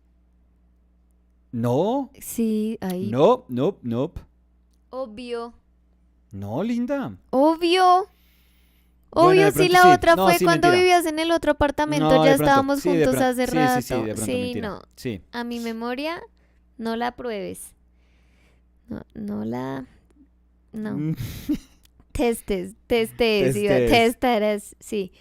No. Sí, ahí. Nope. Obvio. No, linda. Obvio, Bueno, de sí, pronto la sí. otra No, fue sí, cuando mentira. vivías en el otro apartamento, No, ya de pronto. estábamos Sí, de juntos pronto. hace Sí, rato. sí, de pronto, mentira. No, Sí. a mi memoria no la pruebes. No. Testes, sí.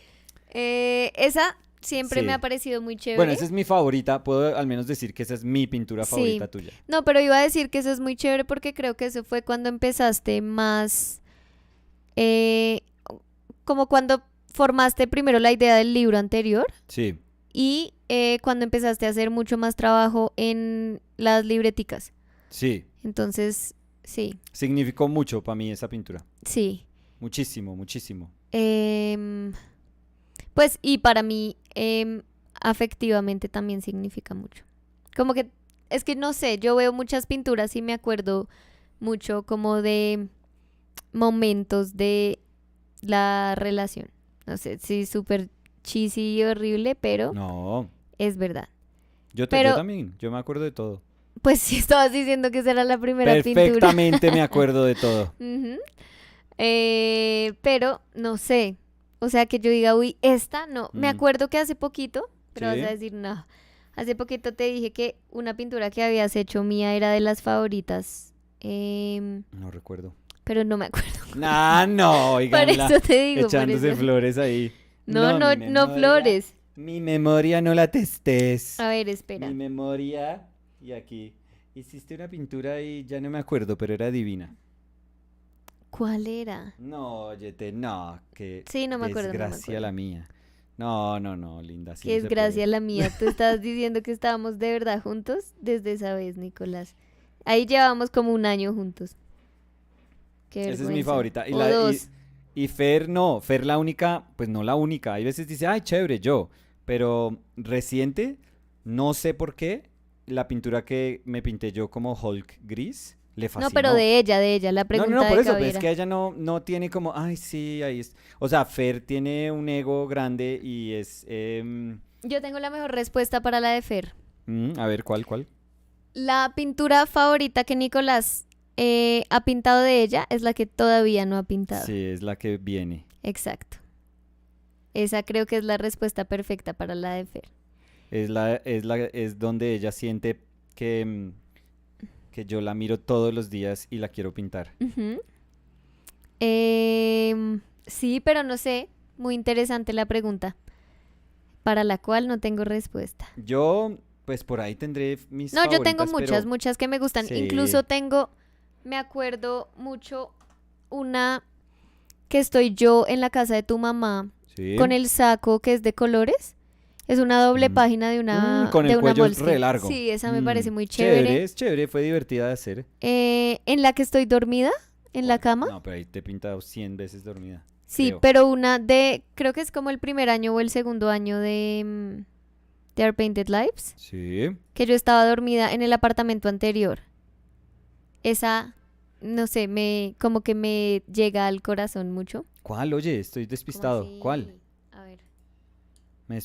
Esa siempre Sí. me ha parecido muy chévere. Bueno, esa es mi favorita. Puedo al menos decir que esa es mi pintura Sí. favorita tuya. No, pero iba a decir que eso es muy chévere porque creo que eso fue cuando empezaste más, como cuando formaste primero la idea del libro anterior Sí. y cuando empezaste a hacer mucho más trabajo en las libreticas. Sí. Entonces, sí, Significó mucho para mí esa pintura. sí. Muchísimo, muchísimo. Pues y para mí afectivamente también significa mucho. Como que, es que no sé, yo veo muchas pinturas y me acuerdo mucho como de momentos de la relación. No sé, sí, súper cheesy y horrible, pero No. es verdad. Yo Pero- también. Yo me acuerdo de todo. Pues sí, estabas diciendo que esa era la primera pintura. Perfectamente me acuerdo de todo. Ujú. Pero no sé. O sea, que yo diga, uy, esta no. Me Mm. acuerdo que hace poquito, pero ¿Sí? vas a decir, no. Hace poquito te dije que una pintura que habías hecho mía era de las favoritas. No recuerdo. Pero no me acuerdo. Ah, no, Por oiganla. eso te digo. por Echándose eso. flores ahí. No, mi no memoria- flores. Mi memoria no la testes. A ver, espera. Mi memoria. Y aquí. Hiciste una pintura y ya no me acuerdo, pero era divina. ¿Cuál era? No, óyete, no. Que Sí, no me acuerdo. no me desgracia acuerdo. la mía. No, linda. así Qué no se desgracia puede. la mía. Tú estabas diciendo que estábamos de verdad juntos desde esa vez, Nicolás. Ahí llevamos como un año juntos. Qué Esa es mi vergüenza. favorita. O dos. Y Fer no, Fer la única, pues no la única. Hay veces dice, ay, chévere, yo. Pero reciente, no sé por qué, la pintura que me pinté yo como Hulk gris, le fascinó. No, pero de ella, la pregunta no, por de eso, pero es Caviera. que ella no tiene como, ay, sí, ahí es. O sea, Fer tiene un ego grande y es, Yo tengo la mejor respuesta para la de Fer. a ver, ¿cuál? La pintura favorita que Nicolás ha pintado de ella es la que todavía no ha pintado. Sí, es la que viene. Exacto. Esa creo que es la respuesta perfecta para la de Fer. Es donde ella siente que yo la miro todos los días y la quiero pintar. Ujú. Sí, pero no sé. Muy interesante la pregunta. para la cual no tengo respuesta. Yo, pues por ahí tendré mis No, yo tengo favoritas, muchas que me gustan. sí. Incluso me acuerdo mucho una que estoy yo en la casa de tu mamá Sí. con el saco que es de colores. Es una doble Mm. página de una Con de el una cuello Moleskine. re largo. Sí, esa me parece muy chévere. Es chévere, fue divertida de hacer. En la que estoy dormida, en la cama. No, pero ahí te he pintado 100 veces dormida. Sí, creo. pero creo que es como el primer año o el segundo año de Our Painted Lives, Sí. que yo estaba dormida en el apartamento anterior. Esa, no sé, como que me llega al corazón mucho. ¿Cuál? Oye, estoy ¿Cómo despistado. así? ¿Cuál? A ver.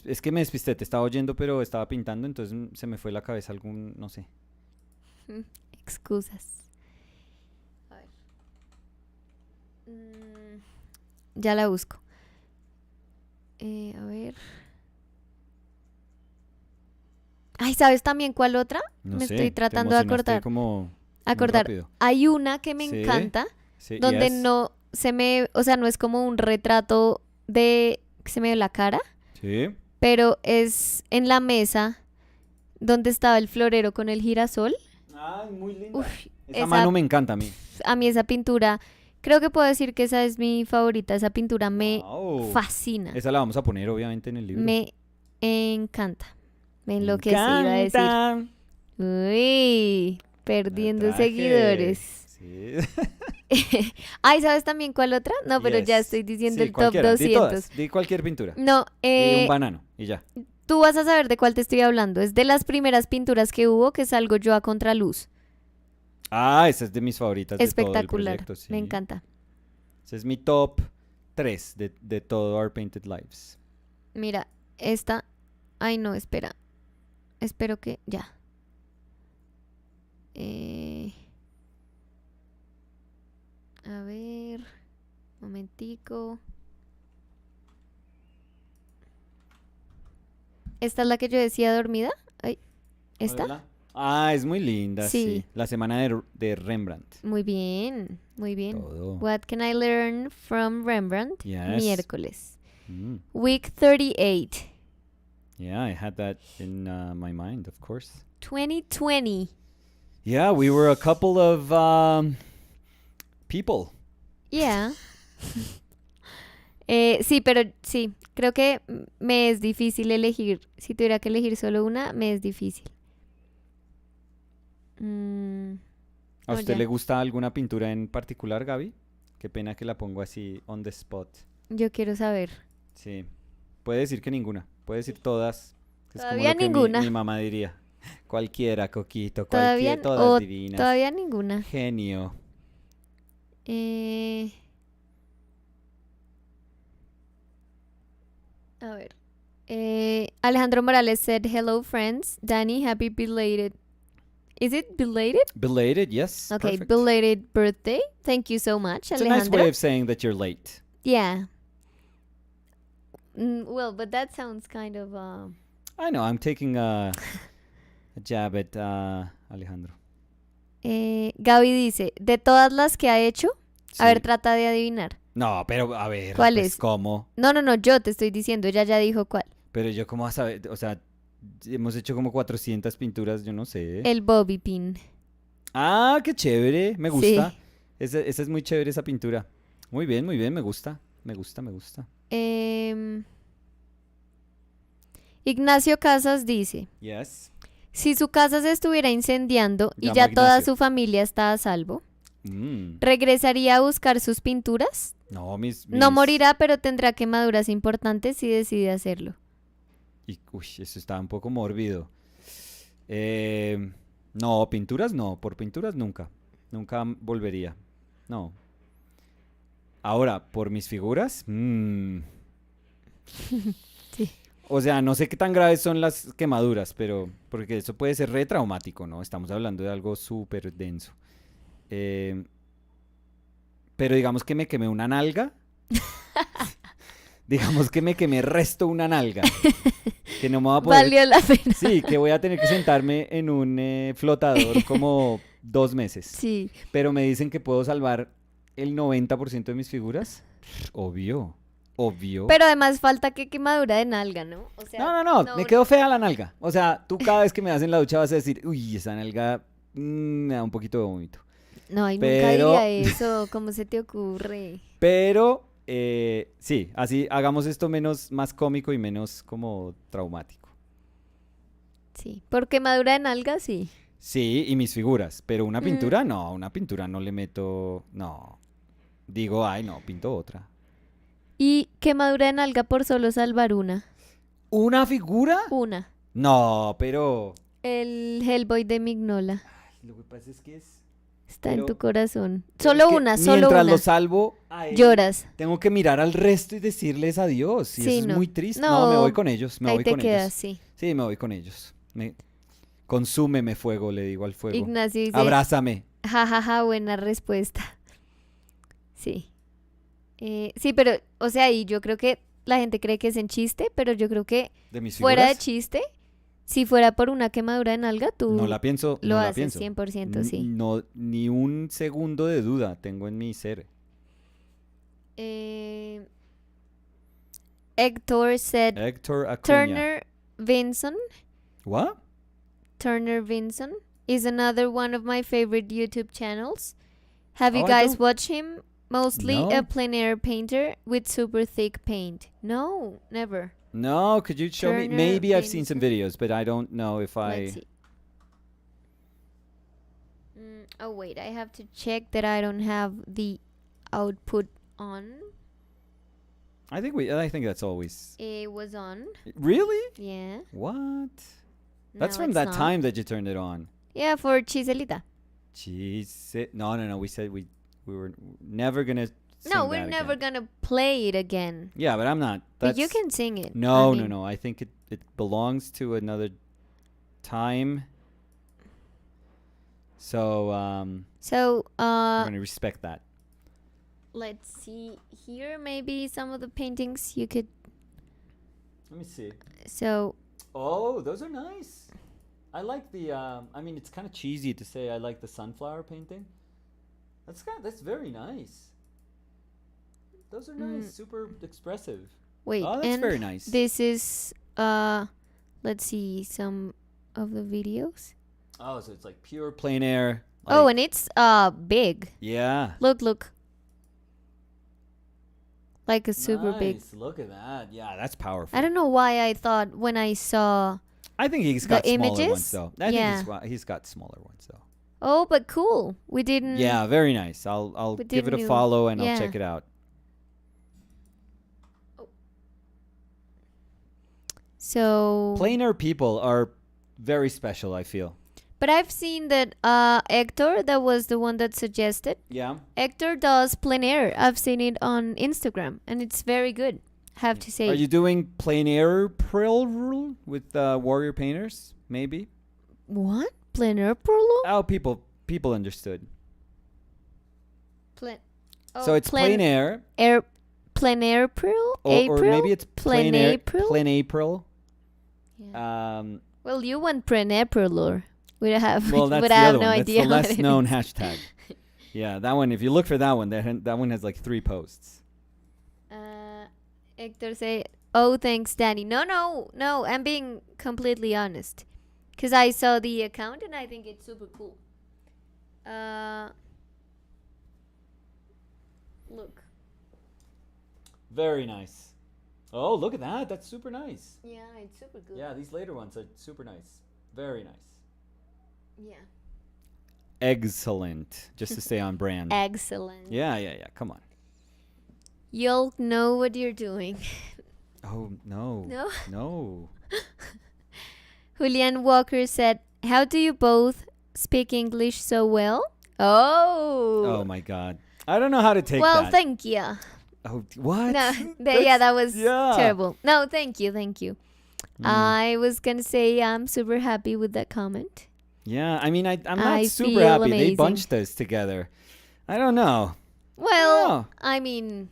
Es que me despisté, te estaba oyendo, pero estaba pintando, entonces se me fue la cabeza algún, no sé. Excusas. A ver. Ya la busco. A ver. Ay, ¿sabes también cuál otra? No Me sé, estoy te tratando de emocionaste acordar. como muy Acordar. rápido. Hay una que me Sí, encanta, Sí, donde yes. no o sea, no es como un retrato de que se me ve la cara, Sí. pero es en la mesa donde estaba el florero con el girasol. Ay, muy linda. Uf, Esa mano me encanta a mí. a mí esa pintura, creo que puedo decir que esa es mi favorita. Esa pintura me Wow. fascina. Esa la vamos a poner obviamente en el libro. Me encanta. Me enloquece, iba a decir. Encanta. Uy, perdiendo La traje. seguidores. Sí. Ay, ¿sabes también cuál otra? No, pero ya Yes. estoy diciendo Sí, el top cualquiera, 200. Di todas, di cualquier pintura. No, Y un banano, y ya. tú vas a saber de cuál te estoy hablando. Es de las primeras pinturas que hubo que salgo yo a contraluz. Ah, esa es de mis favoritas de todo el Espectacular. proyecto, sí. Me encanta. Ese es mi top 3 de todo Our Painted Lives. Mira, esta. Ay, no, espera. Espero que. Ya. A ver. Momentico. ¿Esta es la que yo decía dormida? Ay, ¿esta? Hola. Ah, es muy linda, Sí. sí. La semana de Rembrandt. Muy bien, muy bien. Todo. What can I learn from Rembrandt? Yes. Miércoles. Mm. Week 38. Yeah, I had that in my mind, of course. 2020. Yeah, we were a couple of people. Yeah. Sí, pero sí, creo que me es difícil elegir. Si tuviera que elegir solo una, me es difícil. ¿A Oh, usted ya. le gusta alguna pintura en particular, Gaby? Qué pena que la pongo así on the spot. Yo quiero saber. Sí. Puede decir que ninguna. Puede decir todas. Que es como Todavía lo que ninguna. mi mamá diría. Cualquiera, Coquito. Todavía, Todas divinas. todavía ninguna. Genio. A ver. Alejandro Morales said, hello friends. Danny, happy belated. Is it belated? Belated, yes. Okay, Perfect. belated birthday. Thank you so much, It's a Alejandro. nice way of saying that you're late. Yeah. Well, but that sounds kind of... I know, I'm taking a jab at Alejandro. Gaby dice, de todas las que ha hecho, Sí. a ver, trata de adivinar. No, pero a ver, ¿Cuál pues, es? ¿cómo? No, yo te estoy diciendo, ella ya dijo cuál. Pero yo cómo vas a saber, o sea, hemos hecho como 400 pinturas, yo no sé. El bobby pin. Ah, qué chévere, me gusta. Sí. Esa es muy chévere esa pintura. Muy bien, me gusta. Me gusta. Ignacio Casas dice, Yes. si su casa se estuviera incendiando y Llamo ya a toda Ignacio. su familia está a salvo, Mm. ¿regresaría a buscar sus pinturas? No, No morirá, pero tendrá quemaduras importantes si decide hacerlo. Uy, eso está un poco mórbido. No, pinturas no, por pinturas nunca. Nunca volvería. No. Ahora, por mis figuras. Sí. O sea, no sé qué tan graves son las quemaduras, pero porque eso puede ser re traumático, ¿no? Estamos hablando de algo súper denso. Pero digamos que me quemé una nalga. Digamos que me quemé resto una nalga. Que no me va a poder... Valió la pena. Sí, que voy a tener que sentarme en un flotador como 2 meses. Sí. Pero me dicen que puedo salvar el 90% de mis figuras. Obvio. obvio. Pero además falta que quemadura de nalga, ¿no? O sea, No, me quedó fea la nalga. O sea, tú cada vez que me das en la ducha vas a decir, uy, esa nalga me da un poquito de vómito. No, y nunca Pero, diría eso. ¿Cómo se te ocurre? pero, sí, así hagamos esto más cómico y menos como traumático. Sí. Por quemadura de nalga, sí. Sí, y mis figuras, pero una pintura no le meto, no. Digo, ay, no, pinto otra. Y quemadura de nalga por solo salvar una. ¿Una figura? Una. No, pero... El Hellboy de Mignola. Ay, lo que pasa es que es... Está en Pero- tu corazón. pero Solo es que una, solo mientras una. lo salvo, a él, Lloras. tengo que mirar al resto y decirles adiós. Y Sí, eso no. es muy triste. No, No, me voy con ellos, me Ahí voy te con quedas, ellos. sí. Sí, me voy con ellos. Consúmeme fuego, le digo al fuego. Ignacio dice, Abrázame. jajaja, buena respuesta. Sí. Sí, pero, o sea, y yo creo que la gente cree que es en chiste, pero yo creo que De mis fuera de figuras, chiste, si fuera por una quemadura de nalga, tú no la pienso, lo no la haces pienso. 100%, sí. No, ni un segundo de duda tengo en mi ser. Héctor said Héctor Acuña. Turner Vinson. What? Turner Vinson is another one of my favorite YouTube channels. Have you Oh, I guys don't- watched him? Mostly No. a plein air painter with super thick paint. No, never. No, could you show me? Turner Maybe I've seen some Vincent. videos, but I don't know if Let's I... see. Oh wait, I have to check that I don't have the output on. I think that's always... It was on. Really? Yeah. What? That's No, from it's that not. time that you turned it on. Yeah, for Chiselita. Jeez. No. We said we were never gonna. Sing No, that we're never again. gonna play it again. Yeah, but I'm not. But you That's- can sing it. No, I mean, no. I think it belongs to another time. So So, I'm gonna respect that. let's see here. Maybe some of the paintings you could. Let me see. So, Oh, those are nice. I like the. I mean, it's kind of cheesy to say I like the sunflower painting. That's very nice. Those are nice. Super expressive. wait. Oh, that's and very nice. This is let's see some of the videos. Oh, so it's like pure plein air. Oh, like- and it's big. yeah. Look. Like a super big. Nice. Look at that. Yeah, that's powerful. I don't know why I thought when I saw. I think he's the got smaller images? ones though. I Yeah. think he's got smaller ones though. Oh, but cool. We didn't. Yeah, very nice. I'll We give it a didn't follow and yeah. I'll check it out. So. Plein air people are very special, I feel. But I've seen that Hector, that was the one that suggested. Yeah. Hector does plein air. I've seen it on Instagram, and it's very good. Have to say. Are you doing plein air prill with warrior painters? Maybe. What? Plein air Perlo? Oh, people understood. Plein. So it's plein air, Plein air April? or maybe it's Plein plein air, April? plein April. Yeah. Well, you went plein April, or we have. Well, that's would the have other no one. idea. That's the what less it known is. hashtag. Yeah, that one. If you look for that one, that one has like 3 posts. Hector say, "Oh, thanks, Danny." No. I'm being completely honest, because I saw the account and I think it's super cool. Look. Very nice. Oh, look at that. That's super nice. Yeah, it's super good. Yeah, these later ones are super nice. Very nice. Yeah. Excellent. Just to stay on brand. Excellent. Yeah. Come on. You'll know what you're doing. Oh, no. No? No. Julian Walker said, "How do you both speak English so well?" Oh. Oh, my God. I don't know how to take well, that. thank you. Oh, what? No, That's- that was yeah. terrible. No, thank you. Mm. I was gonna say I'm super happy with that comment. Yeah, I mean, I'm not I super feel happy. They amazing. bunched us together. I don't know. Well, Oh. I mean,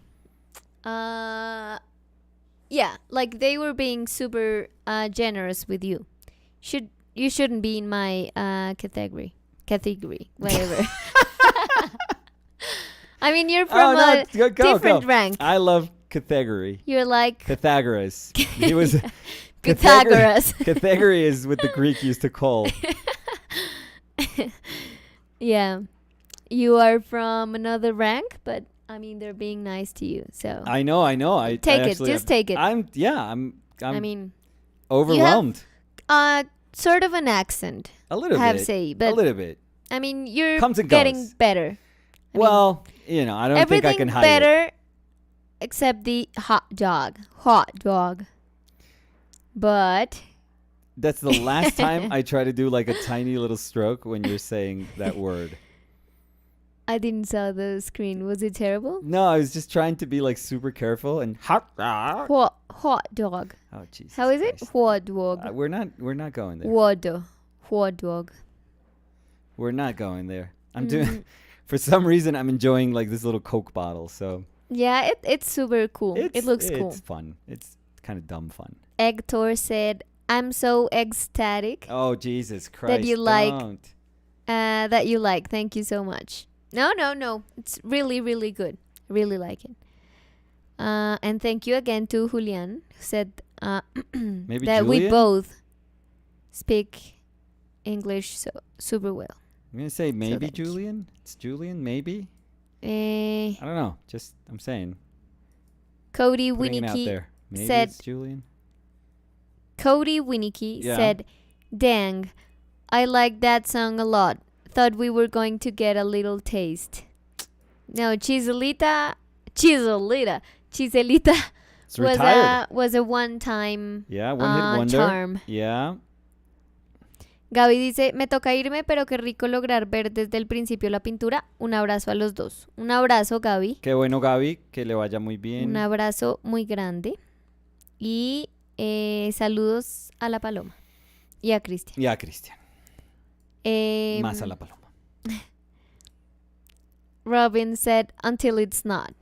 yeah, like they were being super generous with you. You shouldn't be in my category, whatever. I mean, you're from a Go. different rank. I love Category. You're like Pythagoras. He was Pythagoras. Category is what the Greek used to coal. Yeah. You are from another rank, but I mean they're being nice to you. So I know. take I it. actually Just have- take it. I'm I mean, overwhelmed. sort of an accent, A little I have bit. to say, A but little bit. I mean you're Comes and getting goes. better. I mean, Well, you know, I don't think I everything can hide better except the hot dog. But That's the last time I try to do like a tiny little stroke when you're saying that word. I didn't saw the screen. Was it terrible? No, I was just trying to be like super careful and hot dog. Hot dog. Oh Jesus. How is it? Christ. Hot dog. We're not going there. Hot dog. We're not going there. I'm doing for some reason I'm enjoying like this little Coke bottle, so Yeah, it's super cool. It looks cool. It's fun. It's kind of dumb fun. Hector said, "I'm so ecstatic Oh Jesus Christ. you like- don't. that you like. Thank you so much." No. It's really, really good. Really like it. And thank you again to Julian, who said Maybe that we Julian? both speak English so super well. I'm gonna say maybe thank you. Julian. It's Julian, maybe. Eh, I don't know. Just I'm saying. Cody Putting it out Winnicky there. Maybe said- it's Julian. Yeah. said, "Dang, I like that song a lot. Thought we were going to get a little taste." No, Chiselita It's retired. was a one-time Yeah, one hit wonder. charm. Yeah. Gaby dice, "Me toca irme, pero qué rico lograr ver desde el principio la pintura. Un abrazo a los dos." Un abrazo, Gaby. Qué bueno, Gaby. Que le vaya muy bien. Un abrazo muy grande. Y saludos a la paloma. Y a Cristian. Ya, Cristian. Más a la paloma. Robin said, "Until it's not."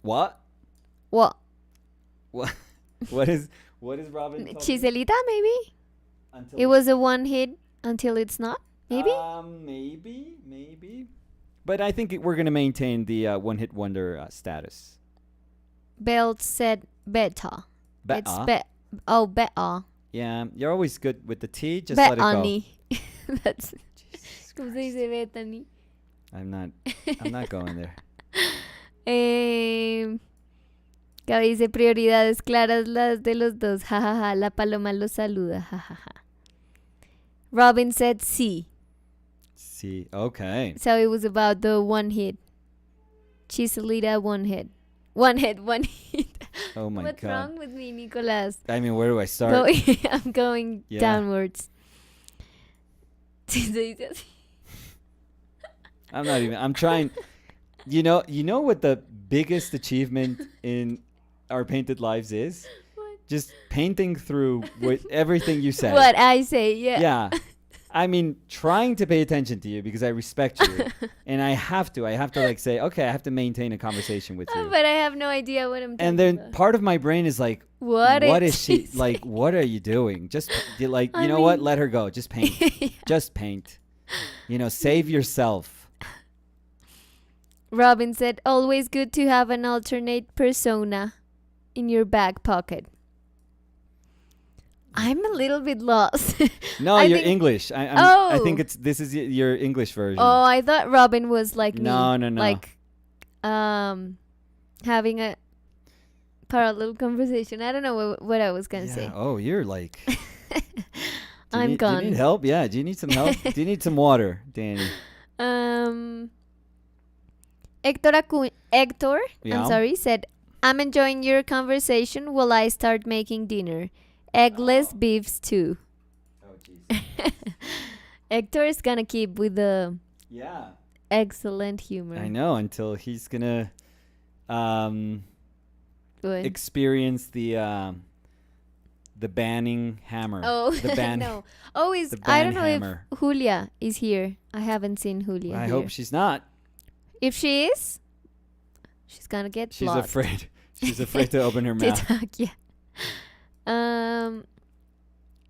What? What? What is Robin? talking- Chiselita, maybe? Until It was a one hit until it's not? Maybe? Maybe. But I think we're gonna maintain the one hit wonder status. Belt said beta. It's Better. beta. Yeah, you're always good with the T. Just let it go. Betani. That's Jesus ¿Cómo se Christ. dice Betani? I'm not going there. Gaby dice prioridades claras las de los dos. Jajaja. La paloma los saluda. Jajaja. Robin said sí. See, okay. So it was about the one hit. Chiselita one hit. One hit. Oh my What's God. wrong with me, Nicolas? I mean, where do I start? I'm going Yeah. downwards. Se dice así. I'm trying. You know what the biggest achievement in our painted lives is? What? Just painting through with everything you said. What I say, yeah. Yeah. I mean, trying to pay attention to you because I respect you. And I have to like say, okay, I have to maintain a conversation with you. But I have no idea what I'm talking And then about. part of my brain is like, What is she saying? like? What are you doing? Just like, I you know what? mean- Let her go. Just paint. Just paint. Save yourself. Robin said, always good to have an alternate persona in your back pocket. I'm a little bit lost. No, I you're think- English. I think Oh. this is your English version. Oh, I thought Robin was like me. No. Like, having a parallel conversation. I don't know what I was going to Yeah. say. Oh, you're like. I'm Do gone. you need help? Yeah. Do you need some help? Do you need some water, Danny? Hector, Yeah. I'm sorry, said, I'm enjoying your conversation while I start making dinner. Eggless beefs too. Oh, jeez. Hector is gonna keep with the Yeah. excellent humor. I know until he's gonna What? experience the banning hammer. Oh, the ban. no. Oh, the I ban don't know hammer. if Julia is here. I haven't seen Julia I here. hope she's not. If she is, she's gonna get She's blocked. afraid. She's afraid to open her To mouth. talk, yeah.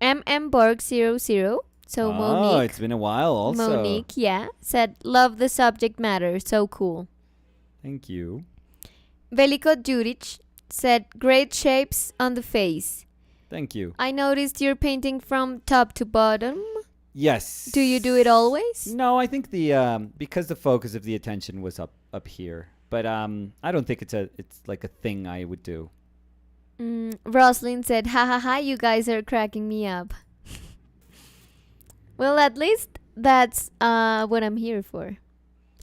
Borg00. So Oh, Monique. it's been a while. Also, Monique, yeah, said, love the subject matter. So cool. thank you. Veliko Juric said, great shapes on the face. Thank you. I noticed you're painting from top to bottom. Yes. Do you do it always? No, I think because the focus of the attention was up here, but I don't think it's like a thing I would do. Roslyn said, ha ha ha, you guys are cracking me up. Well, at least that's what I'm here for.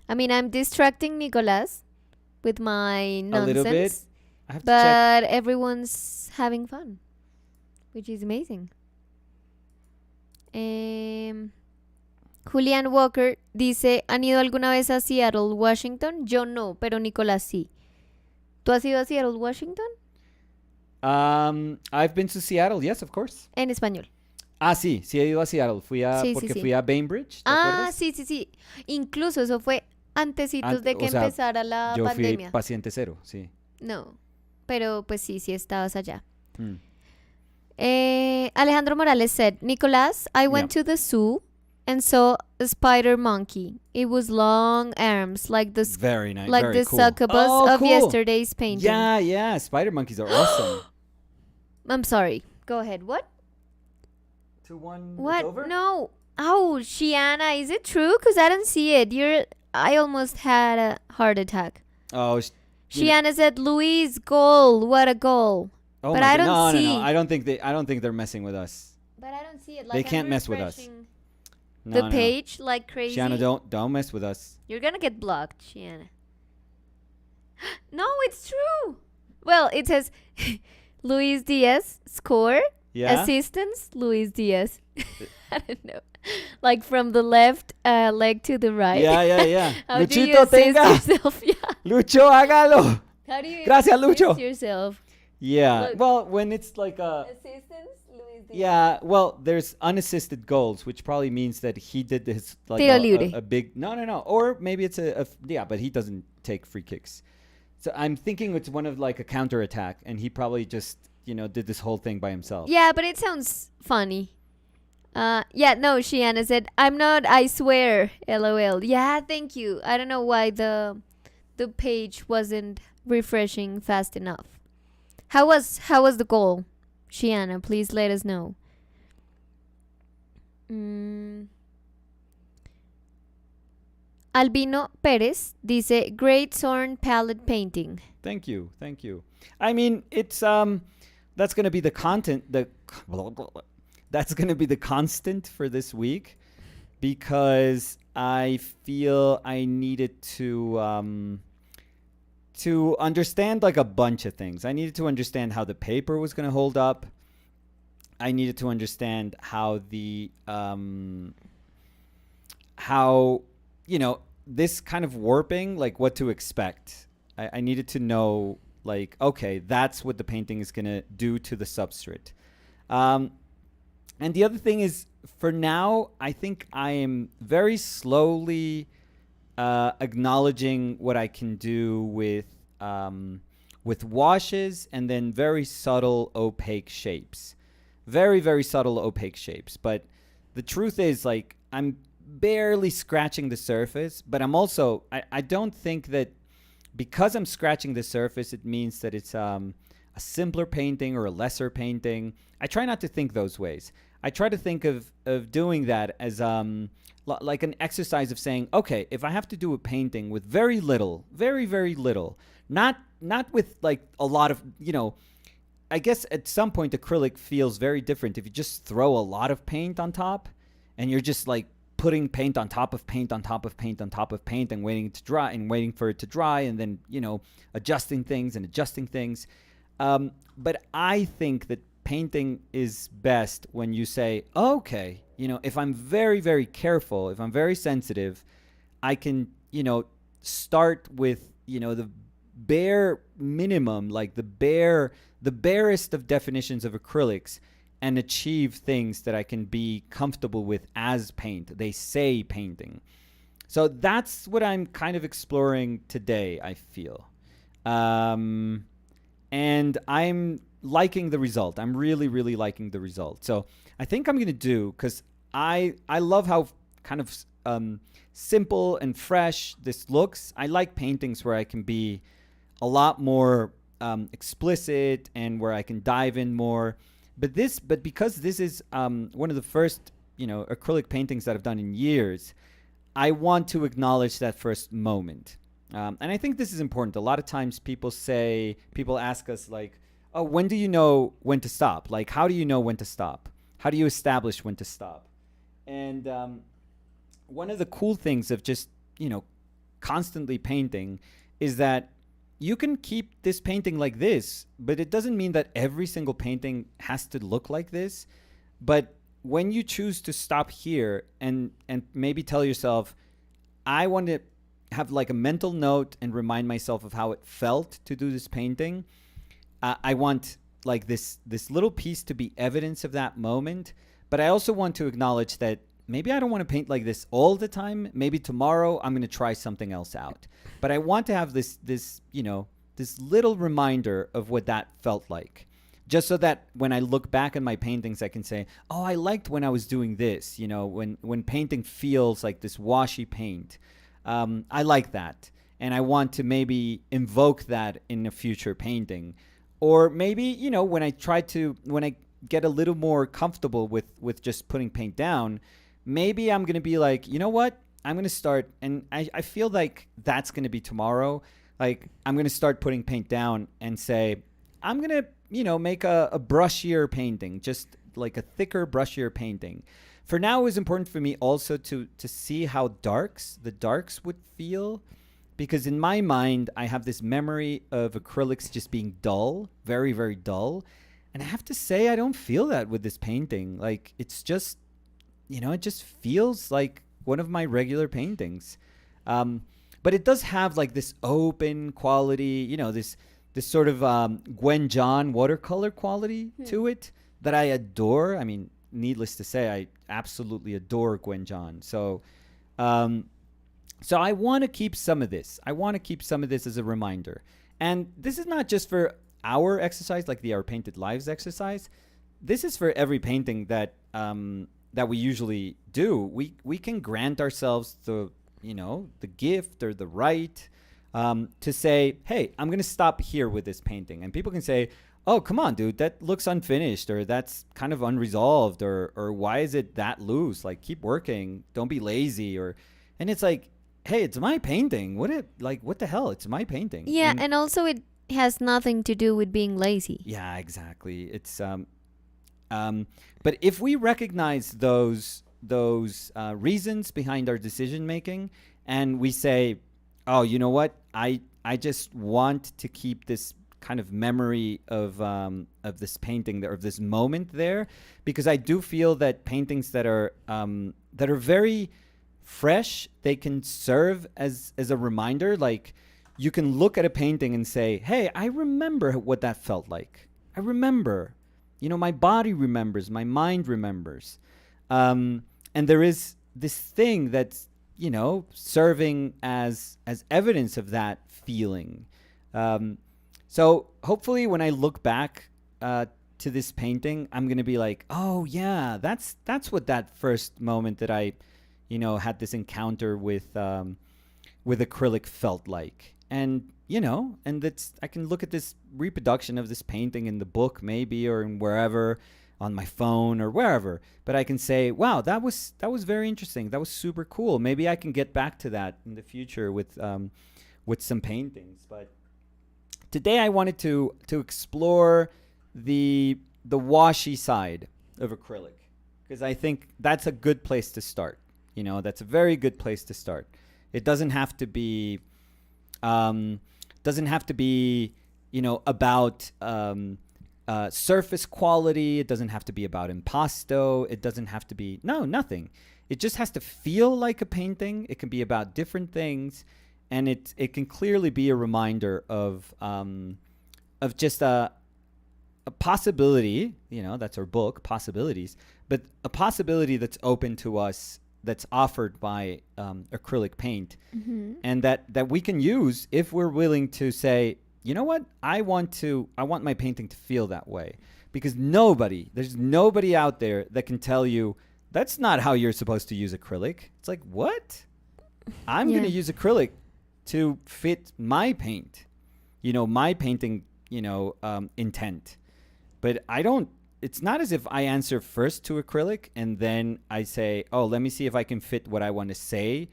I mean, I'm distracting Nicolas with my nonsense. A little bit. I have to but everyone's having fun, which is amazing. Julian Walker dice, ¿han ido alguna vez a Seattle, Washington? Yo no, pero Nicolás sí. ¿Tú has ido a Seattle, Washington? I've been to Seattle, yes, of course. En español. Sí, he ido a Seattle. Fui a Bainbridge, ¿te acuerdas? Sí. Incluso eso fue antecitos de que empezara la pandemia. Yo fui paciente cero, sí. No, pero pues sí estabas allá. Alejandro Morales said, Nicolás, I went to the zoo and saw a spider monkey. It was long arms, like the very nice, like very the cool. succubus of Cool. yesterday's painting. Yeah, spider monkeys are awesome. I'm sorry. Go ahead. What? 2-1. What? It's over? No. Oh, Shiana, is it true? Because I don't see it. I almost had a heart attack. Oh, Shiana said, Luis, goal. What a goal. Oh but my I God. don't see. No. I don't think they're messing with us. But I don't see it. Like, they can't mess with us. The page like crazy. Shiana, don't mess with us. You're gonna get blocked, Shiana. No, it's true. Well, it says Luis Diaz score. Yeah. Assistance, Luis Diaz. I don't know. Like from the left leg to the right. Yeah. How Luchito, do you assist yourself? Yeah. Lucho, hágalo. How do you Gracias, assist Lucho. yourself? Yeah. Look. Well, when it's like a... Assistance, Luis Diaz. Yeah, well, there's unassisted goals, which probably means that he did this like a big... No. Or maybe it's but he doesn't take free kicks. So I'm thinking it's one of like a counterattack, and he probably just, did this whole thing by himself. Yeah, but it sounds funny. Shiana said, I'm not, I swear, LOL. Yeah, thank you. I don't know why the page wasn't refreshing fast enough. How was the goal? Shiana, please let us know. Albino Perez dice, great Zorn palette painting. Thank you. I mean, it's that's going to be the content, that's going to be the constant for this week, because I feel I needed to understand like a bunch of things. I needed to understand how the paper was going to hold up. I needed to understand how this kind of warping, like what to expect. I needed to know, like, okay, that's what the painting is going to do to the substrate. And the other thing is, for now, I think I am very slowly acknowledging what I can do with washes and then very subtle opaque shapes. Very, very subtle opaque shapes. But the truth is, like, I'm barely scratching the surface, but I'm also, I don't think that because I'm scratching the surface, it means that it's a simpler painting or a lesser painting. I try not to think those ways. I try to think of doing that as like an exercise of saying, okay, if I have to do a painting with very little, very, very little, not with like a lot of, I guess at some point acrylic feels very different if you just throw a lot of paint on top and you're just like putting paint on top of paint on top of paint on top of paint and waiting for it to dry and then, adjusting things. But I think that painting is best when you say, okay, if I'm very, very careful, if I'm very sensitive, I can, start with, the bare minimum, like the barest of definitions of acrylics, and achieve things that I can be comfortable with as paint. They say painting. So that's what I'm kind of exploring today, I feel. And I'm liking the result. I'm really, really liking the result. So I think I'm going to do, because I love how kind of simple and fresh this looks. I like paintings where I can be a lot more explicit and where I can dive in more. But because this is one of the first, acrylic paintings that I've done in years, I want to acknowledge that first moment. And I think this is important. A lot of times people ask us like, oh, when do you know when to stop? Like, how do you know when to stop? How do you establish when to stop? And one of the cool things of just, constantly painting is that you can keep this painting like this, but it doesn't mean that every single painting has to look like this. But when you choose to stop here and maybe tell yourself, I want to have like a mental note and remind myself of how it felt to do this painting. I want like this little piece to be evidence of that moment, but I also want to acknowledge that maybe I don't want to paint like this all the time. Maybe tomorrow I'm going to try something else out. But I want to have this little reminder of what that felt like. Just so that when I look back at my paintings, I can say, oh, I liked when I was doing this, when painting feels like this washy paint. I like that. And I want to maybe invoke that in a future painting. Or maybe, when I get a little more comfortable with just putting paint down, maybe I'm going to be like, you know what? I'm going to start, and I feel like that's going to be tomorrow. Like, I'm going to start putting paint down and say, I'm going to, make a brushier painting, just like a thicker, brushier painting. For now, it was important for me also to see how the darks would feel, because in my mind, I have this memory of acrylics just being dull, very, very dull. And I have to say, I don't feel that with this painting. Like, it's just, it just feels like one of my regular paintings. But it does have like this open quality, this sort of Gwen John watercolor quality to it that I adore. I mean, needless to say, I absolutely adore Gwen John. So I want to keep some of this. I want to keep some of this as a reminder. And this is not just for our exercise, like the Our Painted Lives exercise. This is for every painting that we usually do. We can grant ourselves the gift or the right to say, hey, I'm going to stop here with this painting. And people can say, oh, come on, dude, that looks unfinished, or that's kind of unresolved, or why is it that loose? Like, keep working. Don't be lazy. And it's like, hey, it's my painting. What the hell? It's my painting. Yeah, and also it has nothing to do with being lazy. Yeah, exactly. It's but if we recognize those reasons behind our decision making, and we say, oh, you know what? I just want to keep this kind of memory of this painting there, of this moment there, because I do feel that paintings that are very fresh, they can serve as a reminder. Like, you can look at a painting and say, hey, I remember what that felt like. I remember. My body remembers, my mind remembers. And there is this thing that's, serving as evidence of that feeling. So hopefully when I look back to this painting, I'm going to be like, oh yeah, that's what that first moment that I, had this encounter with acrylic felt like. And, and that's, I can look at this reproduction of this painting in the book maybe, or in wherever, on my phone or wherever. But I can say, wow, that was very interesting. That was super cool. Maybe I can get back to that in the future with some paintings. But today I wanted to explore the washy side of acrylic, because I think that's a good place to start. That's a very good place to start. It doesn't have to be about surface quality. It doesn't have to be about impasto. It doesn't have to be, nothing. It just has to feel like a painting. It can be about different things, and it can clearly be a reminder of just a possibility. That's our book, Possibilities, but a possibility that's open to us, that's offered by acrylic paint, and that we can use if we're willing to say, you know what, I want my painting to feel that way, because there's nobody out there that can tell you that's not how you're supposed to use acrylic. It's like, what? I'm going to use acrylic to fit my paint. My painting intent. But I don't. It's not as if I answer first to acrylic and then I say, oh, let me see if I can fit what I want to say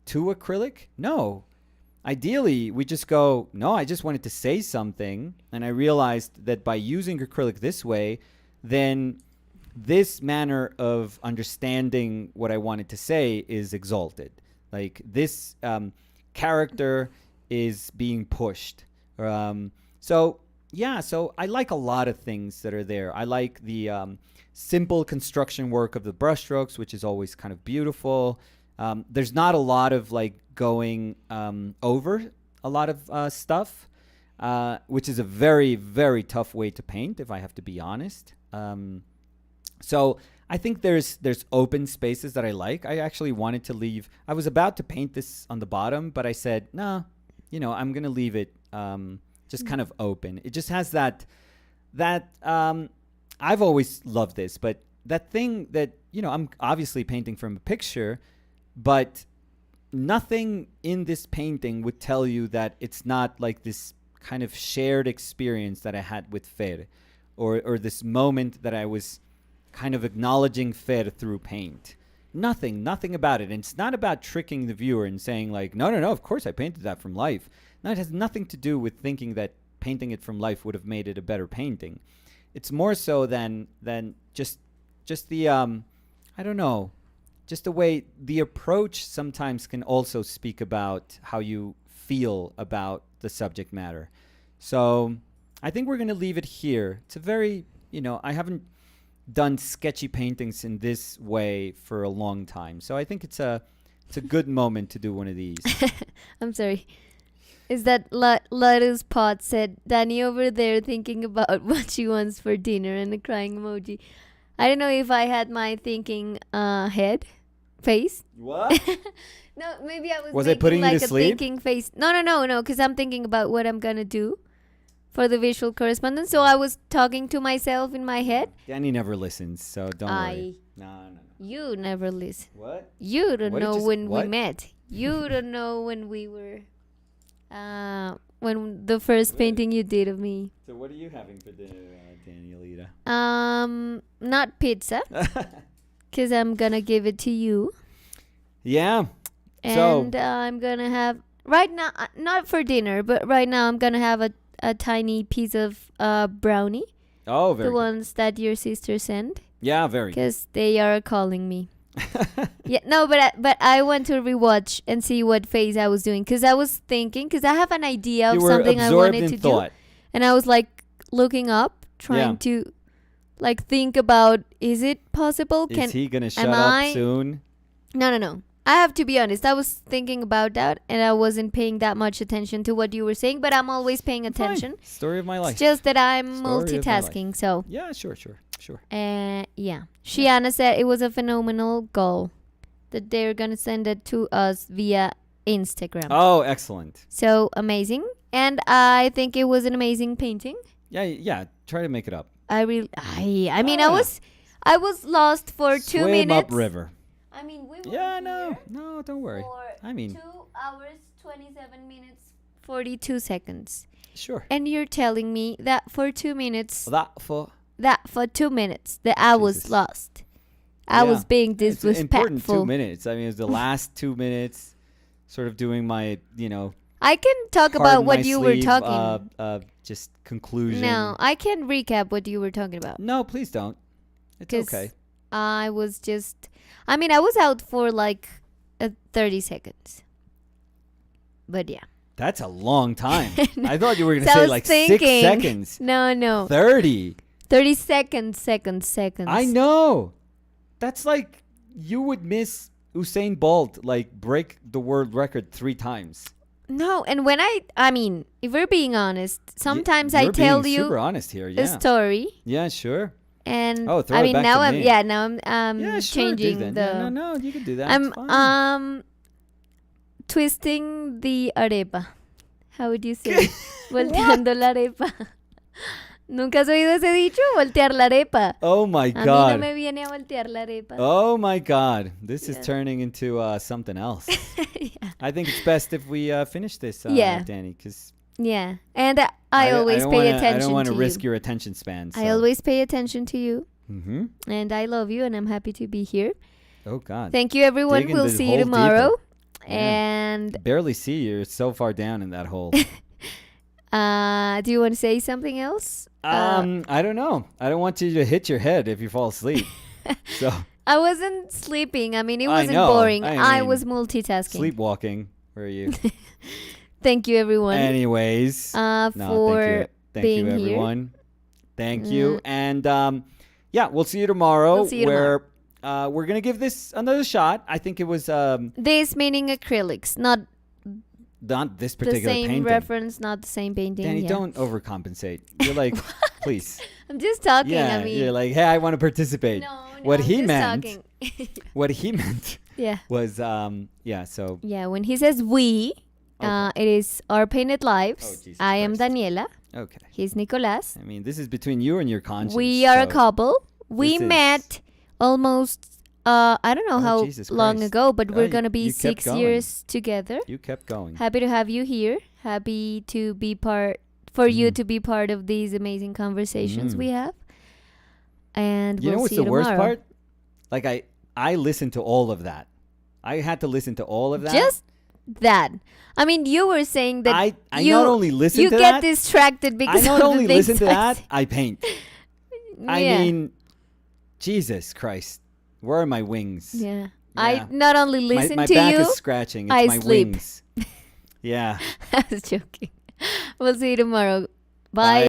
to acrylic. No. Ideally, we just go, no, I just wanted to say something. And I realized that by using acrylic this way, then this manner of understanding what I wanted to say is exalted. Like this character is being pushed. So I like a lot of things that are there. I like the simple construction work of the brushstrokes, which is always kind of beautiful. There's not a lot of like going over a lot of stuff, which is a very, very tough way to paint, if I have to be honest. So I think there's open spaces that I like. I actually wanted to leave. I was about to paint this on the bottom, but I said, no, I'm going to leave it just kind of open. It just has that I've always loved this, but that thing that, I'm obviously painting from a picture, but nothing in this painting would tell you that it's not like this kind of shared experience that I had with Fer, or this moment that I was kind of acknowledging Fer through paint. Nothing about it. And it's not about tricking the viewer and saying like, no, of course I painted that from life. No, it has nothing to do with thinking that painting it from life would have made it a better painting. It's more so than just the I don't know, just the way the approach sometimes can also speak about how you feel about the subject matter. So I think we're going to leave it here. It's a very, I haven't done sketchy paintings in this way for a long time. So I think it's a good moment to do one of these. I'm sorry. Is that Lotus Pot said, Danny over there thinking about what she wants for dinner and a crying emoji. I don't know if I had my thinking face. What? No, maybe I was I making putting like you to a sleep? thinking face. No, because I'm thinking about what I'm going to do for the visual correspondence. So I was talking to myself in my head. Danny never listens, so don't worry. No. You never listen. What? You don't know when we what? met. You don't know when we were... when the first painting you did of me. So what are you having for dinner, Danielita? Not pizza, because I'm gonna give it to you. Yeah. And I'm gonna have right now, not for dinner, but right now I'm gonna have a tiny piece of brownie. Oh, very the good. ones that your sister sent. Yeah, very good. Because they are calling me. Yeah, no, but I want to rewatch and see what phase I was doing, because I was thinking, because I have an idea of something I wanted to do, and I was like looking up, trying to like think about, is it possible? Is he gonna shut up soon? No. I have to be honest. I was thinking about that, and I wasn't paying that much attention to what you were saying. But I'm always paying attention. Fine. Story of my life. It's just that I'm Story multitasking. So yeah, sure. yeah. Shiana said it was a phenomenal goal, that they're gonna send it to us via Instagram. Oh, excellent. So amazing, and I think it was an amazing painting. Yeah. Try to make it up. I mean, I was lost for 2 minutes. Swim up river. I mean, we were No, don't worry. For I mean, 2 hours, 27 minutes, 42 seconds. Sure. And you're telling me that for 2 minutes, That for 2 minutes, that I was lost. I was being disrespectful. It's important 2 minutes. I mean, it's the last 2 minutes, sort of doing my, I can talk about what you were talking. Just conclusion. No, I can recap what you were talking about. No, please don't. It's okay. I was out for like 30 seconds. But yeah. That's a long time. I thought you were going to So say like 6 seconds. No. 30. 30 seconds. I know. That's like you would miss Usain Bolt, like break the world record 3 times. No, and when I mean, if we're being honest, sometimes I tell you super honest here, a story. Yeah, sure. And throw it back now to I'm me. changing do the No, you can do that. I'm twisting the arepa. How would you say? Volteando la arepa. ¿Nunca has oído ese dicho? Voltear la arepa. Oh my God. God. A mí no me viene a voltear la arepa. Oh my God. This is turning into something else. Yeah. I think it's best if we finish this, Danny, because Yeah, and I always pay attention I don't want to to risk you. your attention span. So. I always pay attention to you, Mm-hmm. and I love you, and I'm happy to be here. Oh God. Thank you, everyone. Digging We'll the see you hole tomorrow. deeper. Yeah. And Barely see you. You're so far down in that hole. do you want to say something else? I don't know. I don't want you to hit your head if you fall asleep. So I wasn't sleeping. I mean, it I wasn't know. boring. I I mean, was multitasking. sleepwalking. Where are you? Thank you, everyone. Anyways, For thank being you, here. everyone. Thank you, and yeah, we'll see you tomorrow. We'll see you where we're gonna give this another shot. I think it was this meaning acrylics, not not this the particular same painting. reference, not the same painting. Danny, yeah. don't overcompensate. You're like, please. I'm just talking. Yeah, I mean, you're like, hey, I want to participate. no, what I'm he just meant, talking. what he meant, Yeah. was yeah. So Yeah, when he says we, Okay. it is our painted lives. Oh, Jesus I am Christ. Daniela. okay. He's Nicolas. I mean, this is between you and your conscience. We are a so- couple. We this is- met almost I don't know Oh, how Jesus long Christ. ago, but Oh, we're you- gonna be you kept 6 going. years together. You kept going. Happy to have you here. Happy to be you Mm. to be part of these amazing conversations Mm. we have. And You know we'll what's see the you worst tomorrow. part? Like I listened to all of that. I had to listen to all of that. Just that. I mean, you were saying that I you, not only listen you to get that. distracted I because not of only the things listen to I that. say. I paint. I Yeah. mean, Jesus Christ, where are my wings? Yeah. Yeah. I not only listen my to back you, is scratching. It's I my sleep. wings. Yeah. I was joking. We'll see you tomorrow. Bye. Bye.